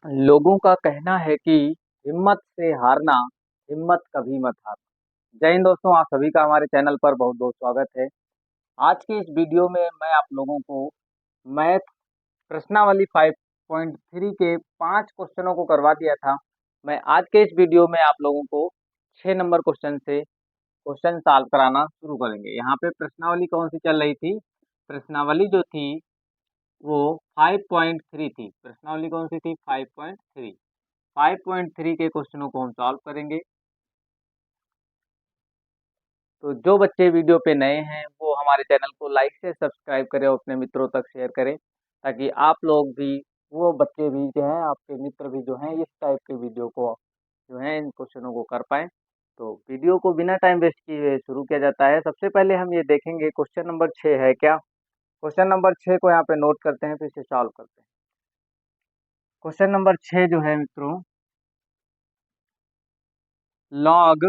लोगों का कहना है कि हिम्मत से हारना, हिम्मत कभी मत हारना। जय हिंद दोस्तों, आप सभी का हमारे चैनल पर बहुत बहुत स्वागत है। आज के इस वीडियो में मैं आप लोगों को मैथ प्रश्नावली 5.3 के 5 क्वेश्चनों को करवा दिया था। मैं आज के इस वीडियो में आप लोगों को 6 नंबर क्वेश्चन से क्वेश्चन सॉल्व कराना शुरू करेंगे। यहाँ पे प्रश्नावली कौन सी चल रही थी? प्रश्नावली जो थी वो 5.3 थी। प्रश्नावली कौन सी थी? 5.3। 5.3 के क्वेश्चनों को हम सॉल्व करेंगे। तो जो बच्चे वीडियो पे नए हैं वो हमारे चैनल को लाइक से सब्सक्राइब करें और अपने मित्रों तक शेयर करें, ताकि आप लोग भी, वो बच्चे भी जो हैं, आपके मित्र भी जो हैं, इस टाइप के वीडियो को जो है इन क्वेश्चनों को कर पाएं। तो वीडियो को बिना टाइम वेस्ट किए शुरू किया जाता है। सबसे पहले हम ये देखेंगे क्वेश्चन नंबर 6 है क्या। क्वेश्चन नंबर 6 को यहाँ पे नोट करते हैं, फिर से सॉल्व करते हैं। क्वेश्चन नंबर 6 जो है मित्रों, लॉग,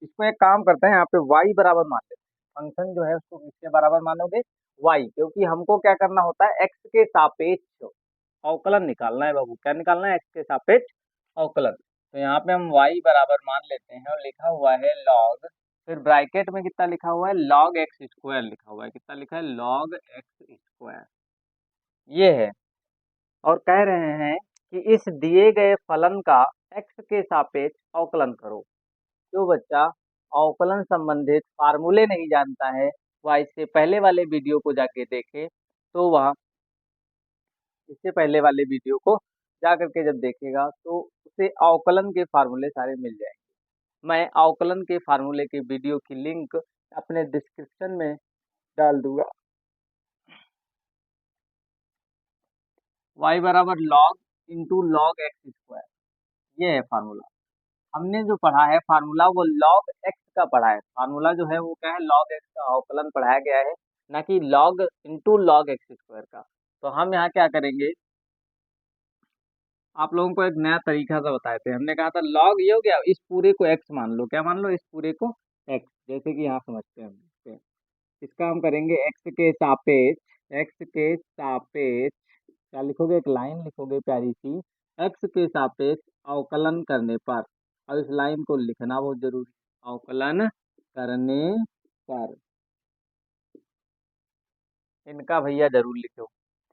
इसको एक काम करते हैं, यहाँ पे y बराबर मान लेते हैं। फंक्शन जो है उसको किसके बराबर मानोगे? y, क्योंकि हमको क्या करना होता है, x के सापेक्ष अवकलन निकालना है बाबू। क्या निकालना है? x के सापेक्ष अवकलन। तो यहाँ पे हम y बराबर मान लेते हैं और लिखा हुआ है log, फिर ब्रैकेट में कितना लिखा हुआ है? log x स्क्वायर लिखा हुआ है। कितना लिखा है? log x स्क्वायर, ये है। और कह रहे हैं कि इस दिए गए फलन का x के सापेक्ष अवकलन करो। जो बच्चा अवकलन संबंधित फार्मूले नहीं जानता है, वह इससे पहले वाले वीडियो को जाके देखे, तो वह इससे पहले वाले वीडियो को जा करके जब देखेगा तो उसे अवकलन के फार्मूले सारे मिल जाएंगे। मैं अवकलन के फार्मूले के वीडियो की लिंक अपने डिस्क्रिप्शन में डाल दूंगा। y बराबर log into log x square, ये है फार्मूला। हमने जो पढ़ा है फार्मूला, वो log x का पढ़ा है। फार्मूला जो है वो क्या है? log x का अवकलन पढ़ाया गया है, ना कि log into log x square का। तो हम यहाँ क्या करेंगे, आप लोगों को एक नया तरीका सा बताए थे। हमने कहा था log ये हो गया, इस पूरे को x मान लो। क्या मान लो? इस पूरे को x। जैसे कि यहाँ समझते हैं हम इसका हम करेंगे x के सापेक्ष क्या लिखोगे? एक लाइन लिखोगे प्यारी सी, x के सापेक्ष अवकलन करने पर। और इस लाइन को लिखना बहुत जरूरी है, अवकलन करने पर। इनका भैया जरूर लिखो,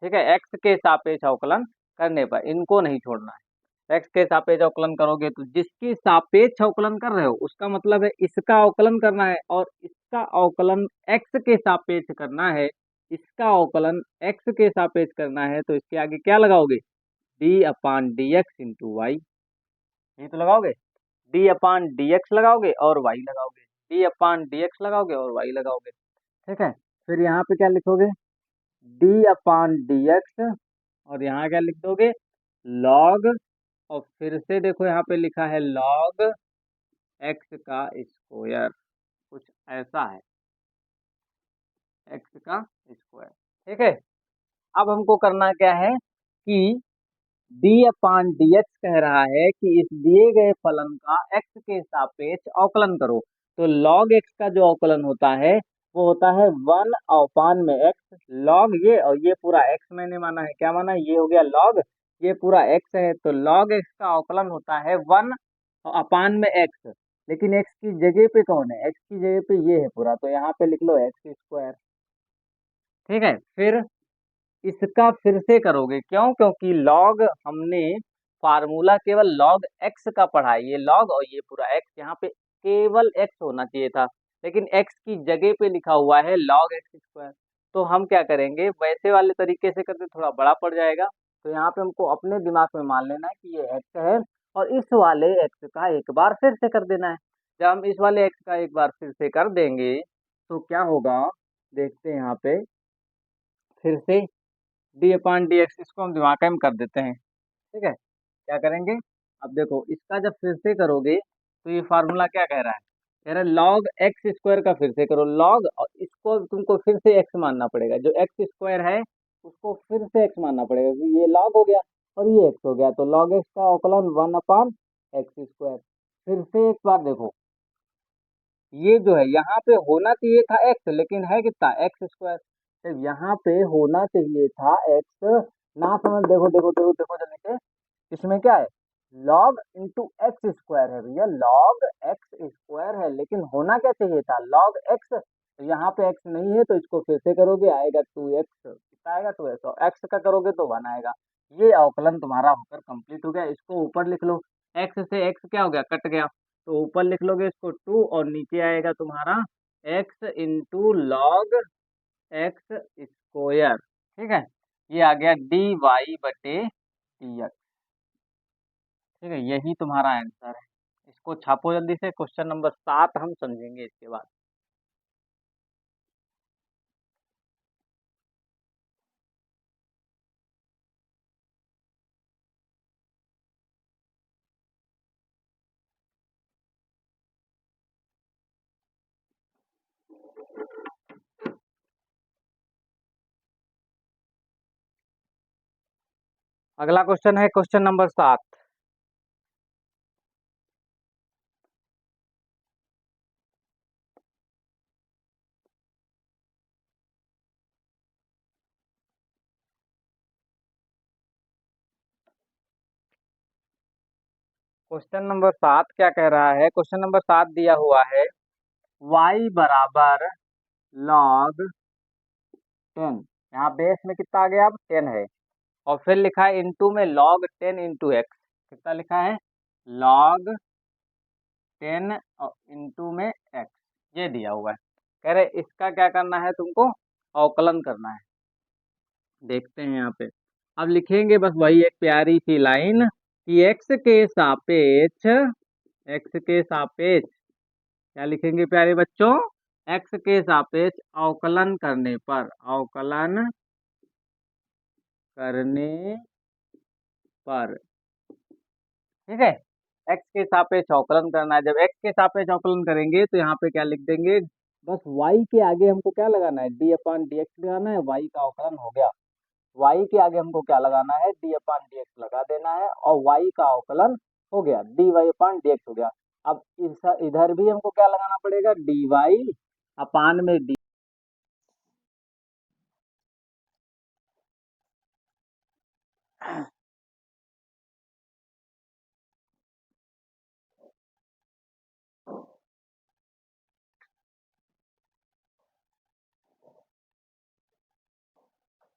ठीक है? x के सापेक्ष अवकलन करने पर, इनको नहीं छोड़ना है। x के सापेक्ष अवकलन करोगे तो जिसके सापेक्ष अवकलन कर रहे हो उसका मतलब है इसका अवकलन करना है, और इसका अवकलन x के सापेक्ष करना है, इसका अवकलन x के सापेक्ष करना है। तो इसके आगे क्या लगाओगे? D upon d x into Y, ये तो लगाओगे। डी अपान डी एक्स लगाओगे और वाई लगाओगे, डी अपान डी एक्स लगाओगे और वाई लगाओगे, ठीक है? फिर यहाँ पे क्या लिखोगे? डी अपान डी एक्स, और यहाँ क्या लिख दोगे? लॉग, और फिर से देखो यहाँ पे लिखा है लॉग एक्स का स्क्वायर, कुछ ऐसा है, एक्स का स्क्वायर, ठीक है? अब हमको करना क्या है कि डी अपान डी एक्स कह रहा है कि इस दिए गए फलन का एक्स के सापेक्ष अवकलन करो। तो लॉग एक्स का जो अवकलन होता है वो होता है 1 अपान में एक्स, लॉग ये, और ये पूरा एक्स मैंने माना है। क्या माना? ये हो गया लॉग, ये पूरा एक्स है। तो लॉग एक्स का अवकलन होता है 1 अपान में एक्स, लेकिन एक्स की जगह पे कौन है? एक्स की जगह पे ये है पूरा, तो यहाँ पे लिख लो एक्स स्क्वायर, ठीक है? फिर इसका फिर से करोगे, क्यों? क्योंकि लॉग हमने फार्मूला केवल लॉग एक्स का पढ़ा है, ये लॉग और ये पूरा एक्स, यहाँ पे केवल एक्स होना चाहिए था, लेकिन एक्स की जगह पे लिखा हुआ है लॉग एक्स स्क्वायर। तो हम क्या करेंगे, वैसे वाले तरीके से करते थोड़ा बड़ा पड़ जाएगा। तो यहाँ पे हमको अपने दिमाग में मान लेना है कि ये एक्स है, और इस वाले एक्स का एक बार फिर से कर देना है। जब हम इस वाले एक्स का एक बार फिर से कर देंगे तो क्या होगा, देखते हैं यहाँ पे। फिर से डी अपान डी एक्स, इसको हम दिमाग में कर देते हैं, ठीक है? क्या करेंगे? अब देखो, इसका जब फिर से करोगे तो ये फार्मूला क्या कह रहा है? कह रहा है लॉग एक्स स्क्वायर का फिर से करो लॉग, और इसको तुमको फिर से एक्स मानना पड़ेगा। जो एक्स स्क्वायर है उसको फिर से एक्स मानना पड़ेगा, क्योंकि ये लॉग हो गया और ये एक्स हो गया। तो लॉग एक्स का अवकलन 1 अपान एक्स स्क्वायर। फिर से एक बार देखो, ये जो है यहाँ पे होना चाहिए था एक्स, लेकिन है कितना? X square. तो यहाँ पे होना चाहिए था एक्स, ना समझ, देखो देखो देखो देखो जल्दी से, इसमें क्या है, लॉग इंटू एक्स स्क्वायर है भैया, लॉग एक्स स्क्वायर है, लेकिन होना क्या चाहिए था, लॉग एक्स। तो यहाँ पे एक्स नहीं है तो इसको फिर से करोगे, आएगा 2x, कितना आएगा 2x, और एक्स का करोगे तो 1 आएगा। ये अवकलन तुम्हारा होकर कंप्लीट हो गया। इसको ऊपर लिख लो, एक्स से एक्स क्या हो गया, कट गया, तो ऊपर लिख लोगे इसको 2, और नीचे आएगा तुम्हारा x into log x square. ठीक है, ये आ गया डी वाई बटे डी एक्स। ठीक है, यही तुम्हारा आंसर है। इसको छापो जल्दी से, क्वेश्चन नंबर 7 हम समझेंगे इसके बाद। अगला क्वेश्चन है क्वेश्चन नंबर 7। क्वेश्चन नंबर 7 क्या कह रहा है, क्वेश्चन नंबर 7 दिया हुआ है y बराबर log 10। यहाँ बेस में कितना आ गया, अब 10 है, और फिर लिखा है इंटू में log 10 इंटू एक्स। कितना लिखा है, log 10 इंटू में एक्स, ये दिया हुआ है। कह रहे इसका क्या करना है तुमको, अवकलन करना है। देखते हैं यहाँ पे, अब लिखेंगे बस वही एक प्यारी सी लाइन कि एक्स के सापेक्ष क्या लिखेंगे प्यारे बच्चों, एक्स के सापेक्ष अवकलन करने पर, अवकलन करने पर, ठीक है, एक्स के सापेक्ष अवकलन करना है। जब एक्स के सापेक्ष अवकलन करेंगे तो यहाँ पे क्या लिख देंगे, बस वाई के आगे हमको क्या लगाना है, डी अपान डी एक्स लगाना है, वाई का अवकलन हो गया। वाई के आगे हमको क्या लगाना है, डी अपान डी एक्स लगा देना है, और वाई का अवकलन हो गया, डी वाई अपान डी एक्स हो गया। अब इधर भी हमको क्या लगाना पड़ेगा, डी वाई अपान में डी।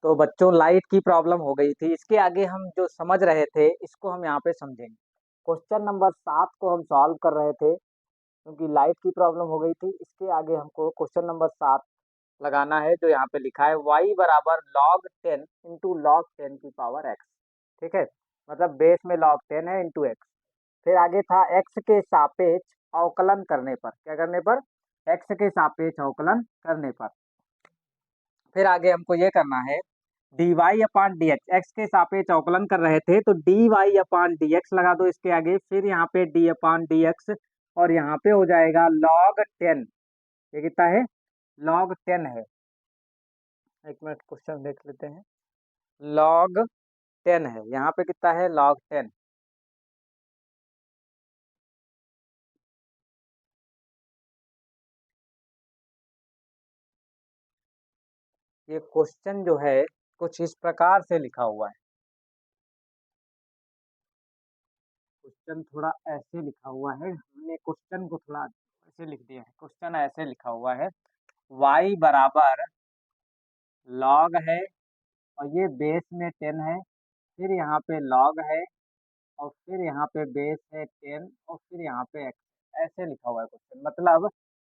तो बच्चों लाइट की प्रॉब्लम हो गई थी, इसके आगे हम जो समझ रहे थे इसको हम यहाँ पे समझेंगे। क्वेश्चन नंबर 7 को हम सॉल्व कर रहे थे, क्योंकि लाइट की प्रॉब्लम हो गई थी। इसके आगे हमको क्वेश्चन नंबर 7 लगाना है, जो यहाँ पे लिखा है y बराबर log 10 इंटू लॉग 10 की पावर x। ठीक है, मतलब बेस में log 10 है इंटू एक्स। फिर आगे था x के सापेक्ष अवकलन करने पर, क्या करने पर, x के सापेक्ष अवकलन करने पर। फिर आगे हमको ये करना है डी वाई अपान डी एक्स, एक्स के सापेक्ष अवकलन कर रहे थे तो डी वाई अपान डी एक्स लगा दो इसके आगे, फिर यहाँ पे डी अपान डी एक्स, और यहाँ पे हो जाएगा log 10। ये कितना है, log 10 है। एक मिनट क्वेश्चन देख लेते हैं, log 10 है, यहाँ पे कितना है, log 10। ये क्वेश्चन जो है कुछ इस प्रकार से लिखा हुआ है, क्वेश्चन थोड़ा ऐसे लिखा हुआ है, हमने क्वेश्चन को थोड़ा ऐसे लिख दिया है। क्वेश्चन ऐसे लिखा हुआ है, y बराबर log है, और ये बेस में 10 है, फिर यहाँ पे log है, और फिर यहाँ पे बेस है 10, और फिर यहाँ पे x, ऐसे लिखा हुआ है क्वेश्चन। मतलब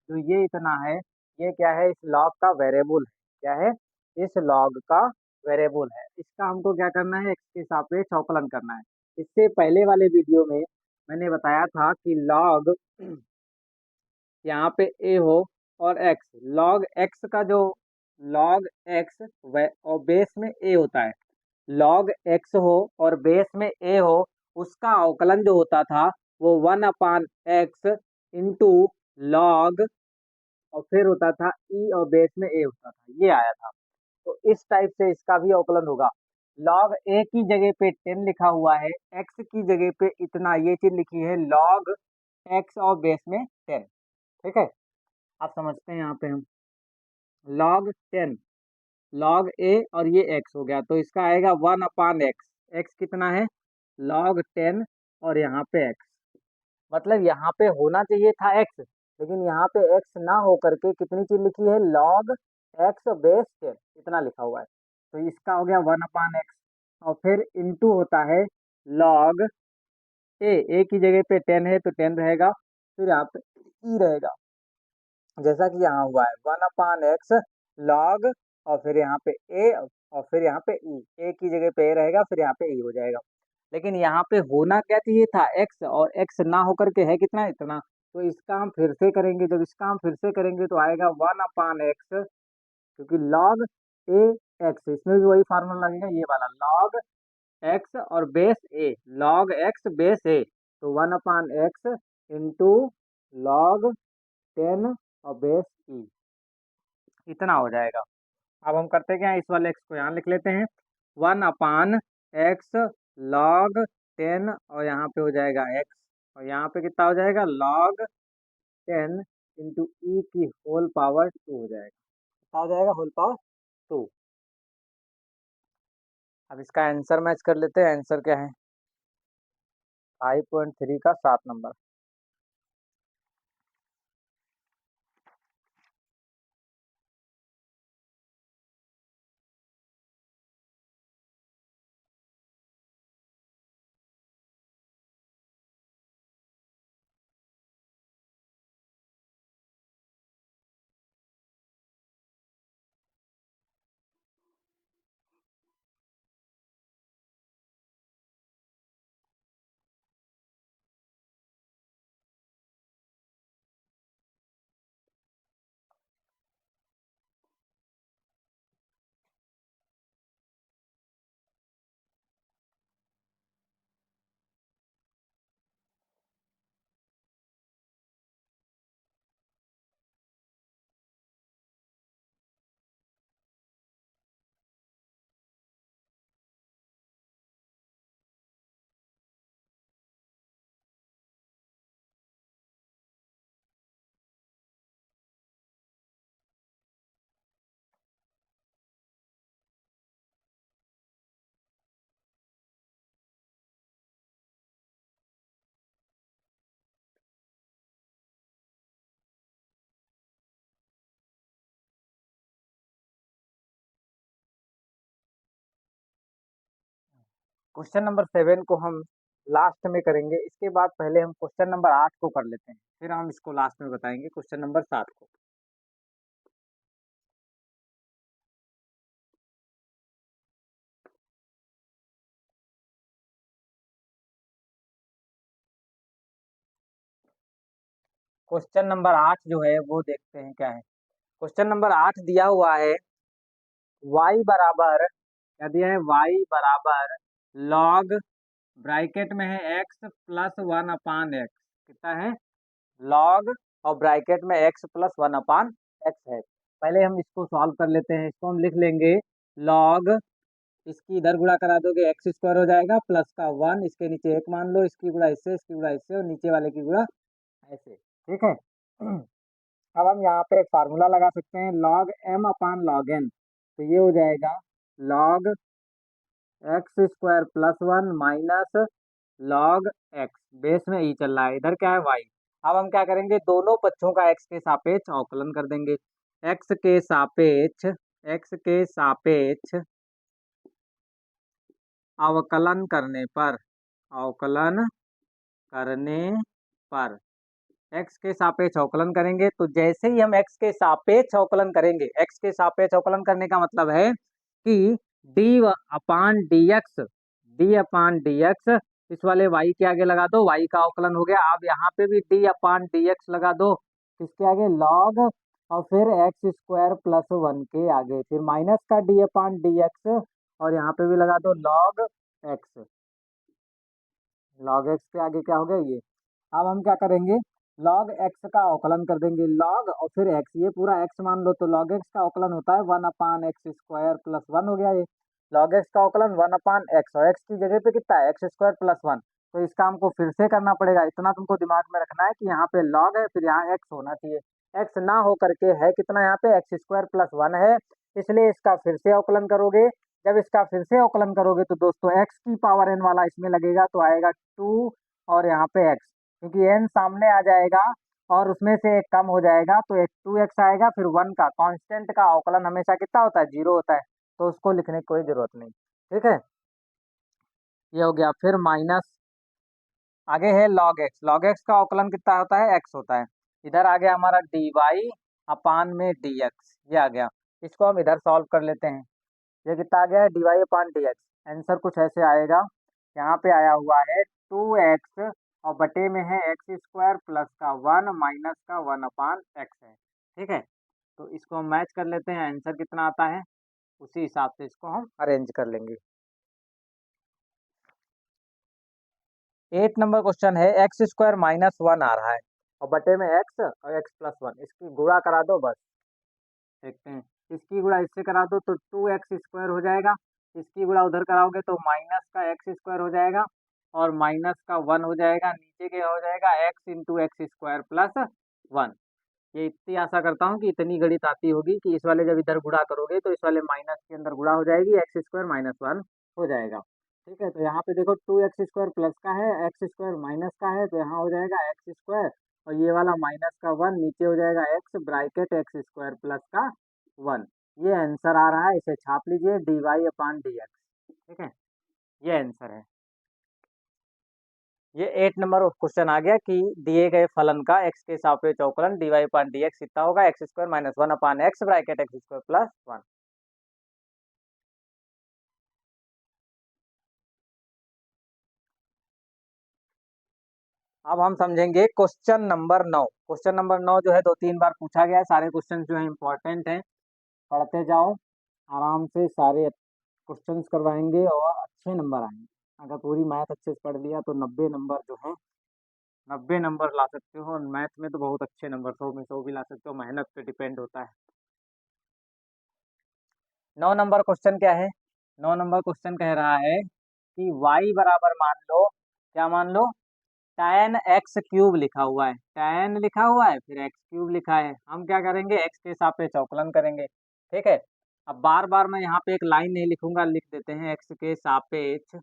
जो ये इतना है, ये क्या है, इस log का वेरिएबल है, क्या है, इस log का वेरिएबल है। इसका हमको क्या करना है, x के सापेक्ष अवकलन करना है। इससे पहले वाले वीडियो में मैंने बताया था कि log यहाँ पे a हो और x, log x का जो log x और बेस में a होता है, log x हो और बेस में a हो, उसका अवकलन जो होता था वो 1 अपान एक्स इंटू लॉग, और फिर होता था e और बेस में a होता था, ये आया था। तो इस टाइप से इसका भी अवकलन होगा। log a की जगह पे 10 लिखा हुआ है, x की जगह पे इतना ये चीज लिखी है log x और बेस में 10। ठीक है, आप समझते हैं यहाँ पे हम log 10 लॉग ए और ये एक्स हो गया, तो इसका आएगा 1/x। एक्स कितना है? log 10 और यहाँ पे एक्स। मतलब यहाँ पे होना चाहिए था एक्स, लेकिन यहाँ पे एक्स ना हो करके कितनी चीज लिखी है? log x बेस 10 इतना लिखा हुआ है। तो इसका हो गया 1/x। और फिर इंटू होता है log ए की जगह पे 10 है तो 10 रहेगा, फिर यहाँ पे ई रहेगा, जैसा कि यहाँ हुआ है 1/x log, और फिर यहाँ पे ए, और फिर यहाँ पे ई, ए की जगह पे ए रहेगा, फिर यहाँ पे ई हो जाएगा। लेकिन यहाँ पे होना क्या चाहिए था? एक्स, और एक्स ना होकर के है कितना? इतना। तो इसका हम फिर से करेंगे, जब इसका हम फिर से करेंगे तो आएगा 1/x, क्योंकि log ए एक्स, इसमें भी वही फार्मूला लगेगा, ये वाला log एक्स और बेस ए, log एक्स बेस ए, तो 1/x इंटू log 10 और बेस ई, इतना हो जाएगा। अब हम करते क्या है, इस वाले एक्स को यहाँ लिख लेते हैं, 1/x log 10, और यहाँ पे हो जाएगा एक्स, और यहाँ पे कितना हो जाएगा? log 10 इंटू ई की होल पावर 2 हो जाएगा। कितना हो जाएगा? Whole power 2। अब इसका आंसर मैच कर लेते हैं। आंसर क्या है? 5.3 का 7 नंबर। क्वेश्चन नंबर 7 को हम लास्ट में करेंगे, इसके बाद पहले हम क्वेश्चन नंबर 8 को कर लेते हैं, फिर हम इसको लास्ट में बताएंगे क्वेश्चन नंबर 7 को। क्वेश्चन नंबर 8 जो है वो देखते हैं क्या है। क्वेश्चन नंबर 8 दिया हुआ है y बराबर, क्या दिया है? y बराबर log, ब्रैकेट में है x प्लस 1/x, कितना है? log, और ब्रैकेट में x प्लस 1/x है। पहले हम इसको सॉल्व कर लेते हैं। इसको हम लिख लेंगे log, इसकी इधर गुणा करा दोगे एक्स स्क्वायर हो जाएगा, प्लस का 1, इसके नीचे 1 मान लो, इसकी गुणा इससे, इसकी गुणा इससे, और नीचे वाले की गुणा ऐसे, ठीक है। अब हम यहाँ पे एक फार्मूला लगा सकते हैं, log m/log n, तो ये हो जाएगा log x square plus 1 minus log x, base में ई चल रहा है, इधर क्या है? y। अब हम क्या करेंगे? दोनों पक्षों का x के सापेक्ष अवकलन कर देंगे। x के सापेक्ष, x के सापेक्ष अवकलन करने पर, अवकलन करने पर x के सापेक्ष अवकलन करेंगे, तो जैसे ही हम x के सापेक्ष अवकलन करेंगे, x के सापेक्ष अवकलन करने का मतलब है कि d/dx, इस वाले y के आगे लगा दो, y का अवकलन हो गया। अब यहाँ पे भी d/dx लगा दो, किसके आगे? log, और फिर एक्स स्क्वायर प्लस 1 के आगे, फिर माइनस का d/dx, और यहाँ पे भी लगा दो log x, log x के आगे क्या हो गया? ये। अब हम क्या करेंगे? log x का अवकलन कर देंगे, log और फिर x, ये पूरा x मान लो, तो log x का अवकलन होता है 1/x स्क्वायर प्लस 1 हो गया ये। log x का अवकलन 1/x, और x की जगह पे कितना है? x square plus 1। तो इसका हमको फिर से करना पड़ेगा, इतना तुमको दिमाग में रखना है कि यहाँ पे log है, फिर यहाँ x होना चाहिए। x ना हो करके है कितना? यहाँ पे x स्क्वायर प्लस 1 है, इसलिए इसका फिर से अवकलन करोगे। जब इसका फिर से अवकलन करोगे तो दोस्तों x की पावर n वाला इसमें लगेगा तो आएगा 2 और यहाँ पे x, क्योंकि n सामने आ जाएगा और उसमें से एक कम हो जाएगा तो एक 2x आएगा। फिर 1 का कांस्टेंट का अवकलन हमेशा कितना होता है, 0 होता है, तो उसको लिखने की कोई जरूरत नहीं। ठीक है, ये हो गया। फिर माइनस आगे है log x। log x का अवकलन कितना होता है, x होता है। इधर आ गया हमारा dy अपान में dx, ये आ गया। इसको हम इधर सॉल्व कर लेते हैं। ये कितना आ गया है, dy अपान dx। आंसर कुछ ऐसे आएगा, यहाँ पे आया हुआ है 2x और बटे में है एक्स स्क्वायर प्लस का 1 माइनस का 1 अपान एक्स है। ठीक है, तो इसको हम मैच कर लेते हैं, आंसर कितना आता है उसी हिसाब से इसको हम अरेंज कर लेंगे। 8 नंबर क्वेश्चन है, एक्स स्क्वायर माइनस 1 आ रहा है और बटे में एक्स और एक्स प्लस 1, इसकी गुणा करा दो बस। देखते हैं, इसकी गुणा इससे करा दो तो 2x स्क्वायर हो जाएगा, इसकी गुणा उधर कराओगे तो माइनस का एक्स स्क्वायर हो जाएगा और माइनस का 1 हो जाएगा, नीचे क्या हो जाएगा x into x square plus 1। ये इतनी आशा करता हूँ कि इतनी गणित आती होगी कि इस वाले जब इधर गुणा करोगे तो इस वाले माइनस के अंदर गुणा हो जाएगी, एक्स स्क्वायर माइनस 1 हो जाएगा। ठीक है, तो यहाँ पे देखो 2x स्क्वायर प्लस का है, एक्स स्क्वायर माइनस का है, तो यहाँ हो जाएगा एक्स स्क्वायर और ये वाला माइनस का 1 नीचे हो जाएगा x bracket x square plus का 1। ये आंसर आ रहा है, इसे छाप लीजिए dy अपान dx। ठीक है, ये आंसर है। ये 8 नंबर क्वेश्चन आ गया कि दिए गए फलन का x के सापेक्ष अवकलन dy अपान dx कितना होगा, x square minus 1 upon x bracket x square plus 1। अब हम समझेंगे क्वेश्चन नंबर 9। क्वेश्चन नंबर 9 जो है 2-3 बार पूछा गया है, सारे क्वेश्चन जो है इंपॉर्टेंट हैं, पढ़ते जाओ आराम से, सारे क्वेश्चंस करवाएंगे और अच्छे नंबर आएंगे। अगर पूरी मैथ अच्छे से पढ़ लिया तो 90 नंबर जो है 90 नंबर ला सकते हो। मैथ में तो बहुत अच्छे नंबर 100 में 100 भी ला सकते हो, मेहनत पे डिपेंड होता है। 9 नंबर क्वेश्चन क्या है, 9 नंबर क्वेश्चन कह रहा है कि y बराबर मान लो, क्या मान लो, tan एक्स क्यूब लिखा हुआ है, tan लिखा हुआ है फिर एक्स क्यूब लिखा है। हम क्या करेंगे, एक्स के सापेक्ष अवकलन करेंगे। ठीक है, अब बार बार मैं यहाँ पे एक लाइन नहीं लिखूंगा, लिख देते हैं एक्स के सापेक्ष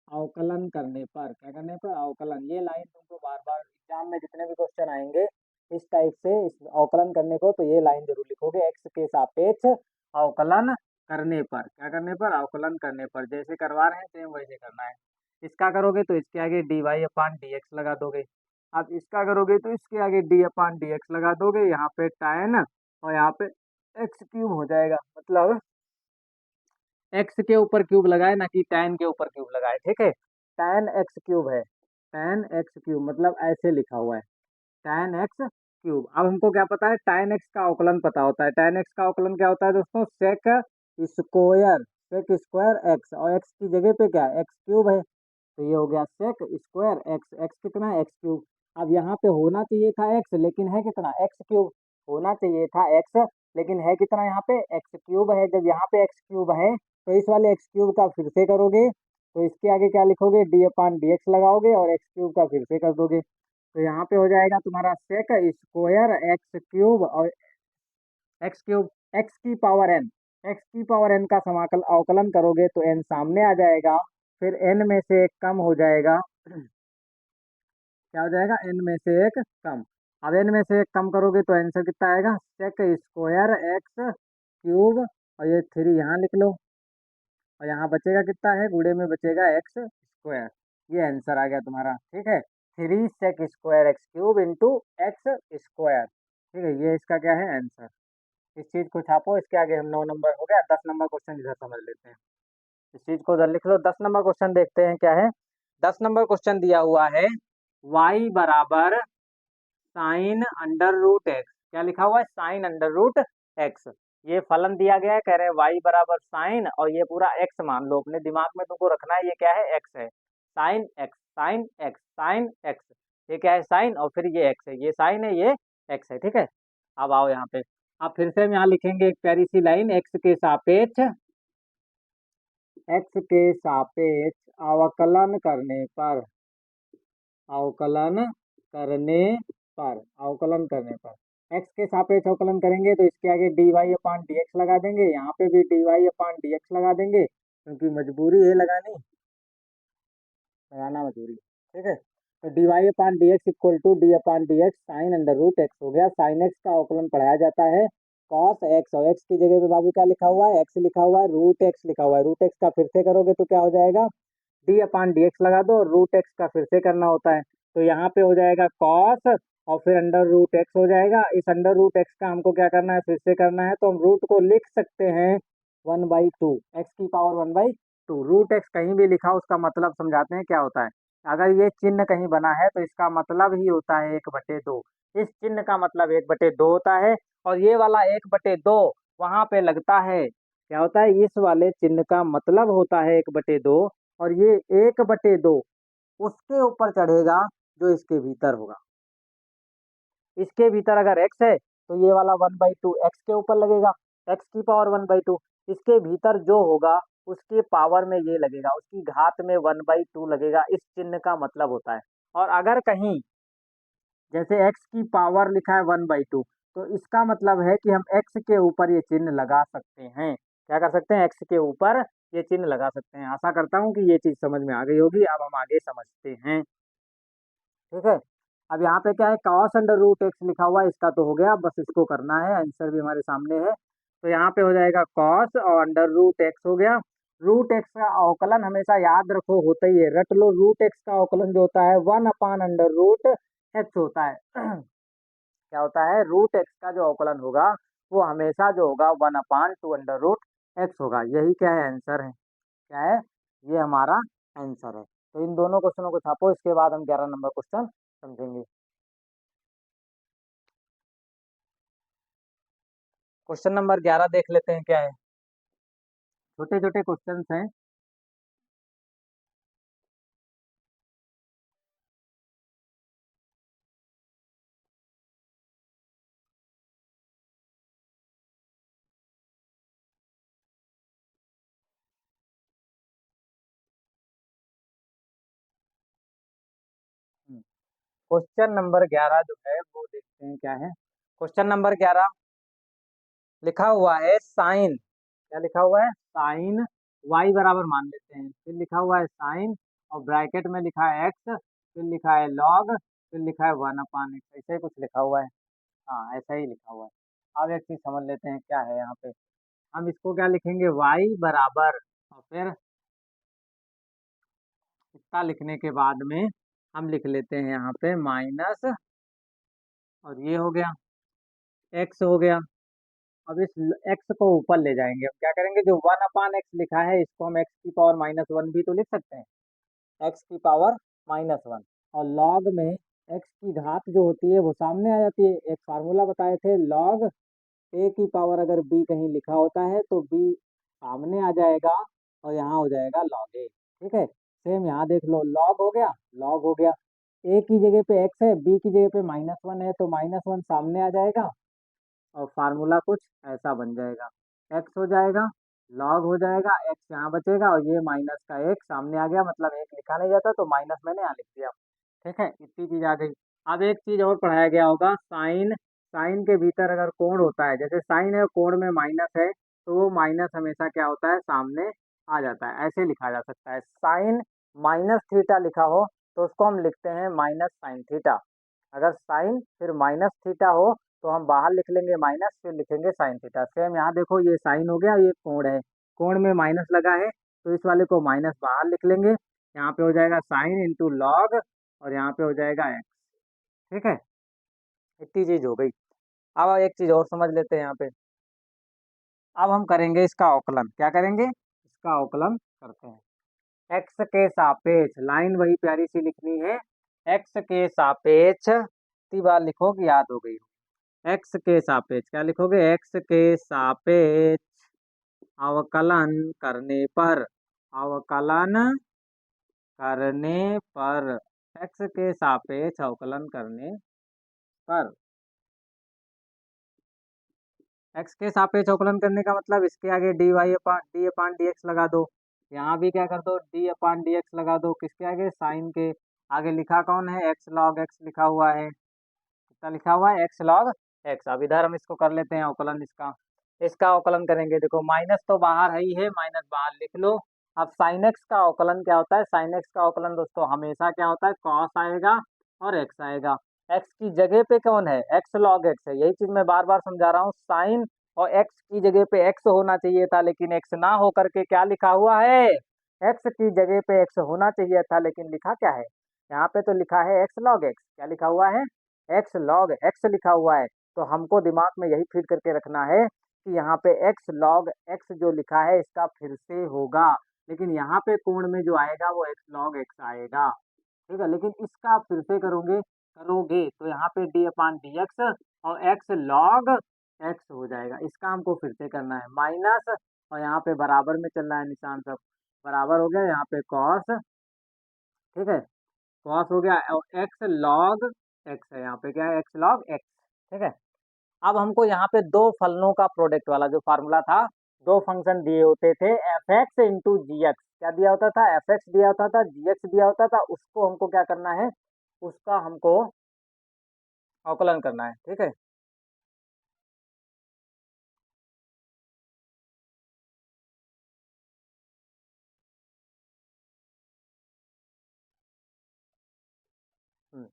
अवकलन करने पर, क्या करने पर, अवकलन। ये लाइन तुमको बार बार एग्जाम में जितने भी क्वेश्चन आएंगे इस टाइप से, इस अवकलन करने को, तो ये लाइन जरूर लिखोगे, एक्स के सापेक्ष अवकलन करने पर, क्या करने पर, अवकलन करने पर। जैसे करवा रहे हैं सेम वैसे करना है। इसका करोगे तो इसके आगे dy अपान dx लगा दोगे, अब इसका करोगे तो इसके आगे d अपान dx लगा दोगे, यहाँ पे tan और यहाँ पे एक्स क्यूब हो जाएगा, मतलब एक्स के ऊपर क्यूब लगाए ना कि tan के ऊपर क्यूब लगाए। ठीक है, tan एक्स क्यूब है, tan एक्स क्यूब मतलब ऐसे लिखा हुआ है tan एक्स क्यूब। अब हमको क्या पता है, tan एक्स का अवकलन पता होता है। tan एक्स का अवकलन क्या होता है दोस्तों, sec square, sec square x, और एक्स की जगह पे क्या है, एक्स क्यूब है, तो ये हो गया सेक स्क्वायर एक्स। एक्स कितना है, एक्स क्यूब। अब यहाँ पे होना चाहिए था एक्स, लेकिन है कितना, एक्स क्यूब। होना चाहिए था एक्स, लेकिन है कितना, यहाँ पे एक्स क्यूब है। जब यहाँ पे एक्स क्यूब है तो इस वाले एक्स क्यूब का फिर से करोगे तो इसके आगे क्या लिखोगे, डी अपान डी एक्स लगाओगे और एक्स क्यूब का फिर से कर दोगे, तो यहाँ पे हो जाएगा तुम्हारा सेक स्क्वायर एक्स क्यूब और एक्स क्यूब एक्स की पावर एन। एक्स की पावर एन का समाकल अवकलन करोगे तो एन सामने आ जाएगा, फिर एन में से एक कम हो जाएगा, क्या हो जाएगा, एन में से एक कम। अब एन में से एक कम करोगे तो आंसर कितना आएगा, सेक स्क्वायर एक्स क्यूब और ये 3 यहाँ लिख लो और यहाँ बचेगा कितना है, गुणे में बचेगा एक्स स्क्वायर। ये आंसर आ गया तुम्हारा। ठीक है, 3 sec square x cube into x square. ठीक है, ये इसका क्या है, आंसर। इस चीज को छापो, इसके आगे हम 9 नंबर हो गया, 10 नंबर क्वेश्चन इधर समझ लेते हैं। इस चीज को उधर लिख लो। 10 नंबर क्वेश्चन देखते हैं क्या है। 10 नंबर क्वेश्चन दिया हुआ है y बराबर साइन अंडर रूट एक्स, क्या लिखा हुआ है, साइन अंडर रूट एक्स। ये फलन दिया गया है, कह रहे हैं y बराबर साइन और ये पूरा x मान लो, अपने दिमाग में तुमको रखना है ये क्या है, x है, sine x, sine x, sine x. ये क्या है, साइन और फिर ये x है, ये साइन है ये x है। ठीक है, अब आओ यहाँ पे, अब फिर से हम यहाँ लिखेंगे एक प्यारी सी लाइन, एक्स के सापेक्ष अवकलन करने पर, अवकलन करने पर, अवकलन करने पर। एक्स के सापेक्ष अवकलन करेंगे तो इसके आगे dy अपान dx लगा देंगे, यहाँ पे भी dy अपान dx लगा देंगे, क्योंकि मजबूरी है लगानी, लगाना मजबूरी, ठीक है। तो dy upon dx equal to d upon d x sine under root x हो गया। साइन एक्स का अवकलन पढ़ाया जाता है कॉस एक्स, और एक्स की जगह पे बाबू क्या लिखा हुआ है, एक्स लिखा हुआ है, रूट एक्स लिखा हुआ है। रूट एक्स का फिर से करोगे तो क्या हो जाएगा, डी अपान डी एक्स लगा दो, रूट एक्स का फिर से करना होता है, तो यहाँ पे हो जाएगा कॉस और फिर अंडर रूट एक्स हो जाएगा। इस अंडर रूट एक्स का हमको क्या करना है, फिर से करना है, तो हम रूट को लिख सकते हैं 1/2, एक्स की पावर 1/2। रूट एक्स कहीं भी लिखा उसका मतलब समझाते हैं क्या होता है। अगर ये चिन्ह कहीं बना है तो इसका मतलब ही होता है 1/2। इस चिन्ह का मतलब 1/2 होता है, और ये वाला 1/2 वहां पे लगता है, क्या होता है, इस वाले चिन्ह का मतलब होता है 1/2, और ये 1/2 उसके ऊपर चढ़ेगा जो इसके भीतर होगा। इसके भीतर अगर x है तो ये वाला 1/2 x के ऊपर लगेगा, x की पावर 1/2। इसके भीतर जो होगा उसके पावर में ये लगेगा, उसकी घात में 1/2 लगेगा, इस चिन्ह का मतलब होता है। और अगर कहीं जैसे x की पावर लिखा है 1/2, तो इसका मतलब है कि हम x के ऊपर ये चिन्ह लगा सकते हैं। क्या कर सकते हैं, x के ऊपर ये चिन्ह लगा सकते हैं। आशा करता हूँ कि ये चीज समझ में आ गई होगी। अब हम आगे समझते हैं, ठीक है। अब यहाँ पे क्या है, कॉस अंडर रूट एक्स लिखा हुआ है, इसका तो हो गया, बस इसको करना है, आंसर भी हमारे सामने है। तो यहाँ पे हो जाएगा कॉस और अंडर रूट एक्स हो गया। रूट एक्स का अवकलन हमेशा याद रखो होता ही है, रट लो। रूट एक्स का अवकलन जो होता है 1/√x होता है। क्या होता है, रूट एक्स का जो अवकलन होगा वो हमेशा जो होगा 1/2√x होगा। यही क्या है, आंसर है। क्या है, ये हमारा आंसर है। तो इन दोनों क्वेश्चनों को छापो, इसके बाद हम 11 नंबर क्वेश्चन समझेंगे। क्वेश्चन नंबर 11 देख लेते हैं क्या है। छोटे छोटे क्वेश्चन हैं। क्वेश्चन नंबर 11 जो है वो देखते हैं क्या है। क्वेश्चन नंबर 11 लिखा हुआ है साइन, क्या लिखा हुआ है, साइन y बराबर मान लेते हैं, फिर लिखा हुआ है साइन और ब्रैकेट में लिखा है x, फिर लिखा है log, फिर लिखा है 1/x, ऐसे ही कुछ लिखा हुआ है। हाँ, ऐसा ही लिखा हुआ है। अब एक चीज समझ लेते हैं क्या है यहाँ पे। हम इसको क्या लिखेंगे, y बराबर, और फिर इतना लिखने के बाद में हम लिख लेते हैं यहाँ पे माइनस, और ये हो गया, x हो गया। अब इस x को ऊपर ले जाएंगे, हम क्या करेंगे, जो 1/x लिखा है इसको हम x की पावर -1 भी तो लिख सकते हैं, x की पावर -1। और log में x की घात जो होती है वो सामने आ जाती है। एक फार्मूला बताए थे, log a की पावर अगर b कहीं लिखा होता है तो b सामने आ जाएगा, और यहाँ हो जाएगा log a, ठीक है। सेम यहाँ देख लो, log हो गया, log हो गया, a की जगह पे x है, b की जगह पे -1 है, तो -1 सामने आ जाएगा, और फार्मूला कुछ ऐसा बन जाएगा, एक्स हो जाएगा, लॉग हो जाएगा, एक्स यहाँ बचेगा, और ये माइनस का एक सामने आ गया, मतलब एक लिखा नहीं जाता तो माइनस मैंने यहाँ लिख दिया, ठीक है। इतनी चीज आ गई। अब एक चीज और पढ़ाया गया होगा, साइन, साइन के भीतर अगर कोण होता है, जैसे साइन है कोण में माइनस है, तो वो माइनस हमेशा क्या होता है, सामने आ जाता है। ऐसे लिखा जा सकता है, साइन -थीटा लिखा हो तो उसको हम लिखते हैं माइनस साइन थीटा। अगर साइन फिर -थीटा हो तो हम बाहर लिख लेंगे माइनस, फिर लिखेंगे साइन थीटा। सेम यहाँ देखो, ये साइन हो गया, ये कोण है, कोण में माइनस लगा है, तो इस वाले को माइनस बाहर लिख लेंगे, यहाँ पे हो जाएगा साइन इंटू लॉग, और यहाँ पे हो जाएगा एक्स, ठीक है। इतनी चीज हो गई। अब एक चीज और समझ लेते हैं यहाँ पे। अब हम करेंगे इसका अवकलन, क्या करेंगे, इसका अवकलन करते हैं। एक्स के सापेक्ष, लाइन वही प्यारी सी लिखनी है, एक्स के सापेक्ष, इतनी बार लिखो कि याद हो गई। एक्स के सापेक्ष क्या लिखोगे, एक्स के सापेक्ष अवकलन करने पर, अवकलन करने पर, एक्स के सापेक्ष अवकलन करने पर, एक्स के सापेक्ष अवकलन करने का मतलब इसके आगे डी अपान डी एक्स लगा दो, यहाँ भी क्या कर दो, डी अपान डी एक्स लगा दो, किसके आगे, साइन के आगे। लिखा कौन है, एक्स लॉग एक्स लिखा हुआ है, कितना लिखा हुआ है, एक्स लॉग एक्स। अब इधर हम इसको कर लेते हैं अवकलन इसका। इसका अवकलन करेंगे, देखो माइनस तो बाहर है ही है, माइनस बाहर लिख लो। अब साइन एक्स का अवकलन क्या होता है? साइन एक्स का अवकलन दोस्तों हमेशा क्या होता है? कॉस आएगा और एक्स आएगा। एक्स की जगह पे कौन है? एक्स लॉग एक्स है। यही चीज मैं बार बार समझा रहा हूँ। साइन और एक्स की जगह पे एक्स होना चाहिए था, लेकिन एक्स ना हो करके क्या लिखा हुआ है? एक्स की जगह पे एक्स होना चाहिए था, लेकिन लिखा क्या है? यहाँ पे तो लिखा है एक्स लॉग एक्स। क्या लिखा हुआ है? एक्स लॉग एक्स लिखा हुआ है। तो हमको दिमाग में यही फीड करके रखना है कि यहाँ पे एक्स लॉग एक्स जो लिखा है इसका फिर से होगा, लेकिन यहाँ पे कोण में जो आएगा वो एक्स लॉग एक्स आएगा। ठीक है, लेकिन इसका आप फिर से करोगे तो यहाँ पे डी अपान डी एक्स और एक्स लॉग एक्स हो जाएगा। इसका हमको फिर से करना है माइनस, और यहाँ पे बराबर में चल रहा है निशान, सब बराबर हो गया। यहाँ पे कॉस, ठीक है, कॉस हो गया, और एक्स लॉग एक्स है। यहाँ पे क्या है? X log x. ठीक है, अब हमको यहाँ पे दो फलनों का प्रोडक्ट वाला जो फार्मूला था, दो फंक्शन दिए होते थे, एफ एक्स इंटू जी एक्स। क्या दिया होता था? एफ एक्स दिया होता था, जी एक्स दिया होता था। उसको हमको क्या करना है? उसका हमको अवकलन करना है। ठीक है, हम्म,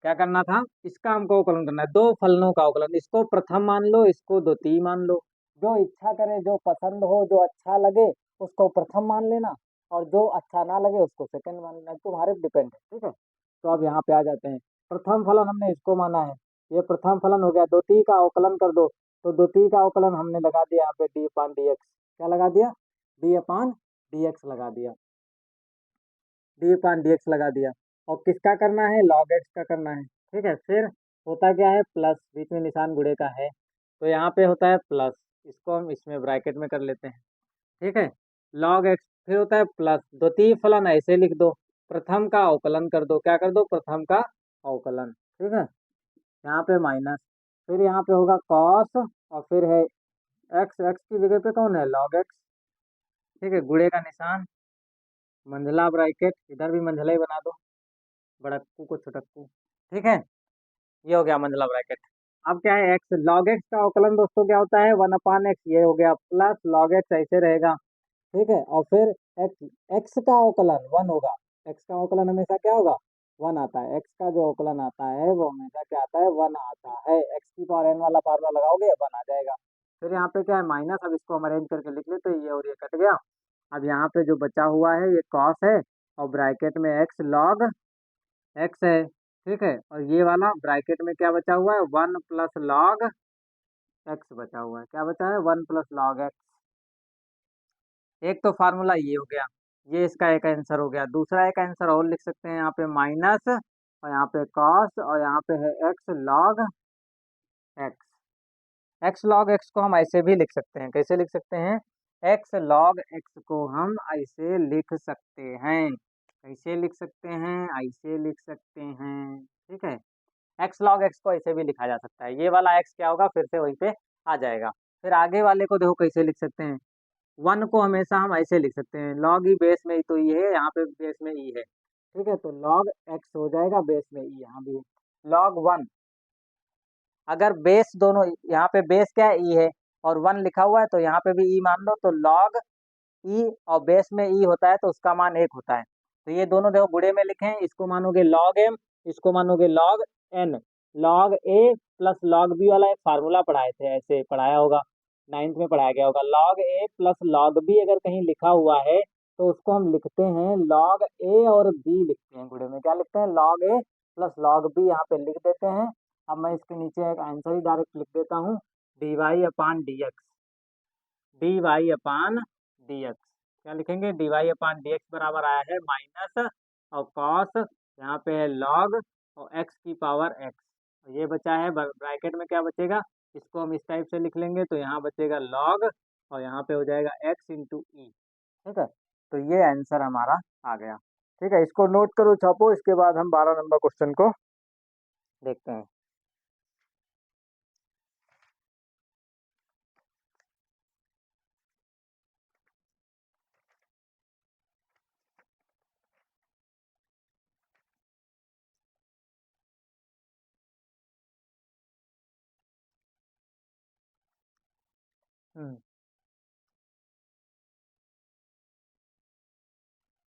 क्या करना था? इसका हमको अवकलन करना है, दो फलनों का अवकलन। इसको प्रथम मान लो, इसको द्वितीय मान लो। जो इच्छा करे, जो पसंद हो, जो अच्छा लगे उसको प्रथम मान लेना, और जो अच्छा ना लगे उसको सेकंड मान लेना। तुम्हारे डिपेंड है। ठीक है, तो अब यहाँ पे आ जाते हैं। प्रथम फलन हमने इसको माना है, ये प्रथम फलन हो गया। द्वितीय का अवकलन कर दो, तो द्वितीय का अवकलन हमने लगा दिया यहाँ पे डी अपान डी एक्स। क्या लगा दिया? डी अपान डी एक्स लगा दिया। डी अपान डी एक्स लगा दिया। और किसका करना है? लॉग एक्स का करना है। ठीक है, फिर होता क्या है? प्लस, बीच में निशान गुणे का है तो यहाँ पे होता है प्लस। इसको हम इसमें ब्रैकेट में कर लेते हैं। ठीक है, लॉग एक्स, फिर होता है प्लस। द्वितीय फलन ऐसे लिख दो, प्रथम का अवकलन कर दो। क्या कर दो? प्रथम का अवकलन। ठीक है, यहाँ पे माइनस, फिर यहाँ पे होगा कॉस, और फिर है एक्स। एक्स की जगह पे कौन है? Log x. ठीक है, गुणे का निशान, मंझला ब्रैकेट, इधर भी मंझला ही बना दो, बड़क्कू को छुटक्कू। ठीक है, ये हो गया मंझला ब्रैकेट। अब क्या है? एक्स लॉग एक्स का अवकलन दोस्तों क्या होता है? One upon x. ये हो गया प्लस लॉग एक्स, ऐसे रहेगा। ठीक है, और फिर एक्स, एक्स का अवकलन वन होगा। एक्स का अवकलन हमेशा क्या होगा? वन आता है। एक्स का जो अवकलन आता है वो हमेशा क्या आता है? वन आता है। एक्स की पावर एन वाला फार्मूला लगाओगे, वन आ जाएगा। फिर यहाँ पे क्या है? माइनस। अब इसको हम अरेंज करके लिख लेते हैं, ये और ये कट गया। अब यहाँ पे जो बचा हुआ है ये कॉस है, और ब्रैकेट में एक्स लॉग एक्स है। ठीक है, और ये वाला ब्रैकेट में क्या बचा हुआ है? वन प्लस लॉग एक्स बचा हुआ है। क्या बचा है? One plus log x. एक तो फार्मूला ये हो गया, ये इसका एक आंसर हो गया। दूसरा एक आंसर और लिख सकते हैं, यहाँ पे माइनस, और यहाँ पे कॉस, और यहाँ पे है x log x. X log x को हम ऐसे भी लिख सकते हैं। कैसे लिख सकते हैं? एक्स लॉग एक्स को हम ऐसे लिख सकते हैं। कैसे लिख सकते हैं? ऐसे लिख सकते हैं। ठीक है, एक्स लॉग एक्स को ऐसे भी लिखा जा सकता है। ये वाला एक्स क्या होगा? फिर से वहीं पे आ जाएगा। फिर आगे वाले को देखो कैसे लिख सकते हैं। वन को हमेशा हम ऐसे लिख सकते हैं, लॉग ई बेस में ही तो ई है, यहाँ पे बेस में ई है। ठीक है, तो लॉग एक्स हो जाएगा, बेस में ई यहाँ भी लॉग वन। अगर बेस दोनों, यहाँ पे बेस क्या है? ई है, और वन लिखा हुआ है तो यहाँ पे भी ई मान लो, तो लॉग ई, और बेस में ई होता है तो उसका मान एक होता है। तो ये दोनों देखो गुणे में लिखे हैं, इसको मानोगे लॉग एम, इसको मानोगे लॉग एन। लॉग ए प्लस लॉग बी वाला एक फार्मूला पढ़ाए थे, ऐसे पढ़ाया होगा, नाइन्थ में पढ़ाया गया होगा। लॉग ए प्लस लॉग बी अगर कहीं लिखा हुआ है तो उसको हम लिखते हैं लॉग ए और बी लिखते हैं गुणे में। क्या लिखते हैं? लॉग ए प्लस लॉग बी यहाँ पे लिख देते हैं। अब मैं इसके नीचे एक आंसर ही डायरेक्ट लिख देता हूँ, डी वाई अपान डी एक्स। डी वाई अपान डी एक्स, क्या लिखेंगे? डी वाई अपान डी एक्स बराबर आया है माइनस, और कॉस यहाँ पे है लॉग, और एक्स की पावर एक्स। ये बचा है ब्रैकेट में, क्या बचेगा? इसको हम इस टाइप से लिख लेंगे, तो यहाँ बचेगा लॉग, और यहाँ पे हो जाएगा एक्स इंटू ई। ठीक है, तो ये आंसर हमारा आ गया। ठीक है, इसको नोट करो, छापो, इसके बाद हम 12 नंबर क्वेश्चन को देखते हैं।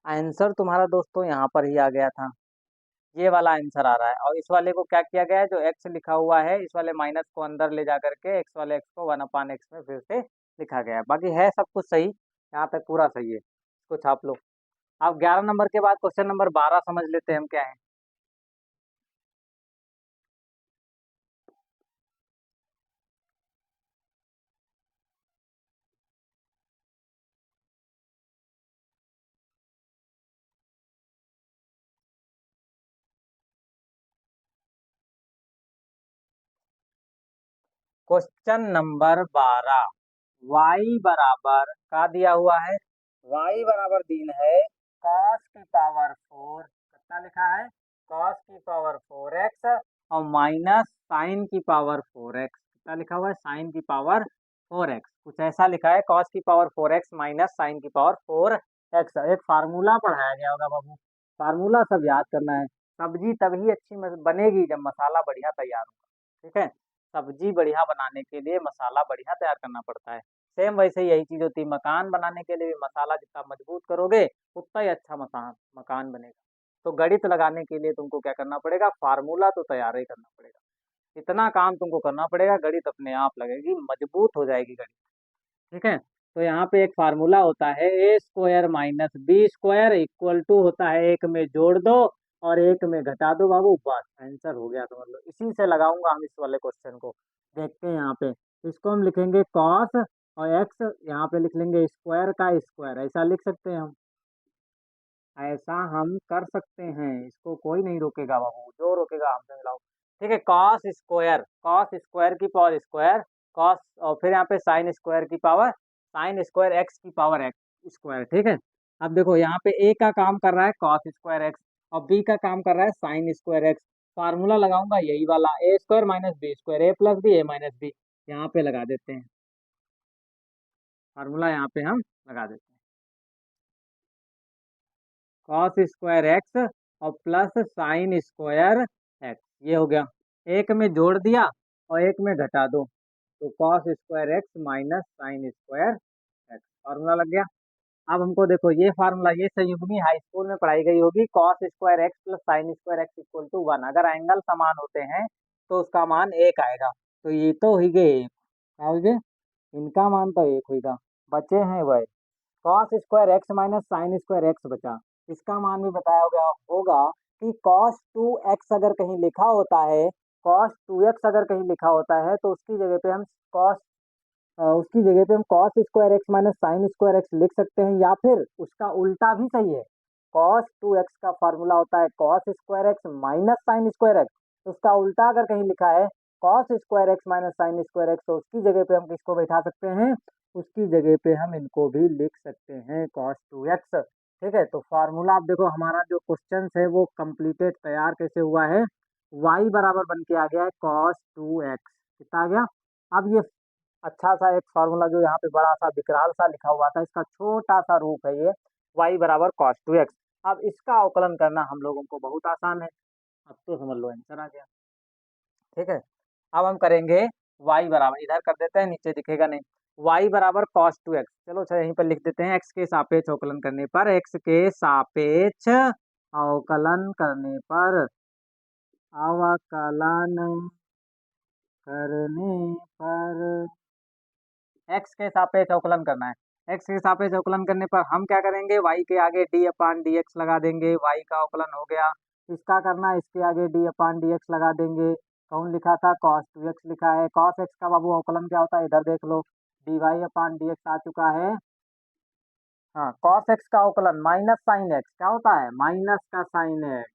आंसर तुम्हारा दोस्तों यहाँ पर ही आ गया था, ये वाला आंसर आ रहा है। और इस वाले को क्या किया गया है, जो एक्स लिखा हुआ है इस वाले माइनस को अंदर ले जा करके एक्स वाले एक्स को 1/x में फिर से लिखा गया है। बाकी है सब कुछ सही, यहाँ तक पूरा सही है, इसको छाप लो। अब 11 नंबर के बाद क्वेश्चन नंबर 12 समझ लेते हैं हम क्या है। क्वेश्चन नंबर 12, y बराबर का दिया हुआ है, y बराबर दिन है cos की पावर 4, कितना लिखा है cos की पावर 4x और माइनस साइन की पावर 4x, कितना लिखा हुआ है साइन की पावर 4x, कुछ ऐसा लिखा है cos की पावर 4x माइनस साइन की पावर 4x। एक फार्मूला पढ़ाया गया होगा बाबू, फार्मूला सब याद करना है। सब्जी तभी अच्छी बनेगी जब मसाला बढ़िया तैयार होगा, ठीक है। सब्जी बढ़िया बनाने के लिए मसाला बढ़िया तैयार करना पड़ता है। सेम वैसे ही यही चीज होती है, मकान बनाने के लिए भी मसाला जितना मजबूत करोगे उतना ही अच्छा मकान बनेगा। तो गणित लगाने के लिए तुमको क्या करना पड़ेगा, फार्मूला तो तैयार ही करना पड़ेगा। इतना काम तुमको करना पड़ेगा, गणित अपने आप लगेगी, मजबूत हो जाएगी गणित, ठीक है। तो यहाँ पे एक फार्मूला होता है a square minus b square equal to होता है, एक में जोड़ दो और एक में घटा दो बाबू, बस आंसर हो गया। तो मतलब इसी से लगाऊंगा हम इस वाले क्वेश्चन को। देखते हैं यहाँ पे, इसको हम लिखेंगे कॉस और एक्स यहाँ पे लिख लेंगे स्क्वायर का स्क्वायर, ऐसा लिख सकते हैं हम, ऐसा हम कर सकते हैं, इसको कोई नहीं रोकेगा बाबू, जो रोकेगा हमसे मिलाओ। ठीक है, कॉस स्क्वायर की पावर स्क्वायर कॉस, और फिर यहाँ पे साइन स्क्वायर की पावर साइन स्क्वायर एक्स की पावर एक्स स्क्वायर, ठीक है। अब देखो यहाँ पे ए का काम कर रहा है कॉस स्क्वायर एक्स और बी का काम कर रहा है साइन स्क्वायर एक्स। फार्मूला लगाऊंगा यही वाला, ए square minus b square, a plus B A minus B, यहाँ पे लगा देते हैं फार्मूला, यहाँ पे हम लगा देते हैं कॉस स्क्वायर एक्स और प्लस साइन स्क्वायर एक्स, ये हो गया। एक में जोड़ दिया और एक में घटा दो, तो cos square x minus sign square x, formula लग गया। अब हमको देखो ये फार्मूला, ये संयुग्मी हाई स्कूल में पढ़ाई गई होगी, cos square x plus sine square x equal to 1, अगर एंगल समान होते हैं तो उसका मान 1 आएगा। तो ये तो हो गए, क्या हो गए, इनका मान तो 1 होगा, बचे हैं वह cos square x minus sign square x बचा, इसका मान भी बताया होगा कि कॉस 2x अगर कहीं लिखा होता है, कॉस 2x अगर कहीं लिखा होता है तो उसकी जगह पे हम cos square x minus sign square x लिख सकते हैं, या फिर उसका उल्टा भी सही है, कॉस 2x का फॉर्मूला होता है cos square x minus sign square x, उसका उल्टा अगर कहीं लिखा है cos square x minus sign square x, तो उसकी जगह पे हम किसको बैठा सकते हैं, उसकी जगह पे हम इनको भी लिख सकते हैं cos 2x, ठीक है। तो फार्मूला आप देखो, हमारा जो क्वेश्चन है वो कंप्लीटेड तैयार कैसे हुआ है, y बराबर बन के आ गया है cos 2x, कितना आ गया। अब ये अच्छा सा एक फार्मूला जो यहाँ पे बड़ा सा विकराल सा लिखा हुआ था, इसका छोटा सा रूप है ये, y बराबर cos 2x। अब इसका अवकलन करना हम लोगों को बहुत आसान है, अब तो समझ लो आंसर आ गया, ठीक है। अब हम करेंगे y बराबर, इधर कर देते हैं नीचे दिखेगा नहीं, y बराबर cos 2x, चलो अच्छा यहीं पर लिख देते हैं, x के सापेक्ष अवकलन करने पर, x के सापेक्ष अवकलन करने पर, अवकलन करने पर x के सापेक्ष अवकलन करना है, x के सापेक्ष अवकलन करने पर हम क्या करेंगे, y के आगे d अपान डी एक्स लगा देंगे, y का अवकलन हो गया। इसका करना है, इसके आगे d अपान डी एक्स लगा देंगे, कौन लिखा था cos 2x लिखा है, cos x का बाबू अवकलन क्या होता है, इधर देख लो, dy अपान डी एक्स आ चुका है। हाँ, cos x का अवकलन माइनस साइन x क्या होता है, माइनस का साइन x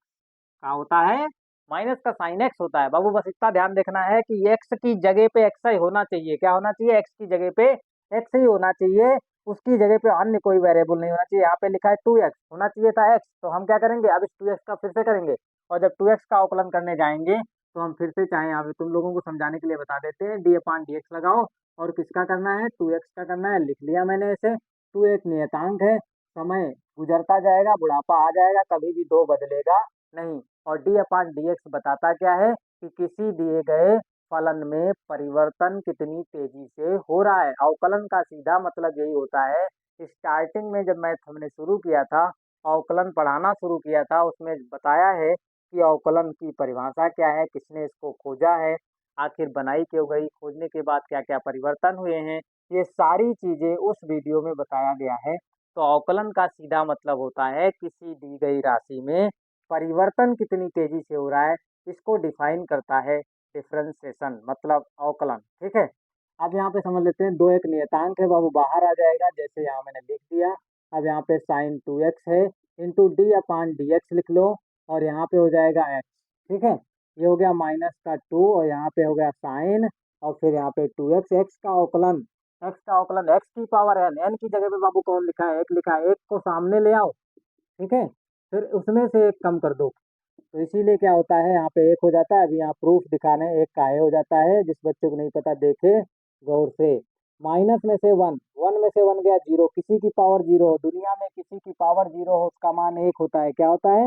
क्या होता है, माइनस का साइन एक्स होता है बाबू, बस इतना ध्यान देखना है कि एक्स की जगह पे एक्स ही होना चाहिए, क्या होना चाहिए, एक्स की जगह पे एक्स ही होना चाहिए, उसकी जगह पे अन्य कोई वेरिएबल नहीं होना चाहिए। यहाँ पे लिखा है 2x, होना चाहिए था x, तो हम क्या करेंगे, अब इस 2x का फिर से करेंगे, और जब 2x का अवकलन करने जाएंगे तो हम फिर से, चाहे यहाँ पे तुम लोगों को समझाने के लिए बता देते हैं, डी अपान डी एक्स लगाओ, और किसका करना है, 2x का करना है, लिख लिया मैंने इसे। 2 एक नियतांक है, समय गुजरता जाएगा, बुढ़ापा आ जाएगा, कभी भी 2 बदलेगा नहीं। और डी अपान डी एक्स बताता क्या है कि किसी दिए गए फलन में परिवर्तन कितनी तेजी से हो रहा है। अवकलन का सीधा मतलब यही होता है। स्टार्टिंग में जब मैथ हमने शुरू किया था, अवकलन पढ़ाना शुरू किया था, उसमें बताया है कि अवकलन की परिभाषा क्या है, किसने इसको खोजा है, आखिर बनाई क्यों गई, खोजने के बाद क्या क्या परिवर्तन हुए हैं, ये सारी चीजें उस वीडियो में बताया गया है। तो अवकलन का सीधा मतलब होता है किसी दी गई राशि में परिवर्तन कितनी तेजी से हो रहा है, इसको डिफाइन करता है डिफरेंशिएशन मतलब अवकलन। ठीक है, अब यहाँ पे समझ लेते हैं, दो एक नियतांक है बाबू, बाहर आ जाएगा, जैसे यहाँ मैंने लिख दिया। अब यहाँ पे साइन 2x है into d upon d x लिख लो, और यहाँ पे हो जाएगा x। ठीक है, ये हो गया माइनस का 2, और यहाँ पे हो गया साइन, और फिर यहाँ पे 2x, x का अवकलन, x का अवकलन x की पावर n, n की जगह पे बाबू कौन लिखा है, एक लिखा है, एक को सामने ले आओ। ठीक है, फिर उसमें से एक कम कर दो, तो इसीलिए क्या होता है, यहाँ पे एक हो जाता है। अभी यहाँ प्रूफ दिखाने, एक का हो जाता है, जिस बच्चे को नहीं पता देखे गौर से। माइनस में से वन, वन में से वन गया जीरो, किसी की पावर जीरो हो, दुनिया में किसी की पावर जीरो हो, उसका मान एक होता है। क्या होता है,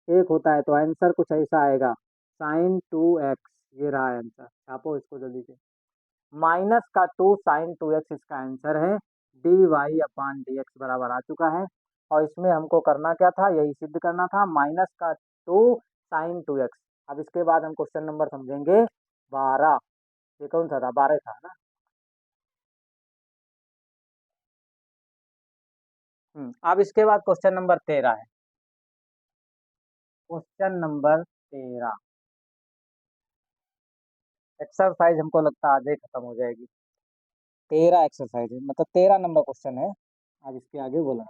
एक होता है। तो आंसर कुछ ऐसा आएगा, साइन 2x, ये रहा आंसर, छापो इसको जल्दी से। माइनस का 2 साइन 2x इसका आंसर है, डी वाई अपान डी एक्स बराबर आ चुका है। और इसमें हमको करना क्या था, यही सिद्ध करना था, माइनस का 2 साइन 2x। अब इसके बाद हम क्वेश्चन नंबर समझेंगे 12। ये कौन सा था, 12 था ना। अब इसके बाद क्वेश्चन नंबर 13 है। क्वेश्चन नंबर 13 एक्सरसाइज हमको लगता है आज ही खत्म हो जाएगी। 13 एक्सरसाइज है, मतलब 13 नंबर क्वेश्चन है। अब इसके आगे बोला,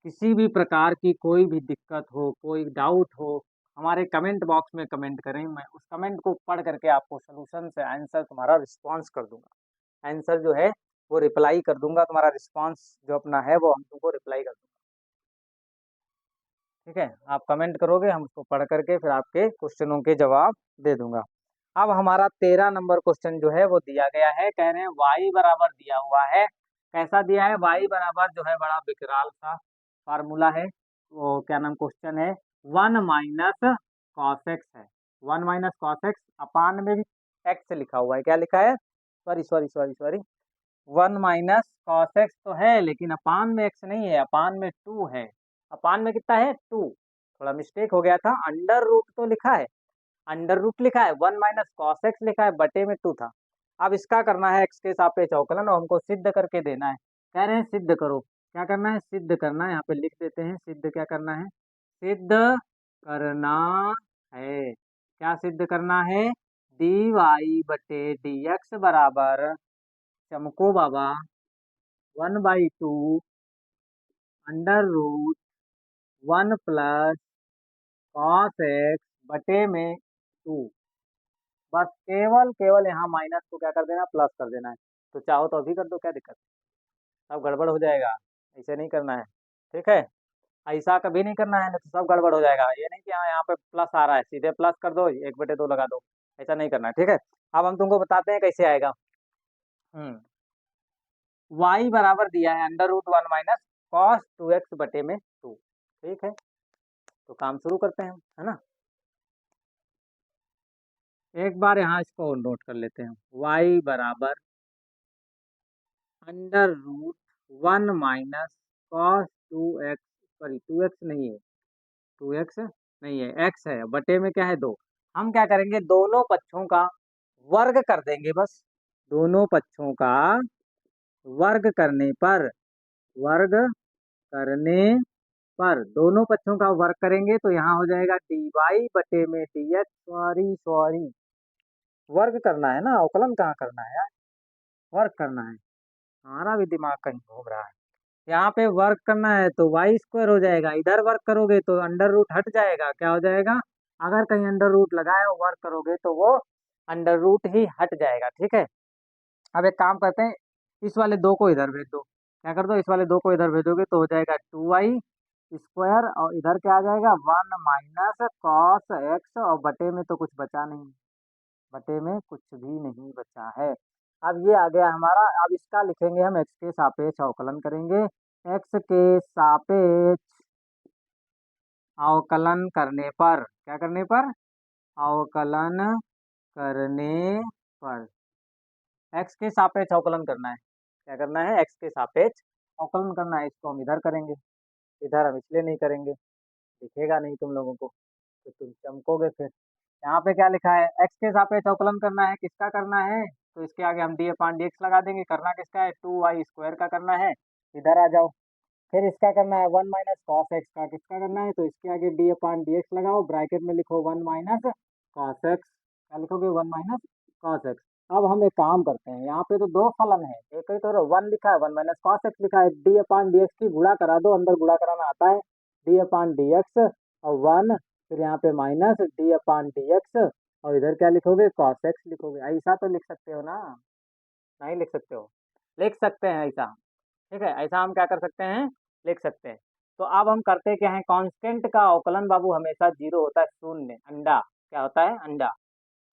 किसी भी प्रकार की कोई भी दिक्कत हो, कोई डाउट हो, हमारे कमेंट बॉक्स में कमेंट करें, मैं उस कमेंट को पढ़ करके आपको सोल्यूशन से आंसर तुम्हारा रिस्पांस कर दूंगा। आंसर जो है वो रिप्लाई कर दूंगा, तुम्हारा रिस्पांस जो अपना है वो हम तुमको रिप्लाई कर दूंगा। ठीक है, आप कमेंट करोगे, हम उसको पढ़ करके फिर आपके क्वेश्चनों के जवाब दे दूंगा। अब हमारा 13 नंबर क्वेश्चन जो है वो दिया गया है, कह रहे हैं y बराबर दिया हुआ है। कैसा दिया है, y बराबर जो है बड़ा विकराल सा फार्मूला है। वो क्या नाम क्वेश्चन है, 1 - cos x है, 1 - cos x अपान में भी x लिखा हुआ है। क्या लिखा है, sorry sorry sorry sorry, 1 - cos x तो है, लेकिन अपान में x नहीं है, अपान में 2 है। अपान में कितना है, 2, थोड़ा मिस्टेक हो गया था, अंडर रूट तो लिखा है, अंडर रूट लिखा है, 1 - cos x लिखा है, बटे में 2 था। अब इसका करना है x के सापेक्ष अवकलन, और हमको सिद्ध करके देना है। कह रहे हैं सिद्ध करो, क्या करना है, सिद्ध करना है। यहाँ पे लिख देते हैं, सिद्ध क्या करना है, सिद्ध करना है। क्या सिद्ध करना है, डी वाई बटे डी एक्स बराबर, चमको बाबा, 1/2 अंडर रूट 1 + cos x बटे में 2। बस केवल केवल यहाँ माइनस को क्या कर देना, प्लस कर देना है। तो चाहो तो अभी कर दो, क्या दिक्कत है, सब गड़बड़ हो जाएगा, ऐसे नहीं करना है। ठीक है, ऐसा कभी नहीं करना है, नहीं तो सब गड़बड़ हो जाएगा। ये नहीं कि हाँ यहाँ पे प्लस आ रहा है सीधे प्लस कर दो, 1/2 लगा दो, ऐसा नहीं करना है। ठीक है, अब हम तुमको बताते हैं कैसे आएगा। y बराबर दिया है अंडर रूट 1 - cos 2x बटे में 2। ठीक है, तो काम शुरू करते हैं, है ना। एक बार यहाँ इसको नोट कर लेते हैं, y बराबर under root 1 - cos 2x, sorry 2x नहीं है, 2x नहीं है, x है, बटे में क्या है, 2। हम क्या करेंगे, दोनों पक्षों का वर्ग कर देंगे बस, दोनों पक्षों का वर्ग करने पर, वर्ग करने पर, दोनों पक्षों का वर्ग करेंगे तो यहाँ हो जाएगा डी वाई बटे में डी एक्स, सॉरी सॉरी, वर्ग करना है ना, अवकलन कहाँ करना है यार, वर्ग करना है। हमारा भी दिमाग कहीं घूम रहा है। यहाँ पे वर्क करना है तो वाई स्क्वायर हो जाएगा, इधर वर्क करोगे तो अंडर रूट हट जाएगा, क्या हो जाएगा, अगर कहीं अंडर रूट लगाए और वर्क करोगे तो वो अंडर रूट ही हट जाएगा। ठीक है, अब एक काम करते हैं, इस वाले 2 को इधर भेज दो, क्या कर दो, इस वाले 2 को इधर भेजोगे तो हो जाएगा 2y स्क्वायर, और इधर क्या आ जाएगा, 1 - cos x, और बटे में तो कुछ बचा नहीं, बटे में कुछ भी नहीं बचा है। अब ये आ गया हमारा, अब इसका लिखेंगे हम, x के सापेक्ष अवकलन करेंगे, एक्स के सापेक्ष अवकलन करने पर, क्या करने पर, अवकलन करने पर, एक्स के सापेक्ष अवकलन करना है। क्या करना है, एक्स के सापेक्ष अवकलन करना है। इसको हम इधर करेंगे, इधर हम इसलिए नहीं करेंगे, दिखेगा नहीं तुम लोगों को तो तुम चमकोगे फिर। यहाँ पे क्या लिखा है, एक्स के सापेक्ष अवकलन करना है, किसका करना है, तो इसके आगे हम डी अपान डी एक्स लगा देंगे। करना किसका है, 2y² का करना है। इधर आ जाओ, फिर इसका करना है 1 माइनस कॉस एक्स का, किसका करना है, तो इसके आगे डी अपान डी एक्स लगाओ, ब्रैकेट में लिखो 1 माइनस कॉस एक्स। क्या लिखोगे, 1 माइनस कॉस एक्स। अब हम एक काम करते हैं, यहाँ पे तो दो फलन है, एक ही तो 1 लिखा है, 1 माइनस कॉस एक्स लिखा है, डी अपान डी एक्स की गुणा करा दो, अंदर गुणा कराना आता है, डी अपान डी एक्स और 1, फिर यहाँ पे minus D upon d x और इधर क्या लिखोगे, कॉस एक्स लिखोगे। ऐसा तो लिख सकते हो ना, नहीं लिख सकते हो, लिख सकते हैं ऐसा। ठीक है, ऐसा हम क्या कर सकते हैं, लिख सकते हैं। तो अब हम करते क्या है, कांस्टेंट का अवकलन बाबू हमेशा जीरो होता है, शून्य, अंडा, क्या होता है, अंडा।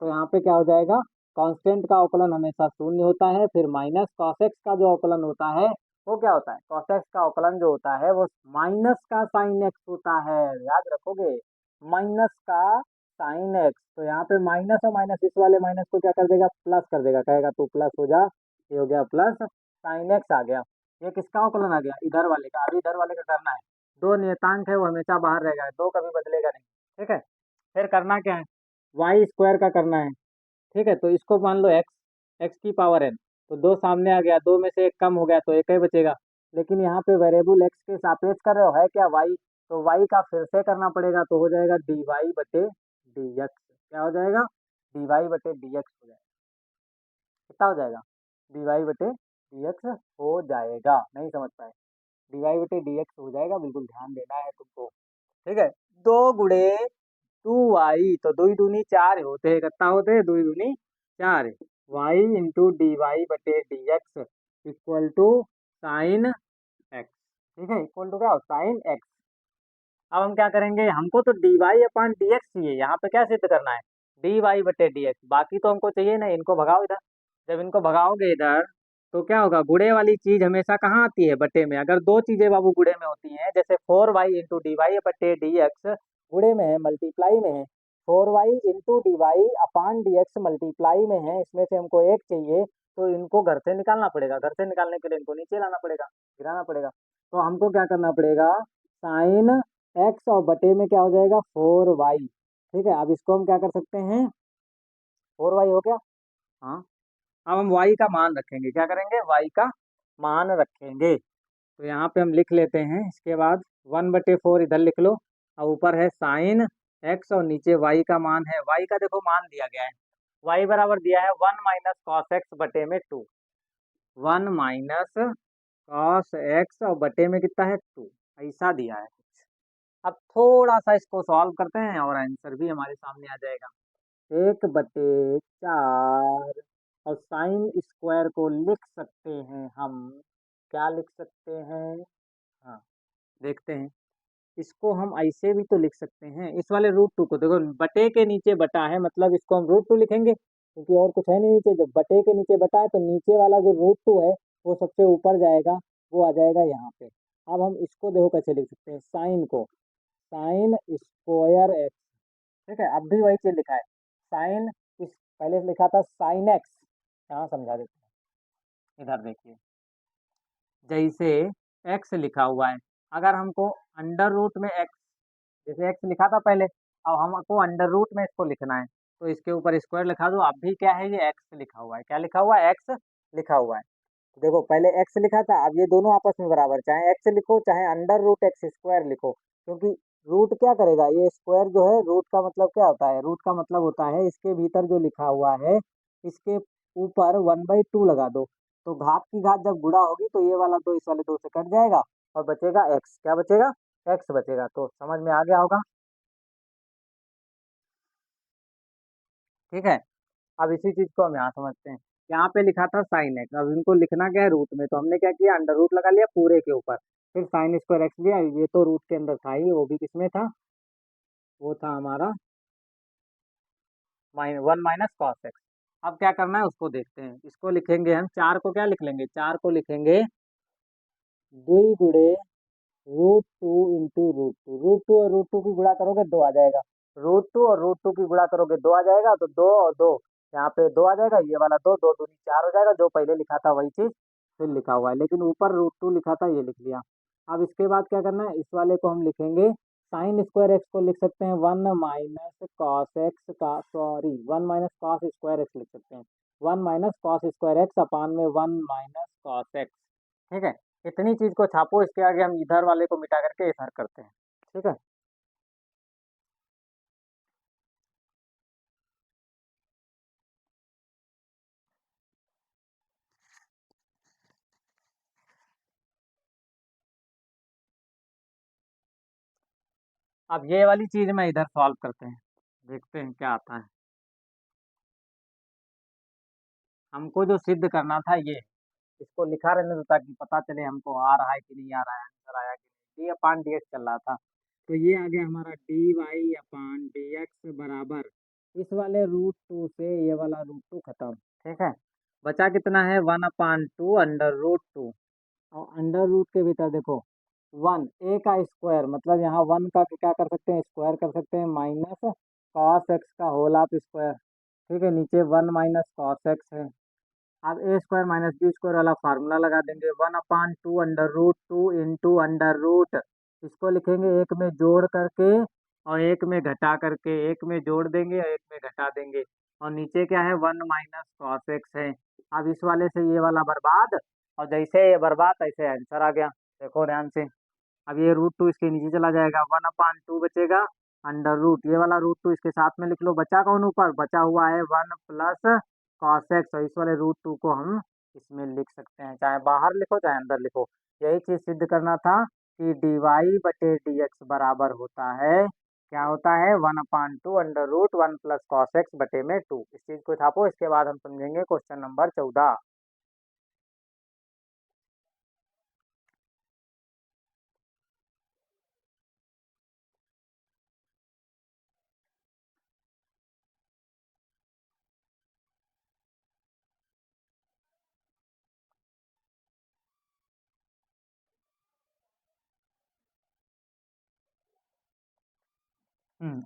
तो यहाँ पे क्या हो जाएगा, कांस्टेंट का अवकलन हमेशा शून्य होता है, फिर माइनस कॉस एक्स का जो अवकलन होता है वो क्या होता है, कॉस एक्स का अवकलन जो होता है वो माइनस का साइन एक्स होता है, याद रखोगे, माइनस का साइन एक्स। तो यहाँ पे माइनस और माइनस, इस वाले माइनस को क्या कर देगा, प्लस कर देगा, कहेगा तू प्लस हो जा, ये हो गया प्लस साइन एक्स आ गया। ये किसका अवकलन आ गया, इधर वाले का। अभी इधर वाले का करना है, दो नियतांक है वो हमेशा बाहर रहेगा, दो कभी बदलेगा नहीं। ठीक है, फिर करना क्या है, y² का करना है। ठीक है, तो इसको मान लो एक्स, एक्स की पावर n, तो दो सामने आ गया, दो में से एक कम हो गया तो एक ही बचेगा। लेकिन यहाँ पे वेरिएबल एक्स के सापेक्ष कर रहे हो, है क्या y, तो y का फिर से करना पड़ेगा, तो हो जाएगा dy बटे dx। क्या हो जाएगा, dy बटे dx हो जाएगा। कितना हो जाएगा, dy बटे dx हो जाएगा, नहीं समझ पाए, dy बटे dx हो जाएगा, बिल्कुल ध्यान देना है तुमको। ठीक है, 2 गुणे 2y, तो दुई दूनी 4 होते हैं, कितना होते हैं, दुई दूनी 4, y इंटू डी वाई बटे d x equal to sine x. ठीक है, इक्वल टू क्या हो, साइन एक्स। अब हम क्या करेंगे, हमको तो डी वाई अपान डी एक्स चाहिए, यहाँ पे क्या सिद्ध करना है, डी वाई बटे डी एक्स, बाकी तो हमको चाहिए नहीं, इनको भगाओ इधर। जब इनको भगाओगे इधर तो क्या होगा, गुणे वाली चीज हमेशा कहाँ आती है, बटे में। अगर दो चीजें बाबू गुणे में होती हैं, जैसे 4y इंटू डी वाई बटे डी एक्स गुणे में है, मल्टीप्लाई में है, 4y इंटू डी वाई अपान डी एक्स मल्टीप्लाई में है, इसमें से हमको एक चाहिए, तो इनको घर से निकालना पड़ेगा, घर से निकालने के लिए इनको नीचे लाना पड़ेगा, गिराना पड़ेगा। तो हमको क्या करना पड़ेगा, साइन एक्स और बटे में क्या हो जाएगा, 4y। ठीक है, अब इसको हम क्या कर सकते हैं, 4y हो गया। हाँ, अब हम y का मान रखेंगे, क्या करेंगे, y का मान रखेंगे। तो यहाँ पे हम लिख लेते हैं, इसके बाद 1/4 इधर लिख लो, और ऊपर है साइन एक्स और नीचे y का मान है, y का देखो मान दिया गया है, y बराबर दिया है 1 माइनस कॉस एक्स बटे में 2, 1 माइनस कॉस एक्स और बटे में कितना है 2, ऐसा दिया है कुछ। अब थोड़ा सा इसको सॉल्व करते हैं और आंसर भी हमारे सामने आ जाएगा। 1/4 और साइन स्क्वायर को लिख सकते हैं हम, क्या लिख सकते हैं, हाँ देखते हैं, इसको हम ऐसे भी तो लिख सकते हैं, इस वाले √2 को देखो, बटे के नीचे बटा है, मतलब इसको हम √2 लिखेंगे, क्योंकि और कुछ है नहीं नीचे, जब बटे के नीचे बटा है तो नीचे वाला जो √2 है वो सबसे ऊपर जाएगा, वो आ जाएगा यहाँ पे। अब हम इसको देखो कैसे लिख सकते हैं, साइन को, साइन स्क्वायर एक्स। ठीक है, अब भी वही चीज लिखा है, साइन, इस पहले लिखा था साइन एक्स, यहाँ समझा देते हैं, इधर देखिए, जैसे एक्स लिखा हुआ है, अगर हमको अंडर रूट में एक्स, जैसे एक्स लिखा था पहले, अब हमको अंडर रूट में इसको लिखना है, तो इसके ऊपर स्क्वायर लिखा दो। अब भी क्या है, ये एक्स लिखा हुआ है, क्या लिखा हुआ है, एक्स लिखा हुआ है। तो देखो पहले एक्स लिखा था, अब ये दोनों आपस में बराबर, चाहे एक्स लिखो चाहे अंडर रूट एक्स स्क्वायर लिखो, क्योंकि रूट क्या करेगा, ये स्क्वायर जो है, रूट का मतलब क्या होता है, रूट का मतलब होता है इसके भीतर जो लिखा हुआ है, इसके ऊपर 1/2 लगा दो, तो घात की घात जब गुणा होगी तो ये वाला दो इस वाले दो से कट जाएगा और बचेगा एक्स। क्या बचेगा, एक्स बचेगा। तो समझ में आ गया होगा। ठीक है, अब इसी चीज को हम यहाँ समझते हैं, यहाँ पे लिखा था साइन एक्स, अब इनको लिखना क्या है, रूट में, तो हमने क्या किया, अंडर रूट लगा लिया पूरे के ऊपर, फिर साइन स्क्वायर एक्स लिया, ये तो रूट के अंदर था ही, वो भी किसमें था, वो था हमारा 1 माइनस कॉस एक्स। अब क्या करना है उसको देखते हैं, इसको लिखेंगे हम, 4 को क्या लिख लेंगे, 4 को लिखेंगे 2 गुणे √2 और √2 की गुणा करोगे 2 आ जाएगा। √2 और √2 की गुणा करोगे 2 आ जाएगा, तो 2 और 2 यहाँ पे 2 आ जाएगा, ये वाला 2, 2 दूनी 4 हो जाएगा। जो पहले लिखा था वही चीज फिर लिखा हुआ है, लेकिन ऊपर √2 लिखा था ये लिख लिया। अब इसके बाद क्या करना है, इस वाले को हम लिखेंगे साइन स्क्वायर एक्स को लिख सकते हैं 1 माइनस कॉस एक्स का, sorry 1 minus cos square x लिख सकते हैं। 1 minus cos square x upon में 1 माइनस कॉस एक्स। ठीक है, इतनी चीज को छापो, इसके आगे हम इधर वाले को मिटा करके इधर करते हैं। ठीक है, अब ये वाली चीज में इधर सॉल्व करते हैं, देखते हैं क्या आता है। हमको जो सिद्ध करना था ये, इसको लिखा रहने दो ताकि पता चले हमको आ रहा है कि नहीं आ रहा है, आंसर आया कि नहीं। डी अपान डी एक्स चल रहा था, तो ये आ गया हमारा डी वाई अपान डी एक्स बराबर इस वाले √2 से ये वाला √2 खत्म। ठीक है, बचा कितना है, 1/2 अंडर √2, और अंडर रूट के भीतर देखो 1 ए का स्क्वायर, मतलब यहाँ 1 का क्या कर सकते हैं, स्क्वायर कर सकते हैं, माइनस कॉस एक्स का होल ऑफ स्क्वायर। ठीक है, नीचे 1 माइनस कॉस एक्स है। अब ए स्क्वायर माइनस बी स्क्वायर वाला फार्मूला लगा देंगे, 1/2 अंडर √2 इंटू अंडर रूट, इसको लिखेंगे एक में जोड़ करके और एक में घटा करके, एक में जोड़ देंगे और एक में घटा देंगे, और नीचे क्या है 1 माइनस कॉस एक्स है। अब इस वाले से ये वाला बर्बाद, और जैसे ये बर्बाद ऐसे आंसर आ गया। देखो ध्यान से, अब ये √2 इसके नीचे चला जाएगा, 1/2 बचेगा, अंडर रूट ये वाला √2 इसके साथ में लिख लो, बचा कौन ऊपर, बचा हुआ है 1 प्लस कॉस एक्स, और इस वाले √2 को हम इसमें लिख सकते हैं, चाहे बाहर लिखो चाहे अंदर लिखो। यही चीज सिद्ध करना था कि डी वाई बटे डी एक्स बराबर होता है, क्या होता है, 1/2 अंडर √1 प्लस कॉस एक्स बटे में 2। इस चीज को छापो, इसके बाद हम समझेंगे क्वेश्चन नंबर 14।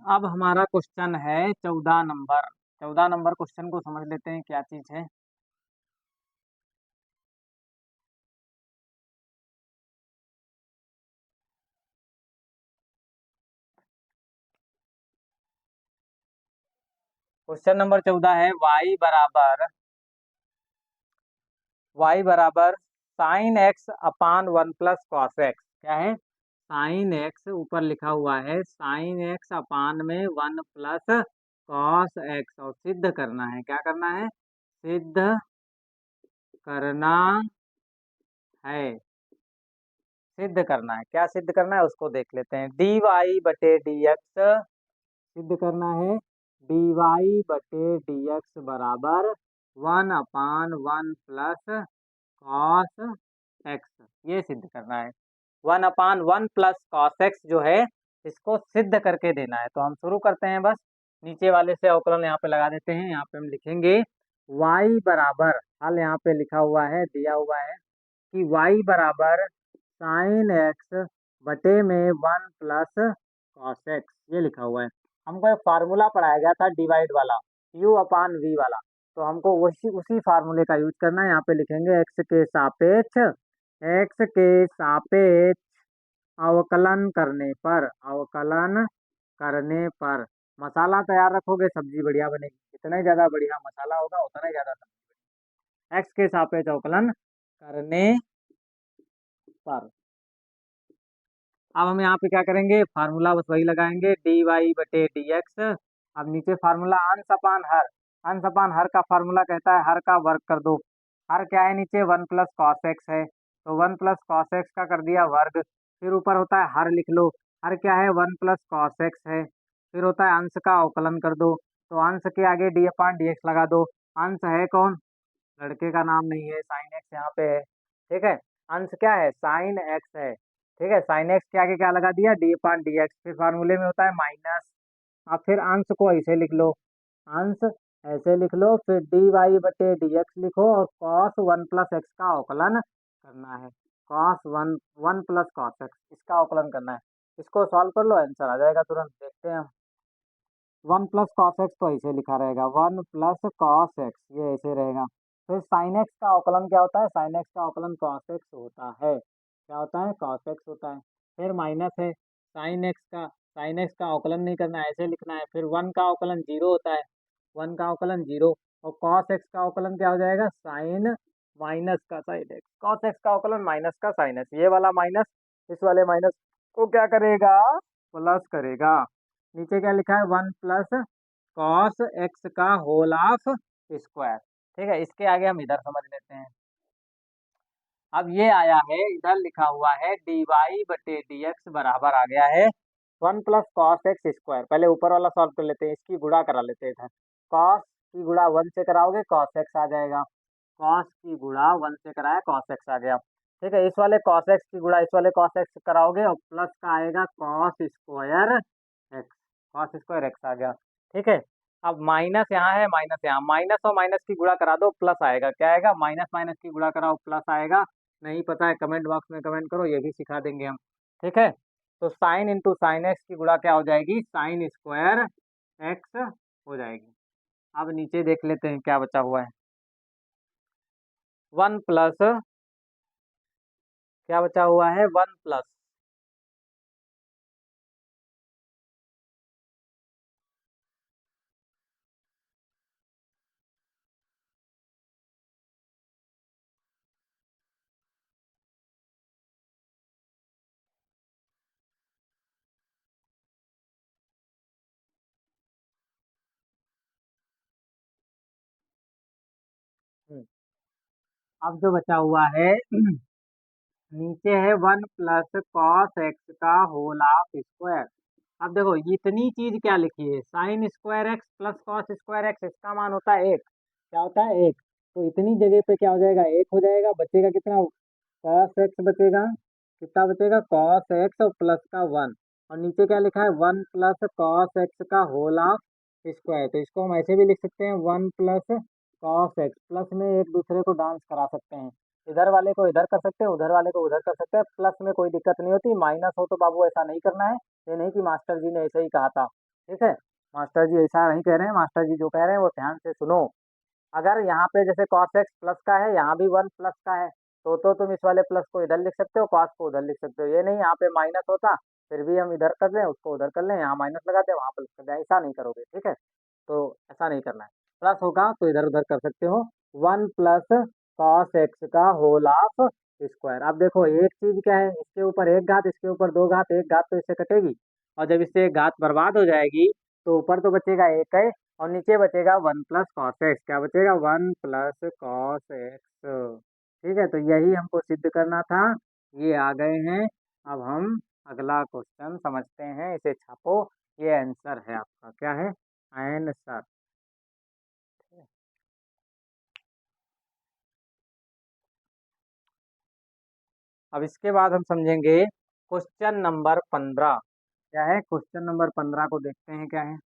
अब हमारा क्वेश्चन है 14 नंबर। 14 नंबर क्वेश्चन को समझ लेते हैं क्या चीज है। क्वेश्चन नंबर 14 है, y बराबर साइन एक्स अपान 1 प्लस कॉस एक्स। क्या है, साइन एक्स ऊपर लिखा हुआ है, साइन एक्स अपान में 1 प्लस कॉस एक्स, और सिद्ध करना है, क्या करना है, सिद्ध करना है, सिद्ध करना है। क्या सिद्ध करना है उसको देख लेते हैं, डी वाई बटे डी एक्स सिद्ध करना है, डी वाई बटे डी एक्स बराबर 1/1 प्लस कॉस एक्स, ये सिद्ध करना है। 1/1 प्लस कॉस एक्स जो है, इसको सिद्ध करके देना है। तो हम शुरू करते हैं, बस नीचे वाले से अवकलन यहाँ पे लगा देते हैं। यहाँ पे हम लिखेंगे y बराबर, हल यहाँ पे लिखा हुआ है, दिया हुआ है कि y बराबर साइन एक्स बटे में 1 प्लस कॉस एक्स, ये लिखा हुआ है। हमको एक फार्मूला पढ़ाया गया था डिवाइड वाला, u/v वाला, तो हमको उसी उसी फार्मूले का यूज करना है। यहाँ पे लिखेंगे x के सापेक्ष अवकलन करने पर, अवकलन करने पर मसाला तैयार रखोगे सब्जी बढ़िया बनेगी, जितना ही ज्यादा बढ़िया मसाला होगा उतना ही ज्यादा सब्जी। एक्स के सापेक्ष अवकलन करने पर, अब हम यहाँ पे क्या करेंगे, फार्मूला बस वही लगाएंगे, डी वाई बटे डी एक्स। अब नीचे फार्मूला अंश अपान हर, अंश अपान हर का फार्मूला कहता है हर का वर्ग कर दो। हर क्या है, नीचे 1 प्लस कॉस एक्स है, तो 1 प्लस कॉस एक्स का कर दिया वर्ग, फिर ऊपर होता है हर लिख लो, हर क्या है 1 प्लस कॉस एक्स है, फिर होता है अंश का अवकलन कर दो, तो अंश के आगे डी अपान डी एक्स लगा दो। अंश है कौन, लड़के का नाम नहीं है, साइन एक्स यहाँ पे है। ठीक है, अंश क्या है, साइन एक्स है। ठीक है, साइन एक्स के आगे क्या लगा दिया, डी अपान डी एक्स, फिर फार्मूले में होता है माइनस। अब फिर अंश को ऐसे लिख लो, अंश ऐसे लिख लो, फिर डी वाई बटे डी एक्स लिखो, और कॉस 1 प्लस एक्स का अवकलन करना है। Cos one, one plus cos x, इसका अवकलन करना है। इसको सॉल्व कर लो, आंसर आ जाएगा तुरंत। देखते हैं हम। वन प्लस कॉस एक्स तो ऐसे लिखा रहेगा, वन प्लस कॉस एक्स, ये ऐसे रहेगा। फिर साइन एक्स का अवकलन क्या होता है? साइन एक्स का अवकलन कॉस एक्स होता है। क्या होता है? कॉस एक्स होता है। फिर माइनस है साइन एक्स का, साइन एक्स का अवकलन नहीं करना है, ऐसे लिखना है। फिर वन का अवकलन जीरो होता है, वन का अवकलन जीरो। और कॉस एक्स का अवकलन क्या हो जाएगा? साइन माइनस का साइन एक्स, कॉस एक्स का अवकलन माइनस का साइन एक्स। ये वाला माइनस इस वाले माइनस को क्या करेगा? प्लस करेगा। नीचे क्या लिखा है? वन प्लस कॉस एक्स का होल ऑफ स्क्वायर। ठीक है, इसके आगे हम इधर समझ लेते हैं। अब ये आया है, इधर लिखा हुआ है dy बटे dx बराबर आ गया है one plus cos x square. पहले ऊपर वाला सॉल्व कर लेते हैं, इसकी गुणा करा लेते हैं इधर। कॉस की गुणा वन से कराओगे कॉस एक्स आ जाएगा, कॉस की गुणा वन से कराया कॉस एक्स आ गया। ठीक है, इस वाले कॉस एक्स की गुणा इस वाले कॉस एक्स से कराओगे और प्लस का आएगा cos square x, cos square x आ गया। ठीक है, अब माइनस यहाँ है, माइनस यहाँ, माइनस और माइनस की गुणा करा दो प्लस आएगा। क्या आएगा? माइनस माइनस की गुणा कराओ प्लस आएगा। नहीं पता है कमेंट बॉक्स में कमेंट करो, ये भी सिखा देंगे हम। ठीक है, तो साइन इंटू साइन एक्स की गुणा क्या हो जाएगी? साइन स्क्वायर एक्स हो जाएगी। अब नीचे देख लेते हैं क्या बचा हुआ है। वन प्लस, क्या बचा हुआ है? वन प्लस, अब जो बचा हुआ है नीचे है वन प्लस कॉस एक्स का होल ऑफ स्क्वायर। अब देखो इतनी चीज क्या लिखी है? Sign square x plus cos square x, इसका मान होता है एक। क्या होता है? एक। तो इतनी जगह पे क्या हो जाएगा? एक हो जाएगा, बचेगा कितना? कॉस एक्स बचेगा। कितना बचेगा? कॉस एक्स और प्लस का वन। और नीचे क्या लिखा है? वन प्लस कॉस एक्स का होल ऑफ स्क्वायर। तो इसको हम ऐसे भी लिख सकते हैं, one plus cos x. Plus में एक दूसरे को डांस करा सकते हैं, इधर वाले को इधर कर सकते हैं, उधर वाले को उधर कर सकते हैं। प्लस में कोई दिक्कत नहीं होती, माइनस हो तो बाबू ऐसा नहीं करना है। ये नहीं कि मास्टर जी ने ऐसे ही कहा था। ठीक है, मास्टर जी ऐसा नहीं कह रहे हैं, मास्टर जी जो कह रहे हैं वो ध्यान से सुनो। अगर यहाँ पे जैसे cos x प्लस का है, यहाँ भी वन प्लस का है, तो तुम इस वाले प्लस को इधर लिख सकते हो, cos को उधर लिख सकते हो। ये नहीं यहाँ पे माइनस होता फिर भी हम इधर कर लें, उसको उधर कर लें, यहाँ माइनस लगा दे वहाँ प्लस कर दे, ऐसा नहीं करोगे। ठीक है, तो ऐसा नहीं करना है। प्लस होगा तो इधर उधर कर सकते हो। वन प्लस कॉस एक्स का होल ऑफ स्क्वायर। अब देखो एक चीज क्या है, इसके ऊपर एक घात, इसके ऊपर दो घात, एक घात तो इससे कटेगी, और जब इससे एक घात बर्बाद हो जाएगी तो ऊपर तो बचेगा एक है और नीचे बचेगा वन प्लस कॉस एक्स। क्या बचेगा? One plus cos x. ठीक है, तो यही हमको सिद्ध करना था, ये आ गए हैं। अब हम अगला क्वेश्चन समझते हैं, इसे छापो। ये आंसर है आपका, क्या है? आंसर। अब इसके बाद हम समझेंगे क्वेश्चन नंबर 15। क्या है? क्वेश्चन नंबर 15 को देखते हैं क्या है।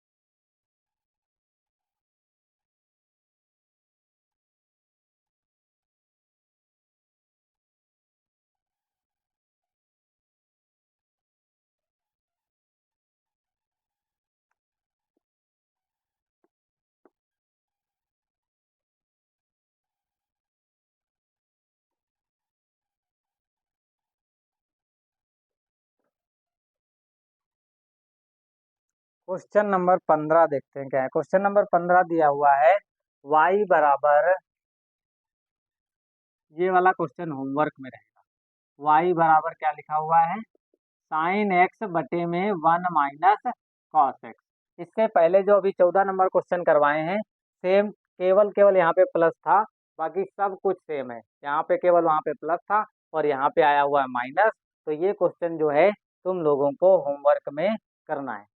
क्वेश्चन नंबर 15 देखते हैं क्या है। क्वेश्चन नंबर 15 दिया हुआ है y बराबर, ये वाला क्वेश्चन होमवर्क में रहेगा। y बराबर क्या लिखा हुआ है? साइन एक्स बटे में वन माइनस कॉस एक्स। इससे पहले जो अभी 14 नंबर क्वेश्चन करवाए हैं सेम, केवल केवल यहाँ पे प्लस था, बाकी सब कुछ सेम है। यहाँ पे केवल वहाँ पे प्लस था और यहाँ पे आया हुआ है माइनस। तो ये क्वेश्चन जो है तुम लोगों को होमवर्क में करना है।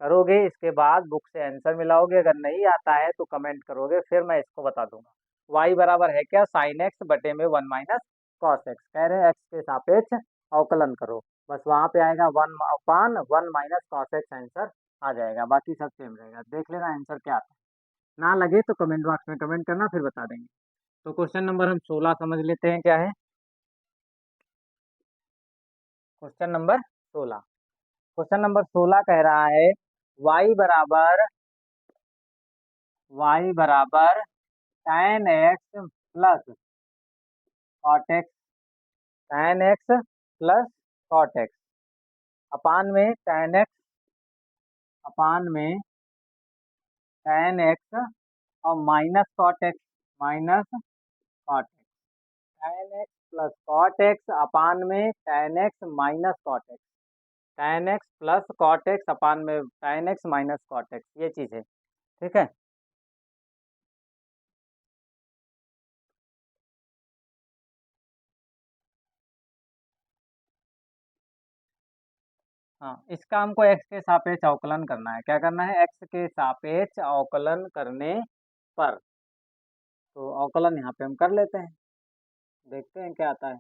करोगे, इसके बाद बुक से आंसर मिलाओगे, अगर नहीं आता है तो कमेंट करोगे, फिर मैं इसको बता दूंगा। y बराबर है क्या? साइन एक्स बटे में वन माइनस कॉस एक्स। कह रहे हैं एक्स के सापेक्ष अवकलन करो, बस वहां पे आएगा one upon one minus cos x, answer आ जाएगा। बाकी सब सेम रहेगा, देख लेना आंसर क्या आता है। ना लगे तो कमेंट बॉक्स में कमेंट करना, फिर बता देंगे। तो क्वेश्चन नंबर हम 16 समझ लेते हैं क्या है। Question number 16। क्वेश्चन नंबर 16 कह रहा है y बराबर tan x plus cot x, tan x plus cot x upon में tan x, अपान में tan x और minus cot x, minus cot x, tan x plus cot x upon में tan x minus cot x, tan x plus cot x upon में tan x minus cot x, ये चीज़ है। ठीक है, हाँ इसका हमको x के सापेक्ष अवकलन करना है। क्या करना है? x के सापेक्ष अवकलन करने पर। तो अवकलन यहाँ पे हम कर लेते हैं, देखते हैं क्या आता है।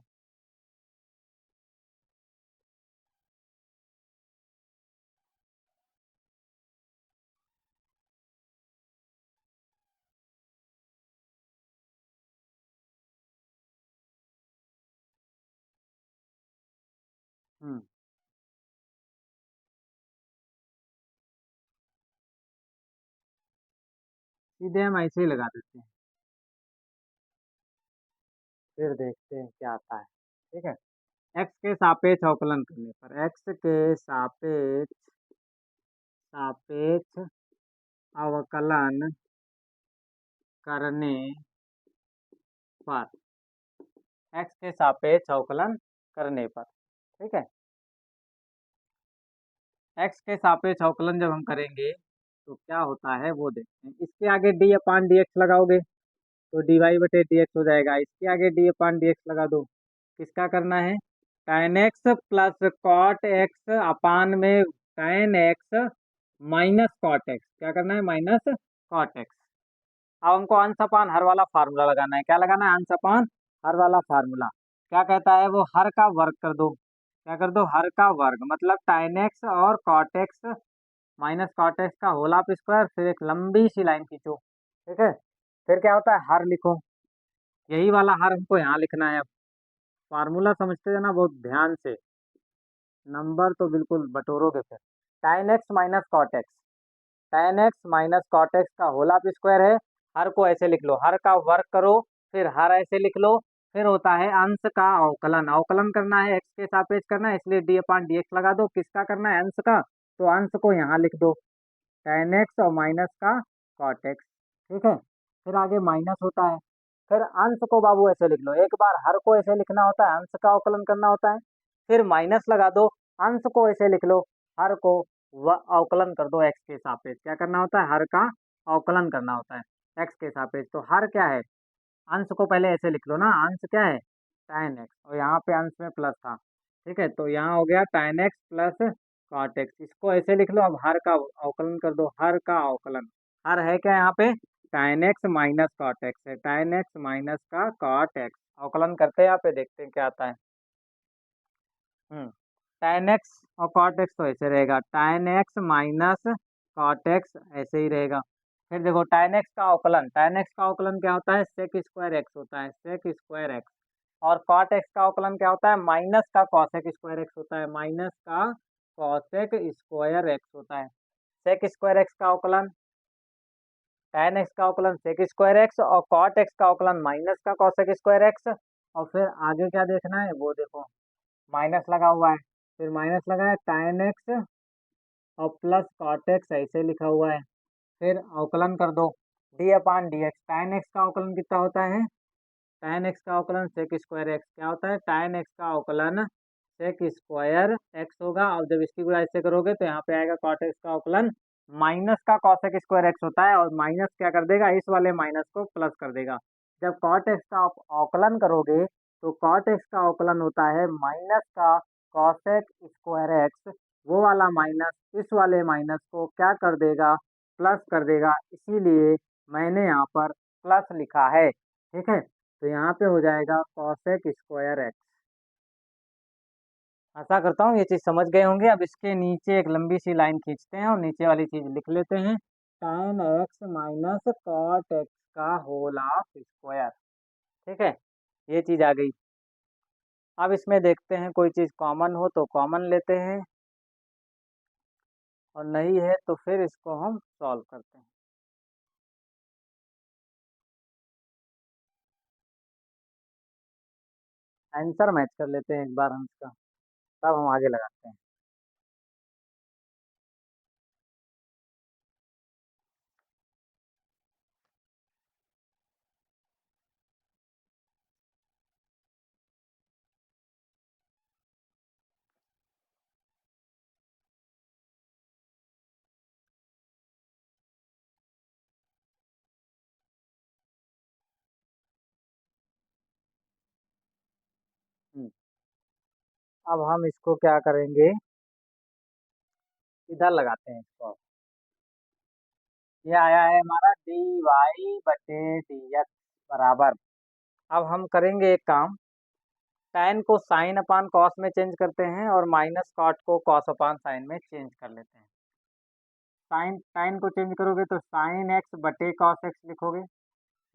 हम्म, सीधे हम ऐसे ही लगा देते हैं, फिर देखते हैं क्या आता है। ठीक है, x के सापेक्ष अवकलन करने पर, x के सापेक्ष सापेक्ष अवकलन करने पर, x के सापेक्ष अवकलन करने पर। ठीक है, x के सापेक्ष अवकलन जब हम करेंगे तो क्या होता है वो देखते हैं। इसके आगे डी अपान डी एक्स लगाओगे तो डी वाई बटे डी एक्स हो जाएगा। इसके आगे डी अपान डी एक्स लगा दो, किसका करना है? tan x plus cot x upon में tan x minus cot x. क्या करना है? Minus cot x. अब हमको अंश अपान हर वाला फार्मूला लगाना है। क्या लगाना है? अंश अपान हर वाला फार्मूला। क्या कहता है वो? हर का वर्ग कर दो। क्या कर दो? हर का वर्ग, मतलब tan एक्स और cot x minus cot x का होल ऑफ स्क्वायर, फिर एक लंबी सी लाइन खींचो। ठीक है, फिर क्या होता है? हर लिखो। यही वाला हर हमको यहाँ लिखना है। अब फार्मूला समझते जाना बहुत ध्यान से, नंबर तो बिल्कुल बटोरोगे फिर। tan x minus cot x, tan x minus cot x का होल ऑफ स्क्वायर है। हर को ऐसे लिख लो, हर का वर्ग करो, फिर हर ऐसे लिख लो। फिर होता है अंश का अवकलन। अवकलन करना है, एक्स के सापेक्ष करना है, इसलिए डी अपान डी एक्स लगा दो। किसका करना है? अंश का। तो अंश को यहाँ लिख दो, tan एक्स और माइनस का कॉट एक्स। ठीक है, फिर आगे माइनस होता है। फिर अंश को बाबू ऐसे लिख लो, एक बार हर को ऐसे लिखना होता है, अंश का अवकलन करना होता है, फिर माइनस लगा दो। अंश को ऐसे लिख लो, हर को अवकलन कर दो एक्स के सापेक्ष। क्या करना होता है? हर का अवकलन करना होता है एक्स के सापेक्ष। तो हर क्या है? अंश को पहले ऐसे लिख लो ना, अंश क्या है? tan एक्स, और यहाँ पे अंश में प्लस था। ठीक है, तो यहाँ हो गया tan x plus cot x. इसको ऐसे लिख लो। अब हर का अवकलन कर दो, हर का अवकलन। हर है क्या यहाँ पे? tan x minus cot x है, tan एक्स माइनस का कॉट एक्स। अवकलन करते हैं यहाँ पे, देखते हैं क्या आता है। हम्म, tan एक्स और कॉट एक्स तो ऐसे रहेगा, tan x minus cot x ऐसे ही रहेगा। फिर देखो tan एक्स का अवकलन, tan एक्स का अवकलन क्या होता है? सेक स्क्वायर एक्स होता है, सेक स्क्वायर एक्स। और कॉट एक्स का अवकलन क्या होता है? माइनस का कॉसेक स्क्वायर एक्स होता है, माइनस का कॉसेक स्क्वायर एक्स होता है। सेक स्क्वायर एक्स का अवकलन, tan एक्स का अवकलन सेक स्क्वायर एक्स, और कॉट एक्स का अवकलन माइनस का कॉसेक स्क्वायर एक्स। और फिर आगे क्या देखना है वो देखो, माइनस लगा हुआ है, फिर माइनस लगा है tan एक्स और प्लस कॉट एक्स ऐसे लिखा हुआ है। फिर अवकलन कर दो, D upon d x. tan x का अवकलन कितना होता है? tan एक्स का अवकलन सेक स्क्वायर एक्स। क्या होता है? tan एक्स का अवकलन सेक स्क्वायर एक्स होगा। और जब इसकी गुणा इससे करोगे तो यहाँ पे आएगा कॉट एक्स का अवकलन माइनस का कॉसेक स्क्वायर एक्स होता है, और माइनस क्या कर देगा? इस वाले माइनस को प्लस कर देगा। जब कॉट एक्स का अवकलन करोगे तो कॉट एक्स का अवकलन होता है माइनस का कॉसेक स्क्वायर एक्स। वो वाला माइनस इस वाले माइनस को क्या कर देगा? प्लस कर देगा। इसीलिए मैंने यहाँ पर प्लस लिखा है। ठीक है, तो यहाँ पे हो जाएगा कॉसेक स्क्वायर एक्स। आशा करता हूँ ये चीज़ समझ गए होंगे। अब इसके नीचे एक लंबी सी लाइन खींचते हैं और नीचे वाली चीज़ लिख लेते हैं, tan x minus cot x का होल ऑफ स्क्वायर। ठीक है, ये चीज़ आ गई। अब इसमें देखते हैं कोई चीज़ कॉमन हो तो कॉमन लेते हैं, और नहीं है तो फिर इसको हम सॉल्व करते हैं। आंसर मैच कर लेते हैं एक बार हम इसका, तब हम आगे लगाते हैं। हम्म, अब हम इसको क्या करेंगे, इधर लगाते हैं इसको। ये आया है हमारा डी वाई बटे डी एक्स बराबर। अब हम करेंगे एक काम, tan को साइन अपान कॉस में चेंज करते हैं और माइनस कॉट को कॉस अपान साइन में चेंज कर लेते हैं। साइन साइन को चेंज करोगे तो साइन एक्स बटे कॉस एक्स लिखोगे,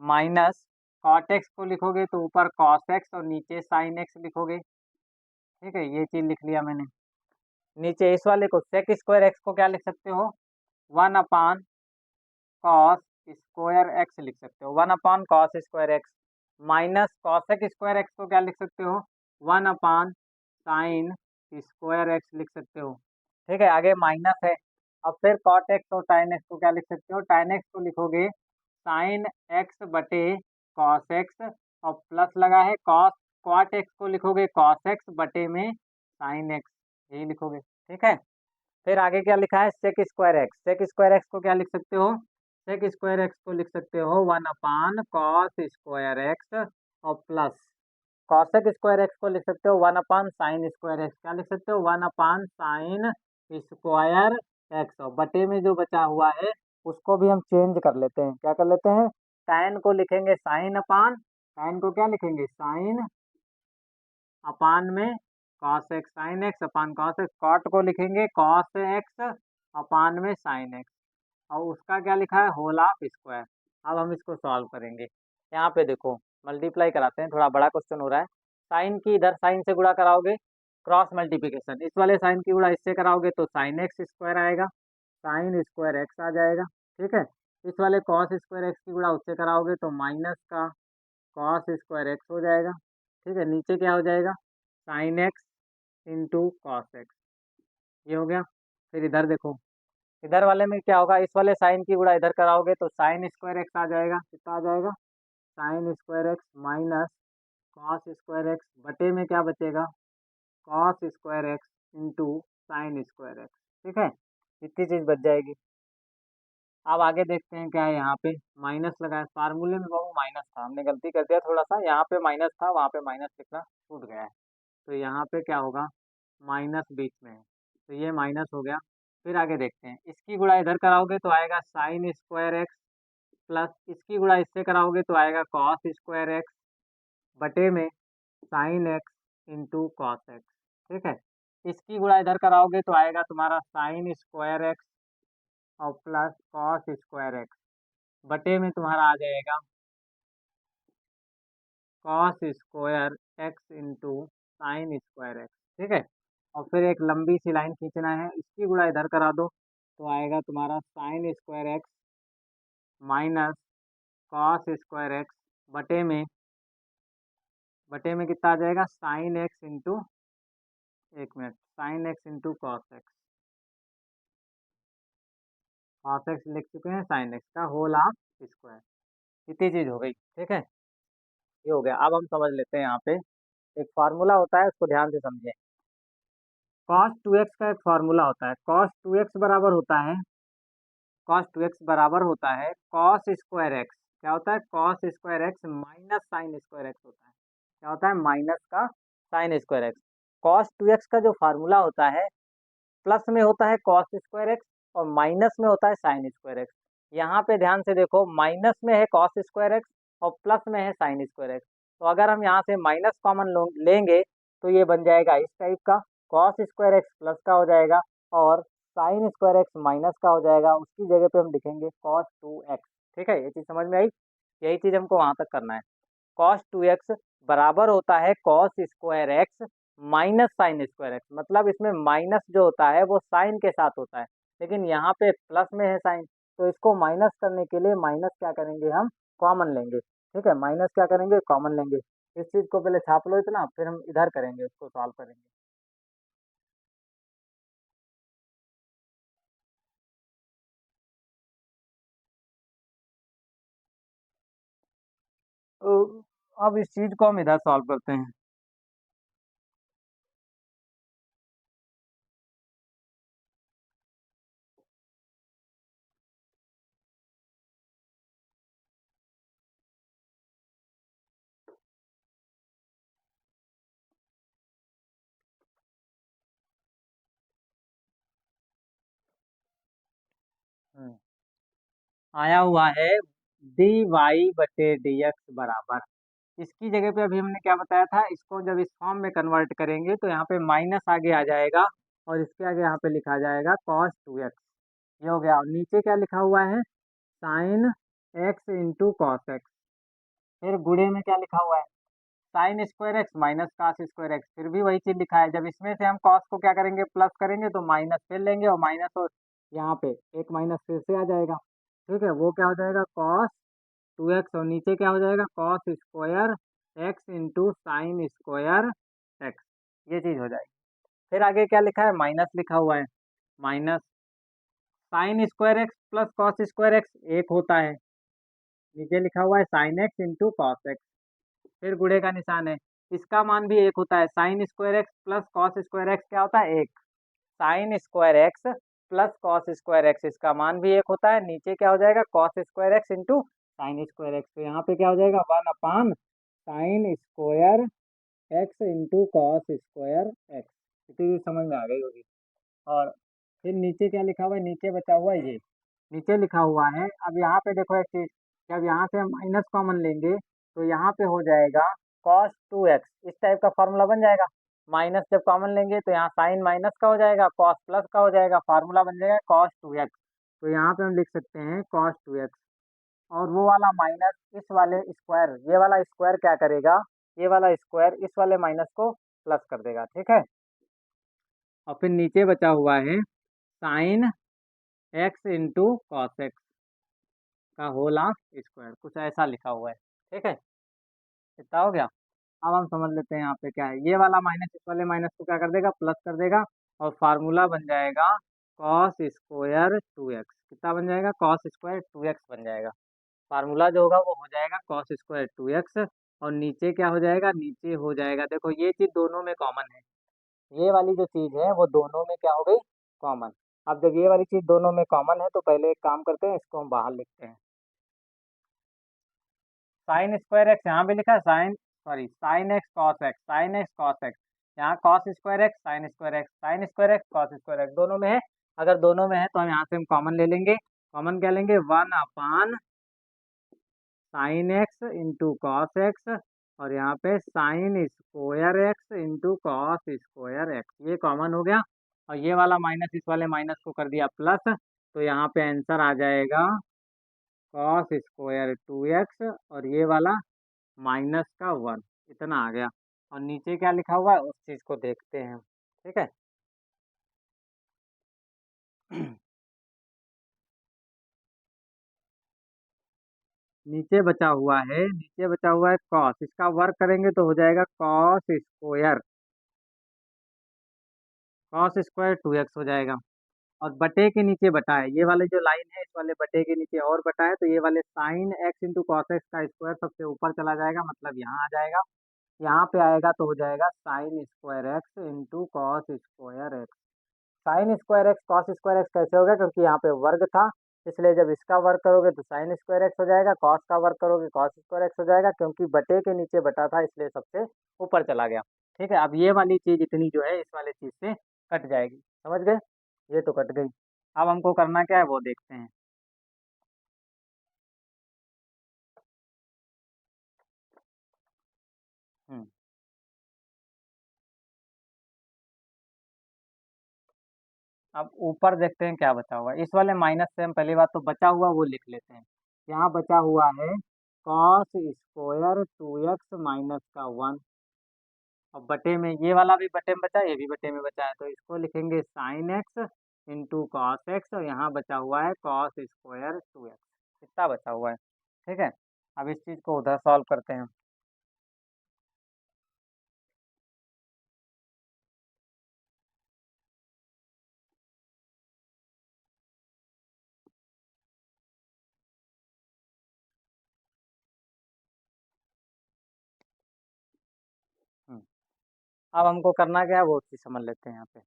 माइनस कॉट एक्स को लिखोगे तो ऊपर कॉस एक्स और नीचे साइन एक्स लिखोगे। ठीक है, ये चीज़ लिख लिया मैंने। नीचे इस वाले को सेक स्क्वायर एक्स को क्या लिख सकते हो, 1 अपान कॉस स्क्वायर एक्स लिख सकते हो, 1 अपान cos square x, minus cosec square x को क्या लिख सकते हो, 1 अपान साइन स्क्वायर एक्स लिख सकते हो। ठीक है, आगे माइनस है। अब फिर कॉट एक्स और साइन एक्स को क्या लिख सकते हो, tan एक्स को लिखोगे साइन एक्स बटे कॉस एक्स, और प्लस लगा है कॉस, कॉट एक्स को लिखोगे कॉस एक्स बटे में साइन एक्स, यही लिखोगे। ठीक है, फिर आगे क्या लिखा है, sec square x, sec square x को क्या लिख सकते हो, सेक स्क्वायर एक्स को लिख सकते हो 1 अपान कॉस स्क्वायर एक्स, और प्लस कॉसेक स्क्वायर एक्स को लिख सकते हो 1 अपान साइन स्क्वायर एक्स, क्या लिख सकते हो 1 अपान साइन स्क्वायर एक्स, और बटे में जो बचा हुआ है उसको भी हम चेंज कर लेते हैं, क्या कर लेते हैं, tan को लिखेंगे साइन अपान, tan को क्या लिखेंगे साइन अपान में cos x sine x upon cos x, cot को लिखेंगे कॉस एक्स अपान में साइन एक्स, और उसका क्या लिखा है होल ऑफ स्क्वायर। अब हम इसको सॉल्व करेंगे। यहाँ पे देखो मल्टीप्लाई कराते हैं, थोड़ा बड़ा क्वेश्चन हो रहा है। साइन की इधर साइन से गुणा कराओगे, क्रॉस मल्टीप्लिकेशन, इस वाले साइन की गुणा इससे कराओगे तो साइन एक्स स्क्वायर आएगा, साइन स्क्वायर एक्स आ जाएगा। ठीक है, इस वाले कॉस स्क्वायर एक्स की गुणा उससे कराओगे तो माइनस का कॉस स्क्वायर एक्स हो जाएगा। ठीक है, नीचे क्या हो जाएगा, sign x into cos x, ये हो गया। फिर इधर देखो, इधर वाले में क्या होगा, इस वाले साइन की गुणा इधर कराओगे तो साइन स्क्वायर एक्स आ जाएगा, कितना आ जाएगा, sign square x minus cos square x बटे में क्या बचेगा, cos square x into sine square x. ठीक है, इतनी चीज़ बच जाएगी। अब आगे देखते हैं क्या है, यहाँ पे माइनस लगा है, फार्मूले में बाबू माइनस था, हमने गलती कर दिया थोड़ा सा, यहाँ पे माइनस था वहाँ पे माइनस लिखना छूट गया है, तो यहाँ पे क्या होगा, माइनस बीच में है तो ये माइनस हो गया। फिर आगे देखते हैं, इसकी गुणा इधर कराओगे तो आएगा साइन स्क्वायर एक्स, प्लस इसकी गुणा इससे कराओगे तो आएगा कॉस स्क्वायर एक्स बटे में sign x into cos x. ठीक है, इसकी गुणा इधर कराओगे तो आएगा तुम्हारा साइन स्क्वायर एक्स और प्लस कॉस स्क्वायर एक्स बटे में तुम्हारा आ जाएगा cos square x into sine square x. ठीक है, और फिर एक लंबी सी लाइन खींचना है, इसकी गुणा इधर करा दो तो आएगा तुम्हारा sign square x minus cos square x बटे में कितना आ जाएगा, साइन एक्स इंटू, एक minute, sign x into cos x लिख चुके हैं, साइन एक्स का होल ऑफ स्क्वायर, इतनी चीज़ हो गई। ठीक है, ये हो गया। अब हम समझ लेते हैं, यहाँ पे एक फार्मूला होता है, उसको ध्यान से समझें। कॉस टू एक्स का एक फार्मूला होता है, कॉस टू एक्स बराबर होता है कॉस स्क्वायर एक्स, क्या होता है, cos square x minus sign square x होता है, क्या होता है, माइनस का sign square x. Cos two x का जो फार्मूला होता है, प्लस में होता है कॉस स्क्वायर एक्स और माइनस में होता है साइन स्क्वायर एक्स। यहाँ पे ध्यान से देखो, माइनस में है कॉस स्क्वायर एक्स और प्लस में है साइन स्क्वायर एक्स, तो अगर हम यहाँ से माइनस कॉमन लेंगे तो ये बन जाएगा इस टाइप का, कॉस स्क्वायर एक्स प्लस का हो जाएगा और साइन स्क्वायर एक्स माइनस का हो जाएगा, उसकी जगह पे हम लिखेंगे कॉस टू एक्स। ठीक है, ये चीज़ समझ में आई, यही चीज़ हमको वहाँ तक करना है। कॉस टू एक्स बराबर होता है cos square x minus sign square x. मतलब इसमें माइनस जो होता है वो साइन के साथ होता है, लेकिन यहाँ पे प्लस में है साइन, तो इसको माइनस करने के लिए माइनस क्या करेंगे, हम कॉमन लेंगे। ठीक है, माइनस क्या करेंगे, कॉमन लेंगे। इस चीज़ को पहले छाप लो इतना, फिर हम इधर करेंगे, इसको सॉल्व करेंगे। तो अब इस चीज़ को हम इधर सॉल्व करते हैं। हम्म, आया हुआ है डी वाई बटे डी एक्स बराबर, इसकी जगह पे अभी हमने क्या बताया था, इसको जब इस फॉर्म में कन्वर्ट करेंगे तो यहाँ पे माइनस आगे आ जाएगा और इसके आगे यहाँ पे लिखा जाएगा कॉस टू एक्स। ये हो गया, और नीचे क्या लिखा हुआ है, sign x into cos x. फिर गुणे में क्या लिखा हुआ है, sign square x minus cos square x. फिर भी वही चीज लिखा है, जब इसमें से हम कॉस को क्या करेंगे, प्लस करेंगे तो माइनस फिर लेंगे, और माइनस और यहाँ पे एक माइनस फिर से आ जाएगा। ठीक है, वो क्या हो जाएगा, कॉस टू एक्स, और नीचे क्या हो जाएगा, cos square x into sine square x. ये चीज हो जाएगी। फिर आगे क्या लिखा है, माइनस लिखा हुआ है, minus sign square x plus cos square x एक होता है, नीचे लिखा हुआ है sign x into cos x. फिर गुणे का निशान है, इसका मान भी एक होता है, sign square x plus cos square x क्या होता है, एक। Sign square x plus cos square x, इसका मान भी एक होता है, नीचे क्या हो जाएगा, cos square x into sine square x. तो यहाँ पे क्या हो जाएगा, one upon sign square x into cos square x. इतनी भी समझ में आ गई होगी। और फिर नीचे क्या लिखा हुआ है, नीचे बचा हुआ है ये, नीचे लिखा हुआ है, अब यहाँ पे देखो एक चीज, जब यहाँ से हम माइनस कॉमन लेंगे तो यहाँ पे हो जाएगा cos 2x, इस टाइप का फॉर्मूला बन जाएगा। माइनस जब कॉमन लेंगे तो यहाँ साइन माइनस का हो जाएगा, cos प्लस का हो जाएगा, फार्मूला बन जाएगा cos 2x। तो यहाँ पे हम लिख सकते हैं cos 2x, और वो वाला माइनस इस वाले स्क्वायर, ये वाला स्क्वायर क्या करेगा, ये वाला स्क्वायर इस वाले माइनस को प्लस कर देगा। ठीक है, और फिर नीचे बचा हुआ है sign x into cos x का होल ऑफ स्क्वायर, कुछ ऐसा लिखा हुआ है। ठीक है, इतना हो गया। अब हम समझ लेते हैं यहाँ पे क्या है, ये वाला माइनस इस वाले माइनस को क्या कर देगा, प्लस कर देगा, और फार्मूला बन जाएगा कॉस स्क्वायर टू एक्स। कितना बन जाएगा, कॉस स्क्वायर टू एक्स बन जाएगा। फार्मूला जो होगा वो हो जाएगा कॉस स्क्वायर टू एक्स, और नीचे क्या हो जाएगा, नीचे हो जाएगा, देखो ये चीज दोनों में कॉमन है, ये वाली जो चीज है वो दोनों में क्या हो गई, कॉमन। अब जब ये वाली चीज दोनों में कॉमन है तो पहले एक काम करते हैं, इसको हम बाहर लिखते हैं। साइन स्क्वायर एक्स यहाँ भी लिखा है, sine sorry sine x cos x, sine x cos x, यहाँ cos square x sine square x, sine square x cos square x, दोनों में है। अगर दोनों में है तो हम यहाँ से हम कॉमन ले लेंगे। कॉमन क्या लेंगे, one upon sign x into cos x, और यहाँ पे sign square x into cos square x, ये कॉमन हो गया। और ये वाला माइनस इस वाले माइनस को कर दिया प्लस, तो यहाँ पे आंसर आ जाएगा कॉस स्क्वायर टू एक्स, और ये वाला माइनस का वन, इतना आ गया। और नीचे क्या लिखा हुआ है उस चीज को देखते हैं। ठीक है, नीचे बचा हुआ है कॉस, इसका वर्क करेंगे तो हो जाएगा कॉस स्क्वायर टू एक्स हो जाएगा। और बटे के नीचे बटा है, ये वाले जो लाइन है इस वाले बटे के नीचे और बटा है, तो ये वाले sign x into cos x का स्क्वायर सबसे ऊपर चला जाएगा, मतलब यहाँ आ जाएगा। यहाँ पे आएगा तो हो जाएगा sign square x into cos square x. Sine square x cos square x कैसे होगा, क्योंकि यहाँ पे वर्ग था, इसलिए जब इसका वर्ग करोगे तो साइन स्क्वायर एक्स हो जाएगा, कॉस का वर्ग करोगे कॉस स्क्वायर एक्स हो जाएगा, क्योंकि बटे के नीचे बटा था इसलिए सबसे ऊपर चला गया। ठीक है, अब ये वाली चीज इतनी जो है इस वाले चीज से कट जाएगी, समझ गए, ये तो कट गई। अब हमको करना क्या है वो देखते हैं। हम्म, अब ऊपर देखते हैं क्या बचा हुआ है, इस वाले माइनस से हम पहली बात तो बचा हुआ वो लिख लेते हैं। यहाँ बचा हुआ है कॉस स्क्वायर 2x माइनस का 1। और बटे में ये वाला भी बटे में बचा, ये भी बटे में बचा है, तो इसको लिखेंगे sign x into cos x, और यहाँ बचा हुआ है कॉस स्क्वायर 2x। इतना बचा हुआ है। ठीक है, अब इस चीज़ को उधर सॉल्व करते हैं। हम्म, अब हमको करना क्या है वो चीज़ समझ लेते हैं यहाँ पे।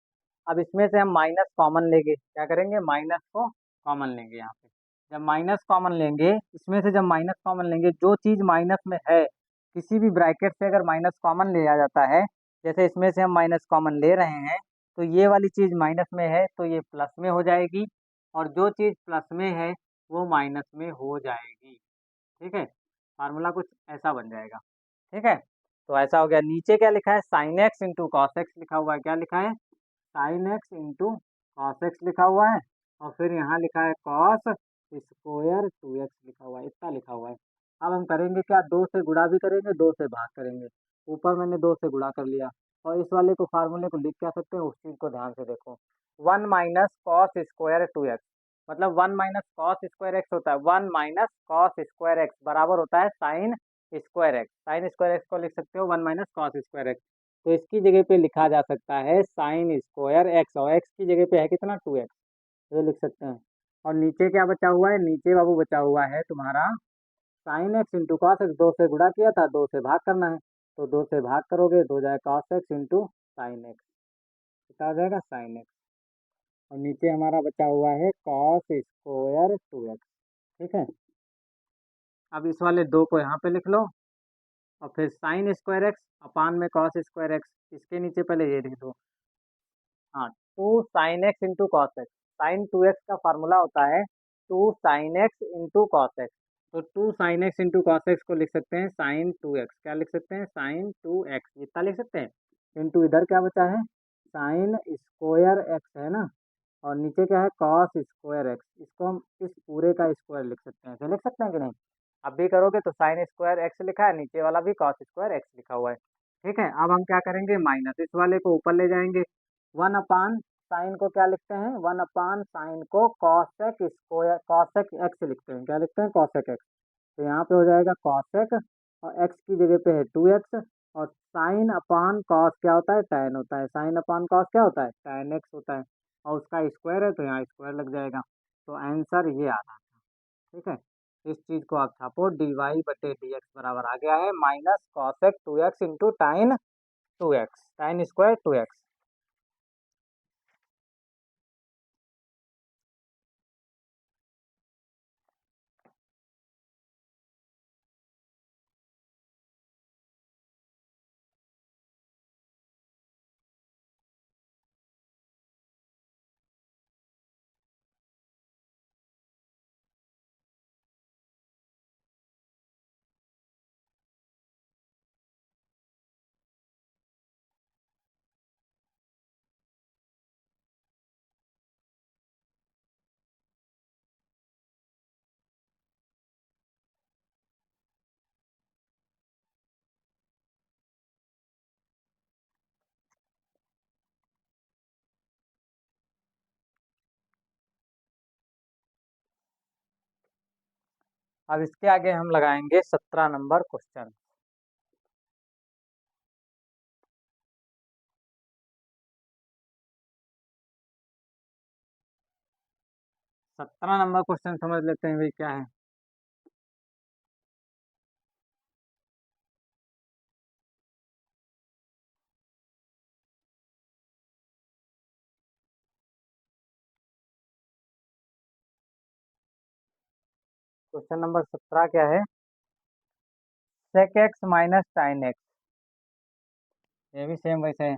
अब इसमें से हम माइनस कॉमन लेंगे, क्या करेंगे, माइनस को कॉमन लेंगे यहाँ पे। जब माइनस कॉमन लेंगे, इसमें से जब माइनस कॉमन लेंगे, जो चीज़ माइनस में है, किसी भी ब्रैकेट से अगर माइनस कॉमन लिया जाता है, जैसे इसमें से हम माइनस कॉमन ले रहे हैं, तो ये वाली चीज़ माइनस में है तो ये प्लस में हो जाएगी, और जो चीज़ प्लस में है वो माइनस में हो जाएगी। ठीक है, फार्मूला कुछ ऐसा बन जाएगा। ठीक है, तो ऐसा हो गया। नीचे क्या लिखा है, sign x into cos x लिखा हुआ है। क्या लिखा है, sign x into cos x लिखा हुआ है, और फिर यहाँ लिखा है कॉस स्क्वायर 2x लिखा हुआ है। इतना लिखा हुआ है। अब हम करेंगे क्या, दो से गुणा भी करेंगे, दो से भाग करेंगे। ऊपर मैंने दो से गुणा कर लिया, और इस वाले को फार्मूले को लिख क्या सकते हैं, उस चीज़ को ध्यान से देखो। 1 माइनस कॉस स्क्वायर 2x, मतलब 1 माइनस कॉस स्क्वायर एक्स होता है, 1 माइनस कॉस स्क्वायर एक्स बराबर होता है sign square x. Sine square x को लिख सकते हो 1 माइनस कॉस स्क्वायर एक्स, तो इसकी जगह पे लिखा जा सकता है साइन स्क्वायर एक्स, और एक्स की जगह पे है कितना, 2x, ये लिख सकते हैं। और नीचे क्या बचा हुआ है, नीचे बाबू बचा हुआ है तुम्हारा sign x into cos x. दो से गुणा किया था, दो से भाग करना है, तो दो से भाग करोगे तो हो जाएगा cos x into sine x, कितना हो जाएगा, साइन एक्स। और नीचे हमारा बचा हुआ है कॉस स्क्वायर 2x। ठीक है, अब इस वाले दो को यहाँ पे लिख लो, और फिर साइन स्क्वायर एक्स अपान में कॉस स्क्वायर एक्स, इसके नीचे पहले ये लिख दो। हाँ, two sine x into cos x. Sine 2x का फार्मूला होता है two sine x into cos x, तो two sine x into cos x को लिख सकते हैं साइन 2x। क्या लिख सकते हैं, साइन 2x, इतना लिख सकते हैं। इंटू इधर क्या बचा है, साइन स्क्वायर एक्स है ना, और नीचे क्या है, कॉस स्क्वायर एक्स। इसको हम इस पूरे का स्क्वायर लिख सकते हैं, ऐसे लिख सकते हैं कि नहीं। अब भी करोगे तो साइन स्क्वायर एक्स लिखा है, नीचे वाला भी कॉस स्क्वायर एक्स लिखा हुआ है। ठीक है, अब हम क्या करेंगे, माइनस इस वाले को ऊपर ले जाएंगे। 1 अपान साइन को क्या लिखते हैं, 1 अपान साइन को कॉसेक स्क्वायर, कॉसेक एक्स लिखते हैं। क्या लिखते हैं, कॉसेक एक्स। तो यहाँ पे हो जाएगा कॉसेक, और एक्स की जगह पे है 2x, और साइन अपान कॉस क्या होता है, टैन होता है। साइन अपान कॉस क्या होता है, टैन एक्स होता है, और उसका स्क्वायर है तो यहाँ स्क्वायर लग जाएगा। तो आंसर ये आ रहा है। ठीक है, इस चीज़ को आप छापो, डी वाई बटे डी एक्स बराबर आ गया है माइनस कॉसेक 2x इंटू टाइन 2x, टाइन स्क्वायर 2x। अब इसके आगे हम लगाएंगे 17 नंबर क्वेश्चन। 17 नंबर क्वेश्चन समझ लेते हैं भाई क्या है। क्वेश्चन नंबर 17 क्या है, sec x minus tan x. ये भी सेम वैसे है।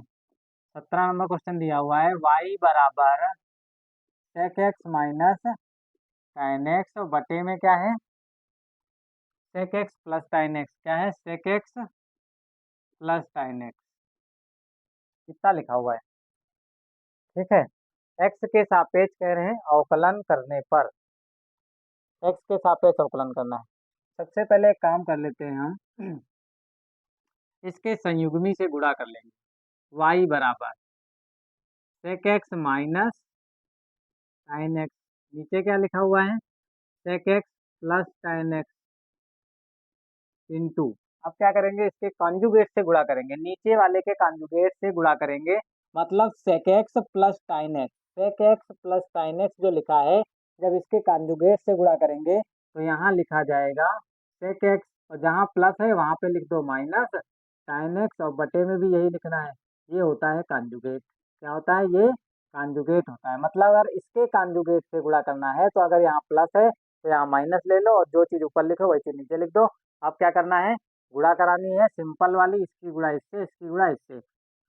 17 नंबर क्वेश्चन दिया हुआ है, वाई बराबर sec x minus tan x, और बटे में क्या है, sec x plus tan x. क्या है, sec x plus tan x, कितना लिखा हुआ है। ठीक है, एक्स के सापेक्ष कह रहे हैं अवकलन करने पर, एक्स के सापेक्ष अवकलन करना है। सबसे पहले एक काम कर लेते हैं हम, इसके संयुग्मी से गुणा कर लेंगे। y बराबर sec x minus sine x, नीचे क्या लिखा हुआ है sec x plus sign x into, अब क्या करेंगे इसके कॉन्जुगेट से गुणा करेंगे, नीचे वाले के कॉन्जुगेट से गुणा करेंगे, मतलब sec x plus sine x, sec x plus sine x जो लिखा है, जब इसके कॉन्जुगेट से गुणा करेंगे तो यहाँ लिखा जाएगा sec x, और जहाँ प्लस है वहाँ पे लिख दो माइनस साइन एक्स, और बटे में भी यही लिखना है। ये होता है कॉन्जुगेट। क्या होता है ये? कॉन्जुगेट होता है। मतलब अगर इसके कॉन्जुगेट से गुणा करना है तो अगर यहाँ प्लस है तो यहाँ माइनस ले लो, और जो चीज ऊपर लिखो वही चीज नीचे लिख दो। अब क्या करना है, गुणा करानी है सिंपल वाली, इसकी गुणा इससे, इसकी गुणा इससे।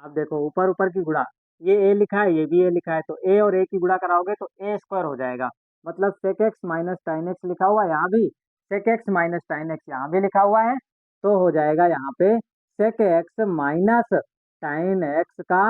अब देखो ऊपर ऊपर की गुणा, ये ए लिखा है, ये भी ए लिखा है, तो ए और ए की गुणा कराओगे तो ए स्क्वायर हो जाएगा। मतलब sec x minus tan x लिखा हुआ है यहाँ भी, sec x minus tan x यहाँ भी लिखा हुआ है, तो हो जाएगा यहाँ पे sec x minus tan x का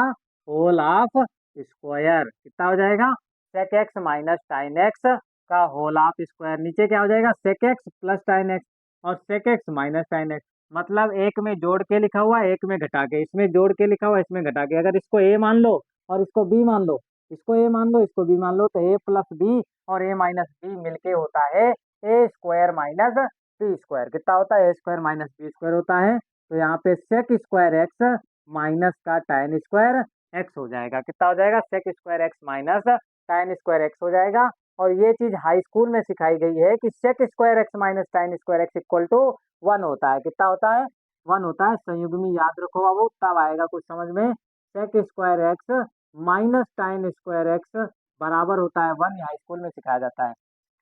होल ऑफ स्क्वायर। कितना हो जाएगा? Sec x minus tan x का होल ऑफ स्क्वायर। नीचे क्या हो जाएगा? Sec x plus tan x और sec x minus tan x, मतलब एक में जोड़ के लिखा हुआ है, एक में घटा के, इसमें जोड़ के लिखा हुआ है, इसमें घटा के। अगर इसको ए मान लो और इसको बी मान लो, इसको ए मान लो, इसको बी मान लो, तो ए प्लस बी और ए माइनस बी मिलके होता है a square minus b square. कितना होता है? A square minus b square होता है। तो यहाँ पे सेक स्क्वायर एक्स माइनस का टाइन स्क्वायर एक्स हो जाएगा। कितना हो जाएगा? Sec square x minus tan square x हो जाएगा। और ये चीज हाई स्कूल में सिखाई गई है कि sec square x minus tan square x equal to 1 होता है। कितना होता है? 1 होता है। संयुग्मी याद रखो बाबू, तब आएगा कुछ समझ में। Sec square x minus tan square x बराबर होता है 1, हाई स्कूल में सिखाया जाता है।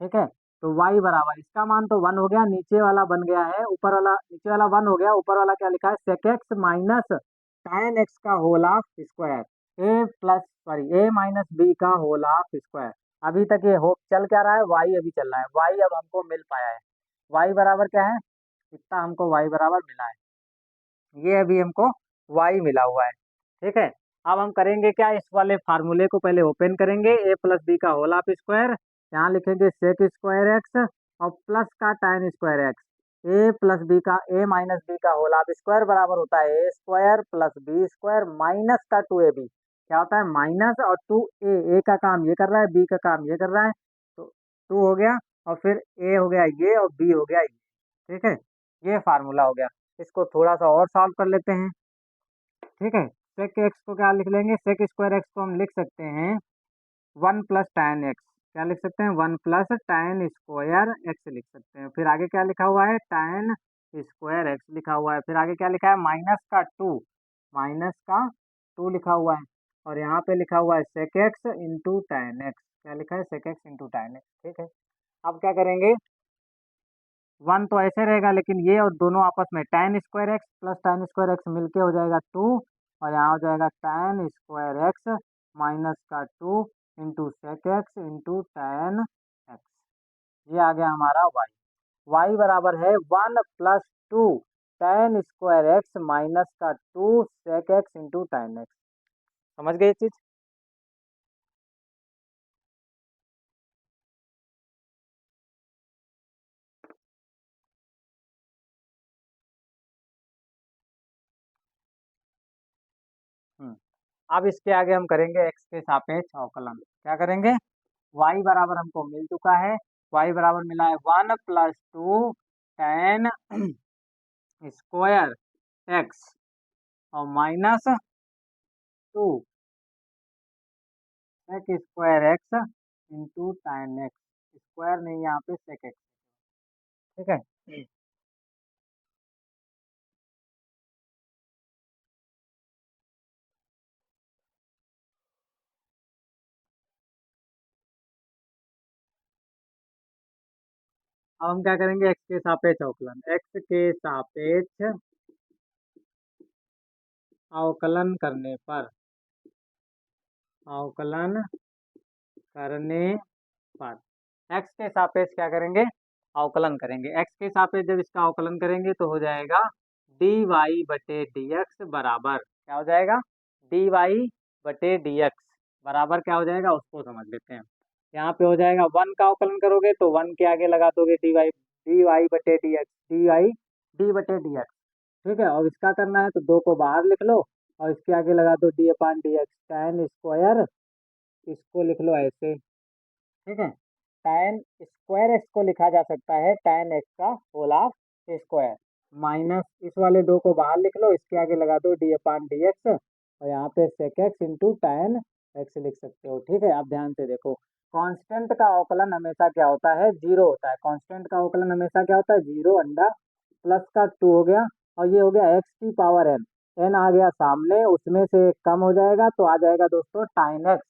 ठीक है, तो y बराबर, इसका मान तो 1 हो गया, नीचे वाला बन गया है, ऊपर वाला, नीचे वाला 1 हो गया, ऊपर वाला क्या लिखा है? Sec x minus tan x का whole of square, a plus sorry a minus b का होल ऑफ स्क्वायर। अभी तक ये हो चल क्या रहा है? y अभी चल रहा है, y अब हमको मिल पाया है। y बराबर क्या है? इतना हमको y बराबर मिला है, ये अभी हमको y मिला हुआ है। ठीक है, अब हम करेंगे क्या, इस वाले फार्मूले को पहले ओपन करेंगे, ए प्लस बी का होल ऑफ स्क्वायर, यहाँ लिखेंगे सेक स्क्वायर एक्स और प्लस का tan square x, a plus b का, ए माइनस बी का होल ऑफ स्क्वायर बराबर होता है a square plus b square minus का 2ab। क्या होता है? माइनस और 2a, ए का काम ये कर रहा है, बी का काम ये कर रहा है, तो 2 हो गया, और फिर ए हो गया ये, और बी हो गया ये। ठीक है, ये फार्मूला हो गया। इसको थोड़ा सा और सॉल्व कर लेते हैं। ठीक है, सेक एक्स को क्या लिख लेंगे? सेक स्क्वायर एक्स को हम लिख सकते हैं 1 प्लस टाइन एक्स। क्या लिख सकते हैं? 1 प्लस टाइन स्क्वायर एक्स लिख सकते हैं। फिर आगे क्या लिखा हुआ है? टाइन स्क्वायर एक्स लिखा हुआ है। फिर आगे क्या लिखा है? माइनस का 2, माइनस का 2 लिखा हुआ है, और यहाँ पे लिखा हुआ है sec x into tan x. क्या लिखा है? Sec x into tan x. ठीक है, अब क्या करेंगे, 1 तो ऐसे रहेगा, लेकिन ये और दोनों आपस में tan square x plus tan square x मिलके हो जाएगा 2, और यहाँ हो जाएगा tan स्क्वायर एक्स माइनस का 2 into sec x into tan x. ये आ गया हमारा y बराबर है 1 plus 2 tan square x minus का 2 sec x into tan x. समझ गए ये चीज? हम्म, अब इसके आगे हम करेंगे x के सापेक्ष अवकलन। क्या करेंगे? y बराबर हमको मिल चुका है, y बराबर मिला है 1 प्लस 2 tan स्क्वायर एक्स और minus 2 sec square x into tan x. Square नहीं, यहाँ पे सेक एक्स। ठीक है, अब हम क्या करेंगे, x के सापेक्ष अवकलन, x के सापेक्ष अवकलन करने पर, अवकलन करने पर x के सापेक्ष क्या करेंगे? अवकलन करेंगे। x के सापेक्ष जब इसका अवकलन करेंगे तो हो जाएगा dy बटे dx बराबर, क्या हो जाएगा? dy बटे dx बराबर क्या हो जाएगा, उसको समझ लेते हैं। यहाँ पे हो जाएगा 1 का अवकलन करोगे तो 1 के आगे लगा दोगे dy डी वाई बटे d x, d y d बटे डी एक्स। ठीक है, और इसका करना है तो दो को बाहर लिख लो और इसके आगे लगा दो D upon d x, tan square, इसको लिख लो ऐसे। ठीक है, tan स्क्वायर एक्स को लिखा जा सकता है tan एक्स का होल ऑफ स्क्वायर, माइनस इस वाले दो को बाहर लिख लो, इसके आगे लगा दो डी अपान डी एक्स और यहाँ पे sec x into tan x लिख सकते हो। ठीक है, आप ध्यान से देखो, कांस्टेंट का अवकलन हमेशा क्या होता है, जीरो होता है। कांस्टेंट का अवकलन हमेशा क्या होता है, जीरो, अंडा प्लस का टू हो गया और ये हो गया एक्स की पावर एन, एन आ गया सामने, उसमें से एक कम हो जाएगा तो आ जाएगा दोस्तों टाइन एक्स,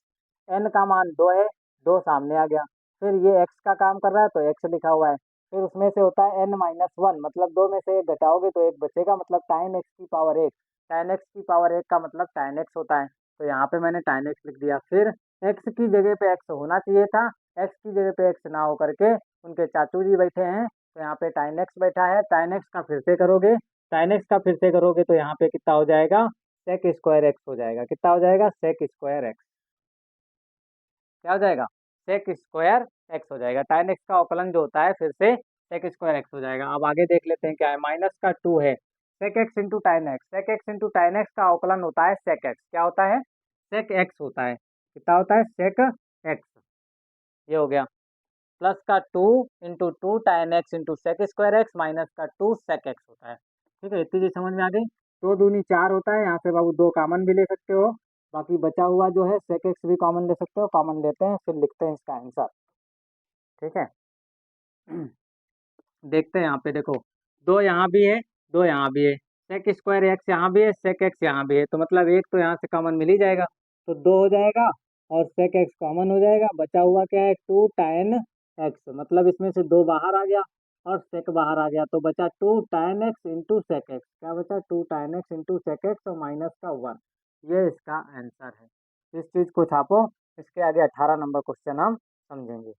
एन का मान दो है, दो सामने आ गया, फिर ये एक्स का काम कर रहा है तो एक्स लिखा हुआ है, फिर उसमें से होता है एन माइनस वन, मतलब दो में से एक घटाओगे तो एक बचेगा, मतलब टाइन एक्स की पावर एक, टाइन एक्स की पावर एक का मतलब टाइन एक्स होता है, तो यहाँ पे मैंने टाइन एक्स लिख दिया। फिर एक्स की जगह पे एक्स होना चाहिए था, एक्स की जगह पे एक्स ना हो करके उनके चाचू जी बैठे हैं तो यहाँ पे टाइन एक्स बैठा है, टाइन एक्स का फिर से करोगे, टाइन एक्स का फिर से करोगे तो यहाँ पे कितना हो जाएगा, सेक स्क्वायर एक्स हो जाएगा, कितना हो जाएगा, सेक स्क्वायर एक्स, क्या हो जाएगा, सेक स्क्वायर एक्स हो जाएगा। tan एक्स का अवकलन जो होता है फिर से सेक स्क्वायर एक्स हो जाएगा। अब आगे देख लेते हैं क्या है, माइनस का टू है, sec x into tan x, sec x into tan x का अवकलन होता है सेक एक्स, क्या होता है, सेक एक्स होता है, कितना होता है, सेक एक्स, ये हो गया, प्लस का two into two tan x into sec square x minus का टू सेक एक्स होता है। ठीक है, इतनी चीज समझ में आ गई। दो दूनी चार होता है, यहाँ से बाबू दो कॉमन भी ले सकते हो, बाकी बचा हुआ जो है सेक एक्स भी कॉमन ले सकते हो, कॉमन लेते हैं फिर लिखते हैं इसका आंसर। ठीक है, देखते हैं यहाँ पे देखो, दो यहाँ भी है, दो यहाँ भी है, सेक स्क्वायर एक्स यहाँ भी है, सेक एक्स यहाँ भी है, तो मतलब एक तो यहाँ से कॉमन मिल ही जाएगा, तो दो हो जाएगा और सेक एक्स कॉमन हो जाएगा, बचा हुआ क्या है, टू टाइन एक्स, मतलब इसमें से दो बाहर आ गया और सेक बाहर आ गया, तो बचा two tan x into sec x, क्या बचा, two tan x into sec x और माइनस का वन, ये इसका आंसर है। इस चीज को छापो, इसके आगे 18 नंबर क्वेश्चन हम समझेंगे।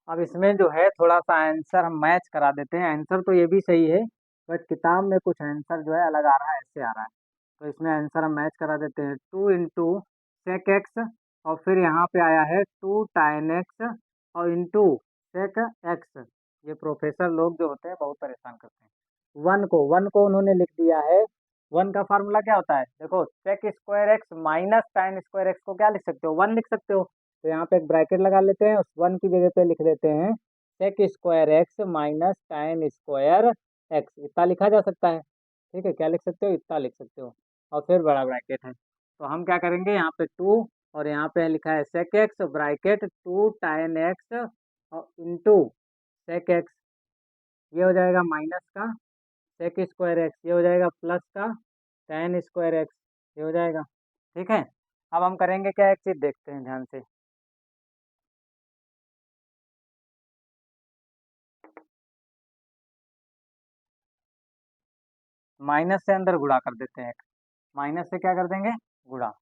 अब इसमें जो है थोड़ा सा आंसर हम मैच करा देते हैं, आंसर तो ये भी सही है बट किताब में कुछ आंसर जो है अलग आ रहा है, ऐसे आ रहा है, तो इसमें आंसर हम मैच करा देते हैं, टू इंटू सेक एक्स और फिर यहाँ पे आया है टू टाइन एक्स और इंटू सेक एक्स, ये प्रोफेसर लोग जो होते हैं बहुत परेशान करते हैं। वन को उन्होंने लिख दिया है, वन का फार्मूला क्या होता है, देखो sec square x minus tan square x को क्या लिख सकते हो, वन लिख सकते हो, तो यहाँ पे एक ब्रैकेट लगा लेते हैं, उस वन की जगह पे लिख देते हैं sec square x minus tan square x, इतना लिखा जा सकता है। ठीक है, क्या लिख सकते हो, इतना लिख सकते हो, और फिर बड़ा ब्रैकेट है, तो हम क्या करेंगे, यहाँ पे टू और यहाँ पे लिखा है sec x bracket two tan x और इंटू सेक एक्स, ये हो जाएगा माइनस का सेक स्क्वायर एक्स, ये हो जाएगा प्लस का tan स्क्वायर एक्स, ये हो जाएगा। ठीक है, अब हम करेंगे क्या, एक चीज देखते हैं ध्यान से, माइनस से अंदर गुणा कर देते हैं, माइनस से क्या कर देंगे, गुणा,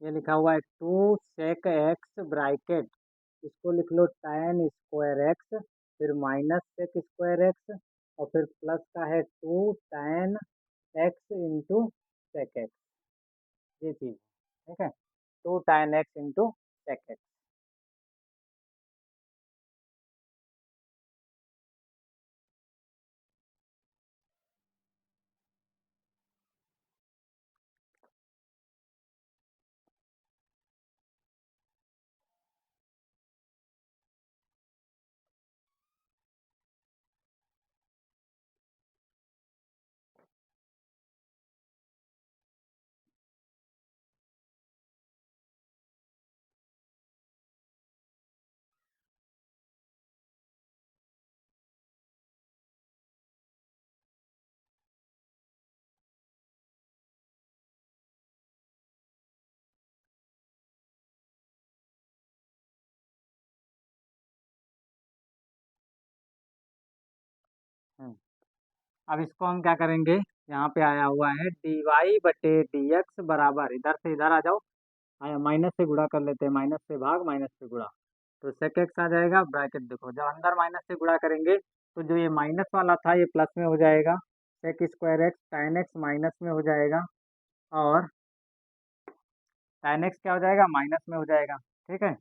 ये लिखा हुआ है 2 sec x ब्रैकेट, इसको लिख लो tan स्क्वायर एक्स, फिर माइनस सेक स्क्वायर एक्स, और फिर प्लस का है 2 tan x into sec x, ये चीज़, ठीक है, 2 tan x into sec x. हम्म, अब इसको हम क्या करेंगे, यहाँ पे आया हुआ है डी वाई बटे डी एक्स बराबर, इधर से इधर आ जाओ, आया माइनस से गुणा कर लेते हैं, माइनस से भाग माइनस से गुणा, तो सेक एक्स आ जाएगा, ब्रैकेट देखो जब अंदर माइनस से गुणा करेंगे तो जो ये माइनस वाला था ये प्लस में हो जाएगा, sec square x tan x minus में हो जाएगा, और टाइन एक्स क्या हो जाएगा, माइनस में हो जाएगा, ठीक है,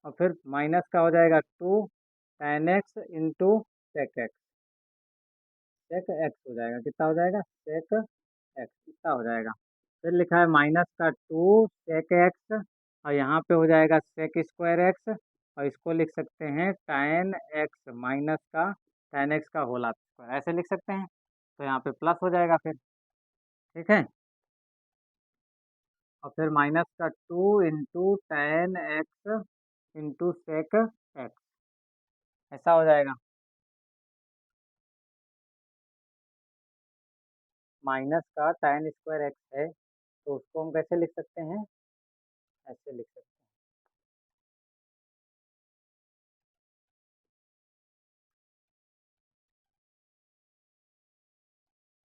और फिर माइनस का हो जाएगा 2 tan x into sec x, sec x हो जाएगा, कितना हो जाएगा, सेक एक्स कितना हो जाएगा, फिर लिखा है माइनस का 2 सेक एक्स, और यहाँ पे हो जाएगा सेक स्क्वायर एक्स, और इसको लिख सकते हैं tan एक्स माइनस का tan एक्स का होल स्क्वायर, ऐसे लिख सकते हैं, तो यहाँ पे प्लस हो जाएगा फिर, ठीक है, और फिर माइनस का 2 into tan x into sec x, ऐसा हो जाएगा, माइनस का tan स्क्वायर एक्स है तो उसको हम कैसे लिख सकते हैं, ऐसे लिख सकते हैं,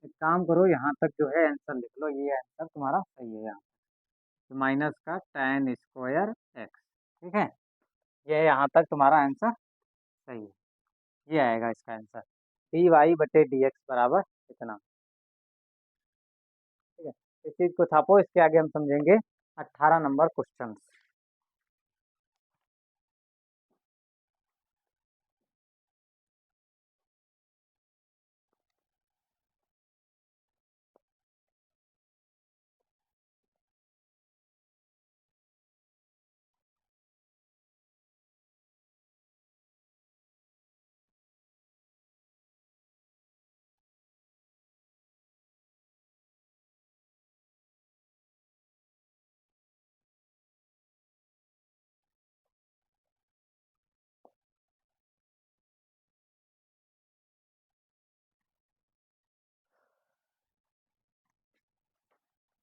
एक काम करो यहाँ तक जो है आंसर लिख लो, ये आंसर तुम्हारा सही है यहाँ, तो माइनस का tan स्क्वायर एक्स, ठीक है, ये यहाँ तक तुम्हारा आंसर सही है, ये आएगा इसका आंसर, डी वाई बटे डी एक्स बराबर इतना, ठीक है, इस चीज़ को छापो, इसके आगे हम समझेंगे 18 नंबर क्वेश्चन।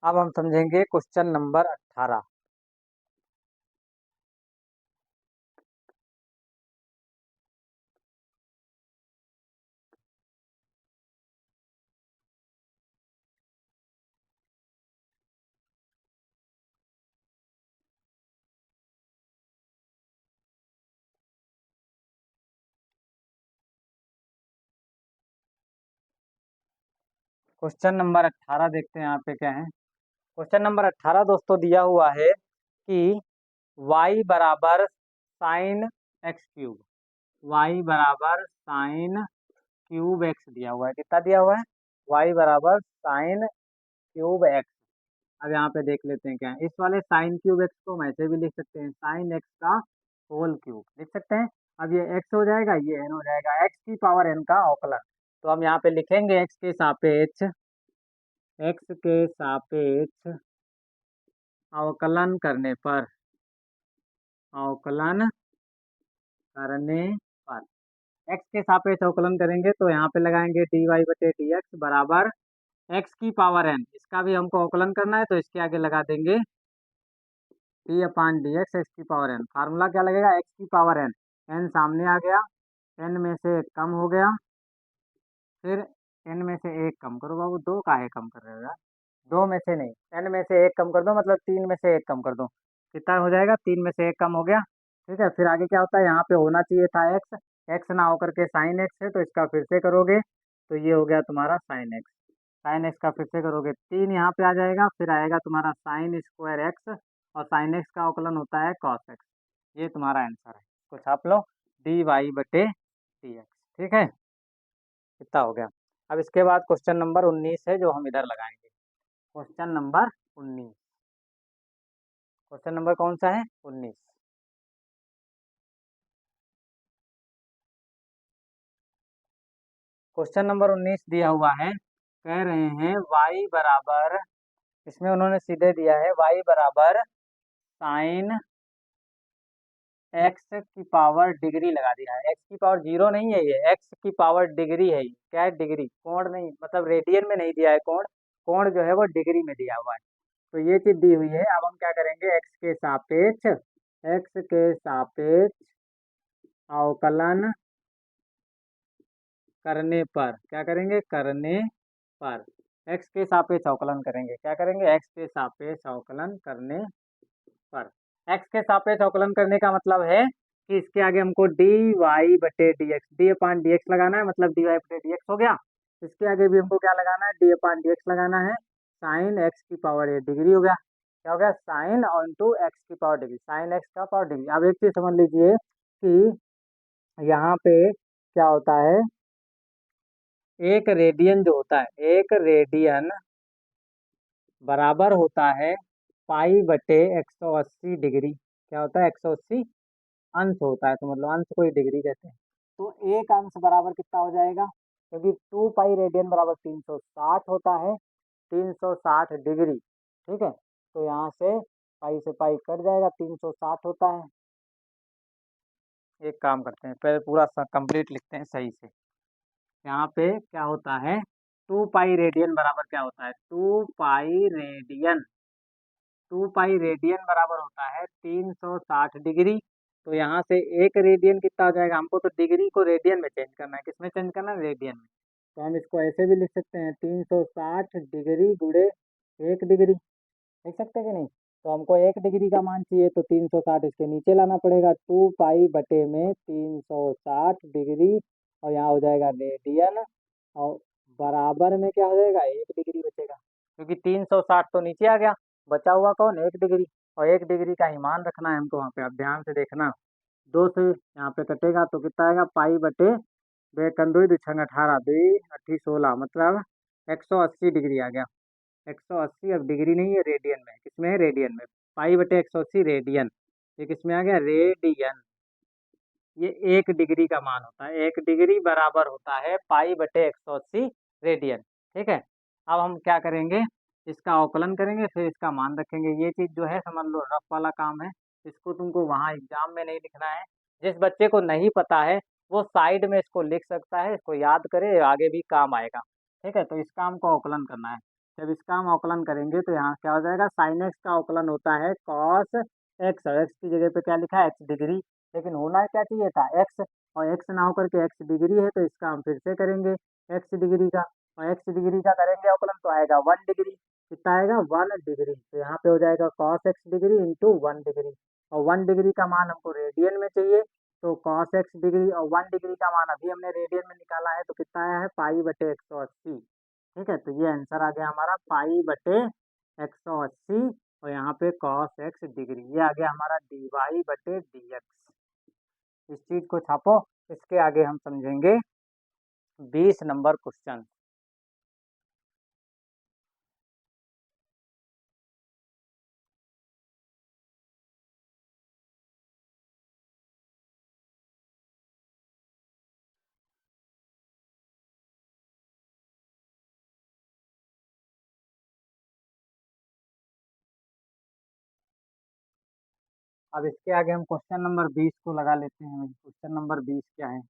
अब हम समझेंगे क्वेश्चन नंबर 18। क्वेश्चन नंबर 18 देखते हैं यहाँ पे क्या है, क्वेश्चन नंबर 18 दोस्तों दिया हुआ है कि y बराबर साइन एक्स क्यूब, y बराबर साइन क्यूब एक्स दिया हुआ है, कितना दिया हुआ है, y बराबर साइन क्यूब एक्स, अब यहाँ पे देख लेते हैं क्या है, इस वाले साइन क्यूब एक्स को हम ऐसे भी लिख सकते हैं, साइन एक्स का होल क्यूब लिख सकते हैं, अब ये एक्स हो जाएगा, ये एन हो जाएगा, एक्स की पावर एन का अवकलन, तो हम यहाँ पे लिखेंगे एक्स के सापेक्ष अवकलन करने पर, अवकलन करने पर एक्स के सापेक्ष अवकलन करेंगे तो यहाँ पे लगाएंगे डी वाई बटे डी एक्स बराबर एक्स की पावर एन, इसका भी हमको अवकलन करना है तो इसके आगे लगा देंगे D upon d x x की पावर एन, फार्मूला क्या लगेगा, एक्स की पावर एन, एन सामने आ गया, एन में से एक कम हो गया, फिर एन में से एक कम करो बाबू, दो काहे कम कर रहे हो यार, दो में से नहीं, n में से एक कम कर दो, मतलब तीन में से एक कम कर दो। कितना हो जाएगा, तीन में से एक कम हो गया। ठीक है, फिर आगे क्या होता है, यहाँ पे होना चाहिए था x, x ना होकर के साइन x है, तो इसका फिर से करोगे तो ये हो गया तुम्हारा साइन x। साइन x का फिर से करोगे, तीन यहाँ पे आ जाएगा, फिर आएगा तुम्हारा साइन स्क्वायर x, और साइन x का अवकलन होता है कॉस x। ये तुम्हारा आंसर है, तो छाप लो dy बटे dx। ठीक है, कितना हो गया। अब इसके बाद क्वेश्चन नंबर 19 है जो हम इधर लगाएंगे। क्वेश्चन नंबर 19, क्वेश्चन नंबर कौन सा है, 19। क्वेश्चन नंबर 19 दिया हुआ है, कह रहे हैं y बराबर, इसमें उन्होंने सीधे दिया है y बराबर साइन एक्स की पावर डिग्री लगा दिया है। एक्स की पावर जीरो नहीं है, ये एक्स की पावर डिग्री है। क्या है, डिग्री, कोण नहीं, मतलब रेडियन में नहीं दिया है कोण, कोण जो है वो डिग्री में दिया हुआ है। तो ये चीज दी हुई है, अब हम क्या करेंगे, एक्स के सापेक्ष अवकलन करने पर, क्या करेंगे, करने पर, एक्स के सापेक्ष अवकलन करेंगे, क्या करेंगे, एक्स के सापेक्ष अवकलन करने पर। एक्स के सापेक्ष अवकलन करने का मतलब है कि इसके आगे हमको डी वाई बटे d x, D upon d x लगाना है, मतलब डी वाई बटे डी एक्स हो गया। इसके आगे भी हमको क्या लगाना है, डी अपान डी एक्स लगाना है, साइन एक्स की पावर ए डिग्री हो गया। क्या हो गया, साइन ऑन टू एक्स की पावर डिग्री, साइन एक्स का पावर डिग्री। अब एक चीज समझ लीजिए कि यहाँ पे क्या होता है, एक रेडियन जो होता है, एक रेडियन बराबर होता है पाई बटे 180 डिग्री। क्या होता है, 180 अंश होता है, तो मतलब अंश को ही डिग्री कहते हैं। तो एक अंश बराबर कितना हो जाएगा, क्योंकि 2 पाई रेडियन बराबर 360 होता है, 360 डिग्री। ठीक है, तो यहाँ से पाई कट जाएगा, 360 होता है। एक काम करते हैं, पहले पूरा कंप्लीट लिखते हैं सही से। यहाँ पे क्या होता है, 2 पाई रेडियन बराबर क्या होता है, 2 पाई रेडियन, 2 पाई रेडियन बराबर होता है 360 डिग्री। तो यहाँ से एक रेडियन कितना हो जाएगा, हमको तो डिग्री को रेडियन में चेंज करना है, किसमें चेंज करना है, रेडियन में। तो हम इसको ऐसे भी लिख सकते हैं, 360 डिग्री गुड़े 1 डिग्री, लिख सकते हैं कि नहीं। तो हमको 1 डिग्री का मान चाहिए, तो 360 इसके नीचे लाना पड़ेगा, 2 पाई बटे में 360 डिग्री, और यहाँ हो जाएगा रेडियन, और बराबर में क्या हो जाएगा, 1 डिग्री बचेगा, क्योंकि 360 तो नीचे आ गया, बचा हुआ कौन, 1 डिग्री। और 1 डिग्री का ही मान रखना है हमको वहाँ पे। अब ध्यान से देखना, दो से यहाँ पे कटेगा तो कितना आएगा, पाई बटे बेकन 2 2 18 2 8 16, मतलब 180 डिग्री आ गया। 180 अब डिग्री नहीं है, रेडियन में, किसमें है, रेडियन में। पाई बटे 180 रेडियन, ये किसमें आ गया, रेडियन। ये 1 डिग्री का मान होता है, 1 डिग्री बराबर होता है पाई बटे 180 रेडियन। ठीक है, अब हम क्या करेंगे, इसका अवकलन करेंगे, फिर इसका मान रखेंगे। ये चीज जो है समझ लो रफ वाला काम है, इसको तुमको वहाँ एग्जाम में नहीं लिखना है। जिस बच्चे को नहीं पता है वो साइड में इसको लिख सकता है, इसको याद करे, आगे भी काम आएगा। ठीक है, तो इस काम को अवकलन करना है। जब इसका हम अवकलन करेंगे तो यहाँ क्या हो जाएगा, साइन एक्स का अवकलन होता है कॉस एक्स, और एक्स की जगह पे क्या लिखा है, एक्स डिग्री। लेकिन होना क्या चाहिए था, एक्स, और एक्स ना होकर के एक्स डिग्री है, तो इसका हम फिर से करेंगे एक्स डिग्री का, और एक्स डिग्री का करेंगे अवकलन तो आएगा 1 डिग्री। कितना आएगा, 1 डिग्री। तो यहाँ पे हो जाएगा cos x degree into 1 degree, और 1 डिग्री का मान हमको रेडियन में चाहिए, तो कॉस एक्स डिग्री और 1 डिग्री का मान अभी हमने रेडियन में निकाला है, तो कितना आया है, पाई बटे 180। ठीक है, तो ये आंसर आ गया हमारा पाई बटे 180, और यहाँ पे कॉस एक्स डिग्री, ये आ गया हमारा डी वाई बटे डी एक्स। इस चीज को छापो, इसके आगे हम समझेंगे 20 नंबर क्वेश्चन। अब इसके आगे हम क्वेश्चन नंबर 20 को लगा लेते हैं। क्वेश्चन नंबर 20 क्या है,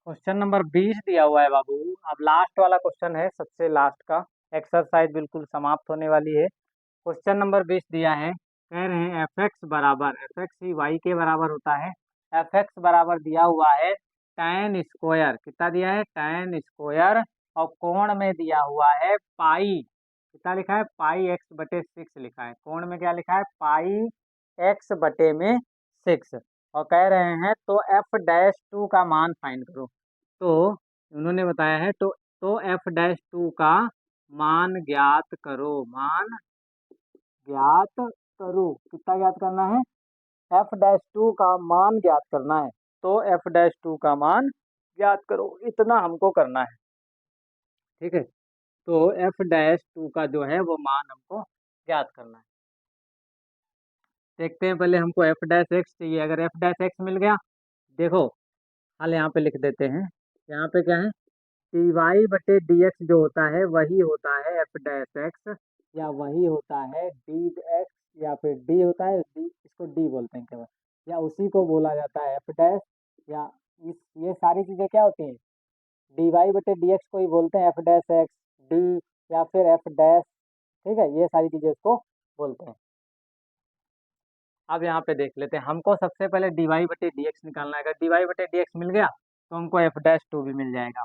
क्वेश्चन नंबर 20 दिया हुआ है बाबू। अब लास्ट वाला क्वेश्चन है, सबसे लास्ट का। एक्सरसाइज बिल्कुल समाप्त होने वाली है। क्वेश्चन नंबर 20 दिया है, कह रहे हैं एफ एक्स बराबर, एफ एक्स ही वाई के बराबर होता है। एफ एक्स बराबर दिया हुआ है tan स्क्वायर, कितना दिया है tan स्क्वायर, और कोण में दिया हुआ है पाई, कितना लिखा है पाई एक्स बटे 6 लिखा है। कोण में क्या लिखा है पाई एक्स बटे में 6। और कह रहे हैं तो एफ डैश टू का मान फाइंड करो। तो उन्होंने बताया है तो एफ डैश टू का मान ज्ञात करो, मान ज्ञात करो। कितना ज्ञात करना है, एफ डैश टू का मान ज्ञात करना है। तो एफ डैश टू का मान ज्ञात करो, इतना हमको करना है। ठीक है, तो एफ डैश टू का जो है वो मान हमको ज्ञात करना है। देखते हैं, पहले हमको एफ डैश एक्स चाहिए। अगर एफ डैश एक्स मिल गया, देखो हाल यहाँ पे लिख देते हैं। यहाँ पे क्या है, डी वाई बटे डी एक्स जो होता है वही होता है एफ डैश एक्स, या वही होता है डी एक्स, या फिर डी होता है डी, इसको डी बोलते हैं केवल, या उसी को बोला जाता है एफ डैश। या इस ये सारी चीज़ें क्या होती हैं, डी वाई बटे डी एक्स को ही बोलते हैं एफ डैश एक्स डी, या फिर एफ डैश। ठीक है, ये सारी चीज़ें इसको बोलते हैं। अब यहाँ पे देख लेते हैं, हमको सबसे पहले डी वाई बटे डी एक्स निकालना है। अगर डी वाई बटे डी एक्स मिल गया तो हमको एफ डैश टू भी मिल जाएगा।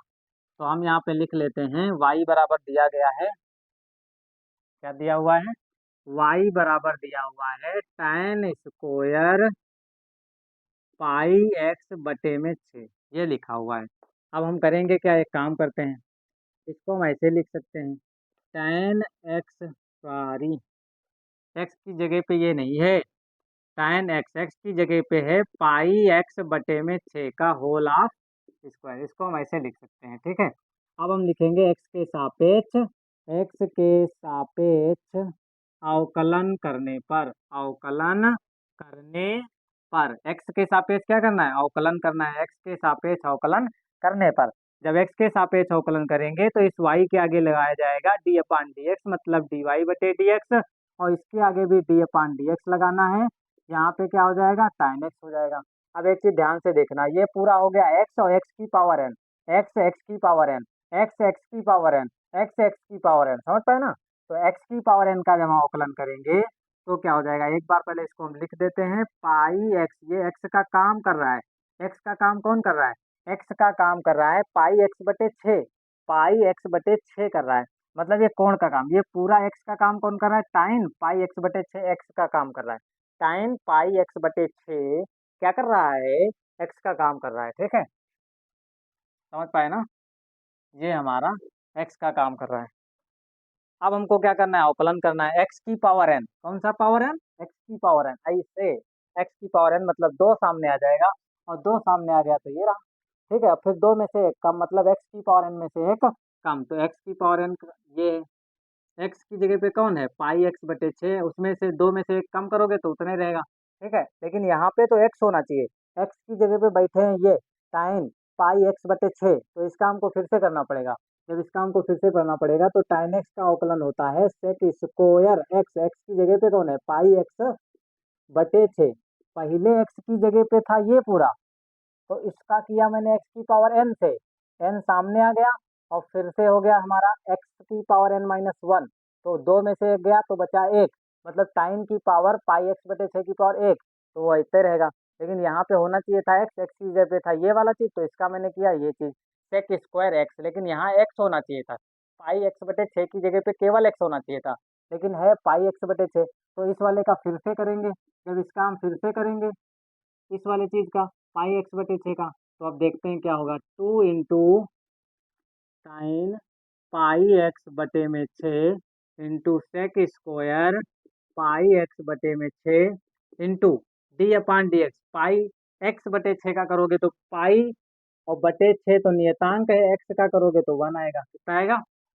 तो हम यहाँ पे लिख लेते हैं y बराबर दिया गया है, क्या दिया हुआ है, y बराबर दिया हुआ है tan स्क्वायर पाई एक्स बटे में 6, ये लिखा हुआ है। अब हम करेंगे क्या, एक काम करते हैं, इसको हम ऐसे लिख सकते हैं, tan एक्स, सॉरी एक्स की जगह पे ये नहीं है, tan एक्स, एक्स की जगह पे है पाई एक्स बटे में 6 का होल ऑफ स्क्वायर। इसको हम ऐसे लिख सकते हैं। ठीक है, अब हम लिखेंगे एक्स के सापेक्ष, एक्स के सापेक्ष अवकलन करने पर, अवकलन करने पर, एक्स के सापेक्ष क्या करना है, अवकलन करना है। एक्स के सापेक्ष अवकलन करने पर, जब एक्स के सापेक्ष अवकलन करेंगे तो इस y के आगे लगाया जाएगा डी अपान डी एक्स, मतलब डी वाई बटे डी एक्स, और इसके आगे भी डी अपान डी एक्स लगाना है। यहाँ पे क्या हो जाएगा, tan x हो जाएगा। अब एक चीज ध्यान से देखना, ये पूरा हो गया x और x की पावर n, x x की पावर n, x x की पावर n, x x की पावर n, समझ पाए ना। तो x की पावर n का जब हम अवकलन करेंगे तो क्या हो जाएगा, एक बार पहले इसको हम लिख देते हैं पाई x, ये x का काम कर रहा है। x का काम कौन कर रहा है, x का काम कर रहा है पाई x बटे 6, पाई x बटे 6 कर रहा है। मतलब ये कोण का काम, ये पूरा x का काम कौन कर रहा है, टाइन पाई x बटे 6 x का काम कर रहा है। टाइन पाई x बटे 6 क्या कर रहा है, x का काम कर रहा है। ठीक है, समझ पाए ना, ये हमारा x का काम कर रहा है। अब हमको क्या करना है, अवकलन करना है x की पावर n, कौन सा पावर n, x की पावर n, ऐसे x की पावर n मतलब 2 सामने आ जाएगा, और 2 सामने आ गया तो ये रहा। ठीक है, फिर 2 में से एक कम, मतलब x की पावर n में से एक कम, तो x की पावर n ये है। x की जगह पे कौन है पाई x बटे 6, उसमें से 2 में से एक कम करोगे तो उतने रहेगा। ठीक है, लेकिन यहाँ पे तो x होना चाहिए, x की जगह पे बैठे हैं ये टाइन पाई x बटे 6, तो इसका हमको फिर से करना पड़ेगा। जब इसका हमको फिर से करना पड़ेगा तो टाइन x का अवकलन होता है सेक स्क्वायर x, x की जगह पे कौन है पाई x बटे 6, पहले x की जगह पे था ये पूरा, तो इसका किया मैंने x की पावर n से, n सामने आ गया, और फिर से हो गया हमारा x की पावर n माइनस 1, तो 2 में से एक गया तो बचा 1, मतलब टाइन की पावर पाई x बटे 6 की पावर 1, तो वो ऐसे रहेगा। लेकिन यहाँ पे होना चाहिए था x, x की जगह पे था ये वाला चीज़, तो इसका मैंने किया ये चीज़ सेक स्क्वायर x, लेकिन यहाँ x होना चाहिए था, पाई x बटे 6 की जगह पे केवल x होना चाहिए था, लेकिन है पाई x बटे 6। तो इस वाले का फिर से करेंगे, जब इसका हम फिर से करेंगे इस वाले चीज का पाई एक्स बटे 6 का, तो अब देखते हैं क्या होगा, 2 इंटू साइन पाई एक्स बटे में 6 into sec square pi x बटे में 6 into d upon d x, pi x बटे 6 का करोगे तो पाई, और बटे 6 तो नियतांक है, एक्स का करोगे तो 1 आएगा। कितना आएगा,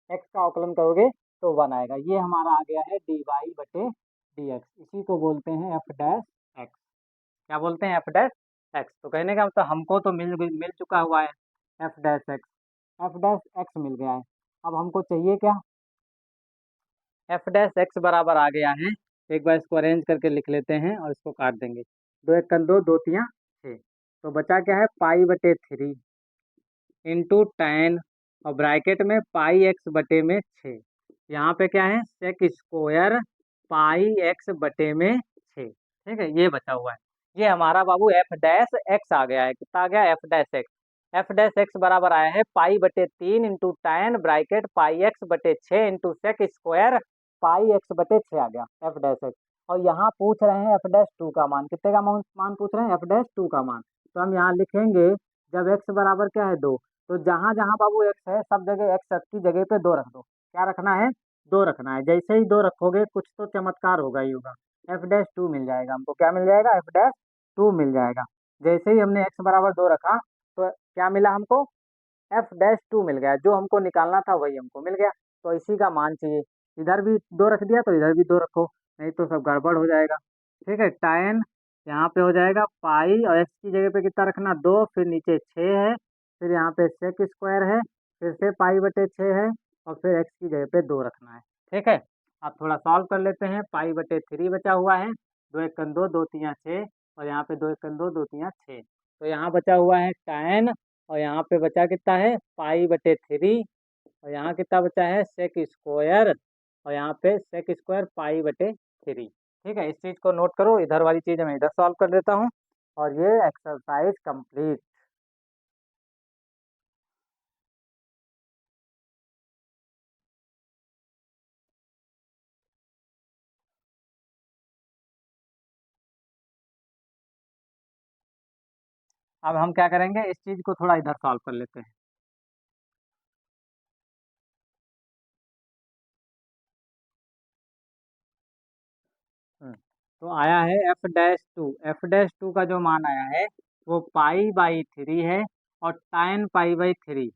एक्स का अवकलन करोगे तो 1 आएगा। ये हमारा आ गया है डी वाई बटे डी एक्स, इसी को बोलते हैं एफ डैश एक्स। क्या बोलते हैं, एफ डैश एक्स। तो कहने का मतलब हमको तो मिल चुका हुआ है f dash x, f dash x मिल गया है। अब हमको चाहिए क्या, एफ डैश एक्स बराबर आ गया है, एक बार इसको अरेंज करके लिख लेते हैं और इसको काट देंगे, 2 1 दो, 2 3 6, तो बचा क्या है पाई बटे 3, इंटू टेन और ब्रैकेट में पाई एक्स बटे में 6। यहाँ पे क्या है, सेक स्क्वायर पाई एक्स बटे में 6। ठीक है, ये बचा हुआ है। ये हमारा बाबू एफ डैश एक्स आ गया है। कितना आ गया, f dash x. F dash x बराबर आया है पाई बटे 3 into tan bracket pi x बटे 6 into sec square pi x बटे 6 आ गया एफ डैश एक्स। और यहाँ पूछ रहे हैं एफ डैश टू का मान। कितने का मान पूछ रहे हैं, एफ डैश टू का मान। तो हम यहाँ लिखेंगे, जब एक्स बराबर क्या है 2, तो जहाँ जहाँ बाबू एक्स है सब जगह एक्स की जगह पे 2 रख दो। क्या रखना है, 2 रखना है। जैसे ही 2 रखोगे कुछ तो चमत्कार होगा ही होगा, एफ डैश टू मिल जाएगा हमको। क्या मिल जाएगा, एफ डैश टू मिल जाएगा। जैसे ही हमने एक्स बराबर 2 रखा तो क्या मिला हमको, एफ डैश टू मिल गया। जो हमको निकालना था वही हमको मिल गया। तो इसी का मान चाहिए। इधर भी 2 रख दिया तो इधर भी 2 रखो, नहीं तो सब गड़बड़ हो जाएगा। ठीक है, tan यहाँ पे हो जाएगा पाई और एक्स की जगह पे कितना रखना, 2, फिर नीचे 6 है, फिर यहाँ पे सेक स्क्वायर है, फिर से पाई बटे 6 है, और फिर एक्स की जगह पे 2 रखना है। ठीक है, अब थोड़ा सॉल्व कर लेते हैं। पाई बटे 3 बचा हुआ है, 2 एकन 2, 2 तियाँ 6, और यहाँ पे 2 एकन 2, 2 तियाँ 6। तो यहाँ बचा हुआ है tan, और यहाँ पे बचा कितना है, पाई बटे 3, और यहाँ कितना बचा है, सेक स्क्वायर, और यहाँ पे सेक स्क्वायर पाई बटे 3। ठीक है, इस चीज़ को नोट करो। इधर वाली चीज़ मैं इधर सॉल्व कर देता हूँ, और ये एक्सरसाइज कंप्लीट। अब हम क्या करेंगे, इस चीज़ को थोड़ा इधर सॉल्व कर लेते हैं। तो आया है f dash two. F dash two का जो मान आया है वो पाई बाई 3 है, और tan pi by 3,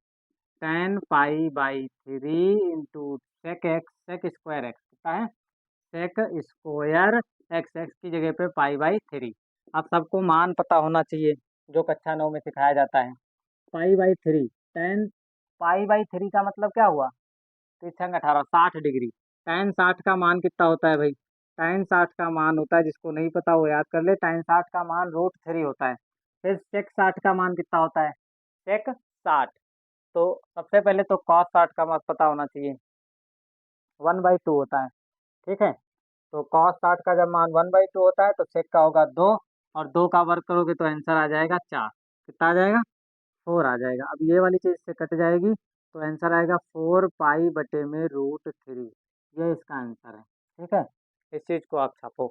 tan pi by 3 into sec x, sec square x कितना है, सेक स्क्वायर एक्स, एक्स की जगह पे पाई बाई 3। अब सबको मान पता होना चाहिए, जो कक्षा 9 में सिखाया जाता है। पाई बाई 3, टेन पाई बाई 3 का मतलब क्या हुआ, तीरछंग 18, 60 डिग्री। tan 60 का मान कितना होता है भाई, tan 60 का मान होता है, जिसको नहीं पता वो याद कर ले, tan 60 का मान √3 होता है। फिर सेक 60 का मान कितना होता है, सेक 60। तो सबसे पहले तो cos 60 का मान पता होना चाहिए, 1/2 होता है। ठीक है, तो cos 60 का जब मान 1/2 होता है तो सेक का होगा 2, और 2 का वर्ग करोगे तो आंसर आ जाएगा 4। कितना आ जाएगा, 4 आ जाएगा। अब ये वाली चीज़ से कट जाएगी, तो आंसर आएगा 4 पाई बटे में √3। ये इसका आंसर है। ठीक है, इस चीज़ को आप छापो।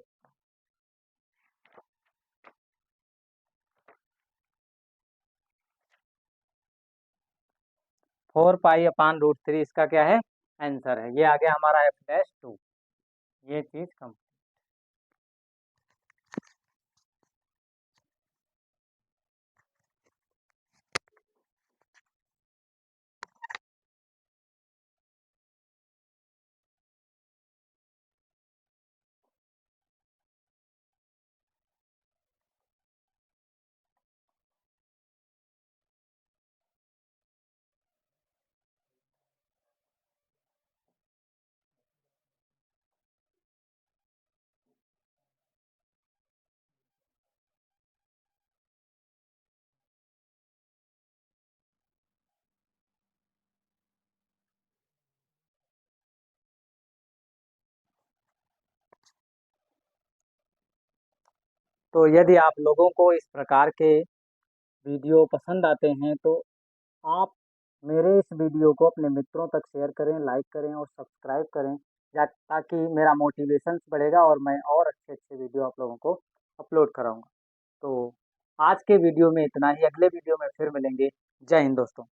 4 पाई अपान √3 इसका क्या है, आंसर है। ये आ गया हमारा एफ डैश टू। ये चीज़ कम। तो यदि आप लोगों को इस प्रकार के वीडियो पसंद आते हैं तो आप मेरे इस वीडियो को अपने मित्रों तक शेयर करें, लाइक करें और सब्सक्राइब करें, ताकि मेरा मोटिवेशन बढ़ेगा और मैं और अच्छे अच्छे वीडियो आप लोगों को अपलोड कराऊंगा। तो आज के वीडियो में इतना ही, अगले वीडियो में फिर मिलेंगे। जय हिंद दोस्तों।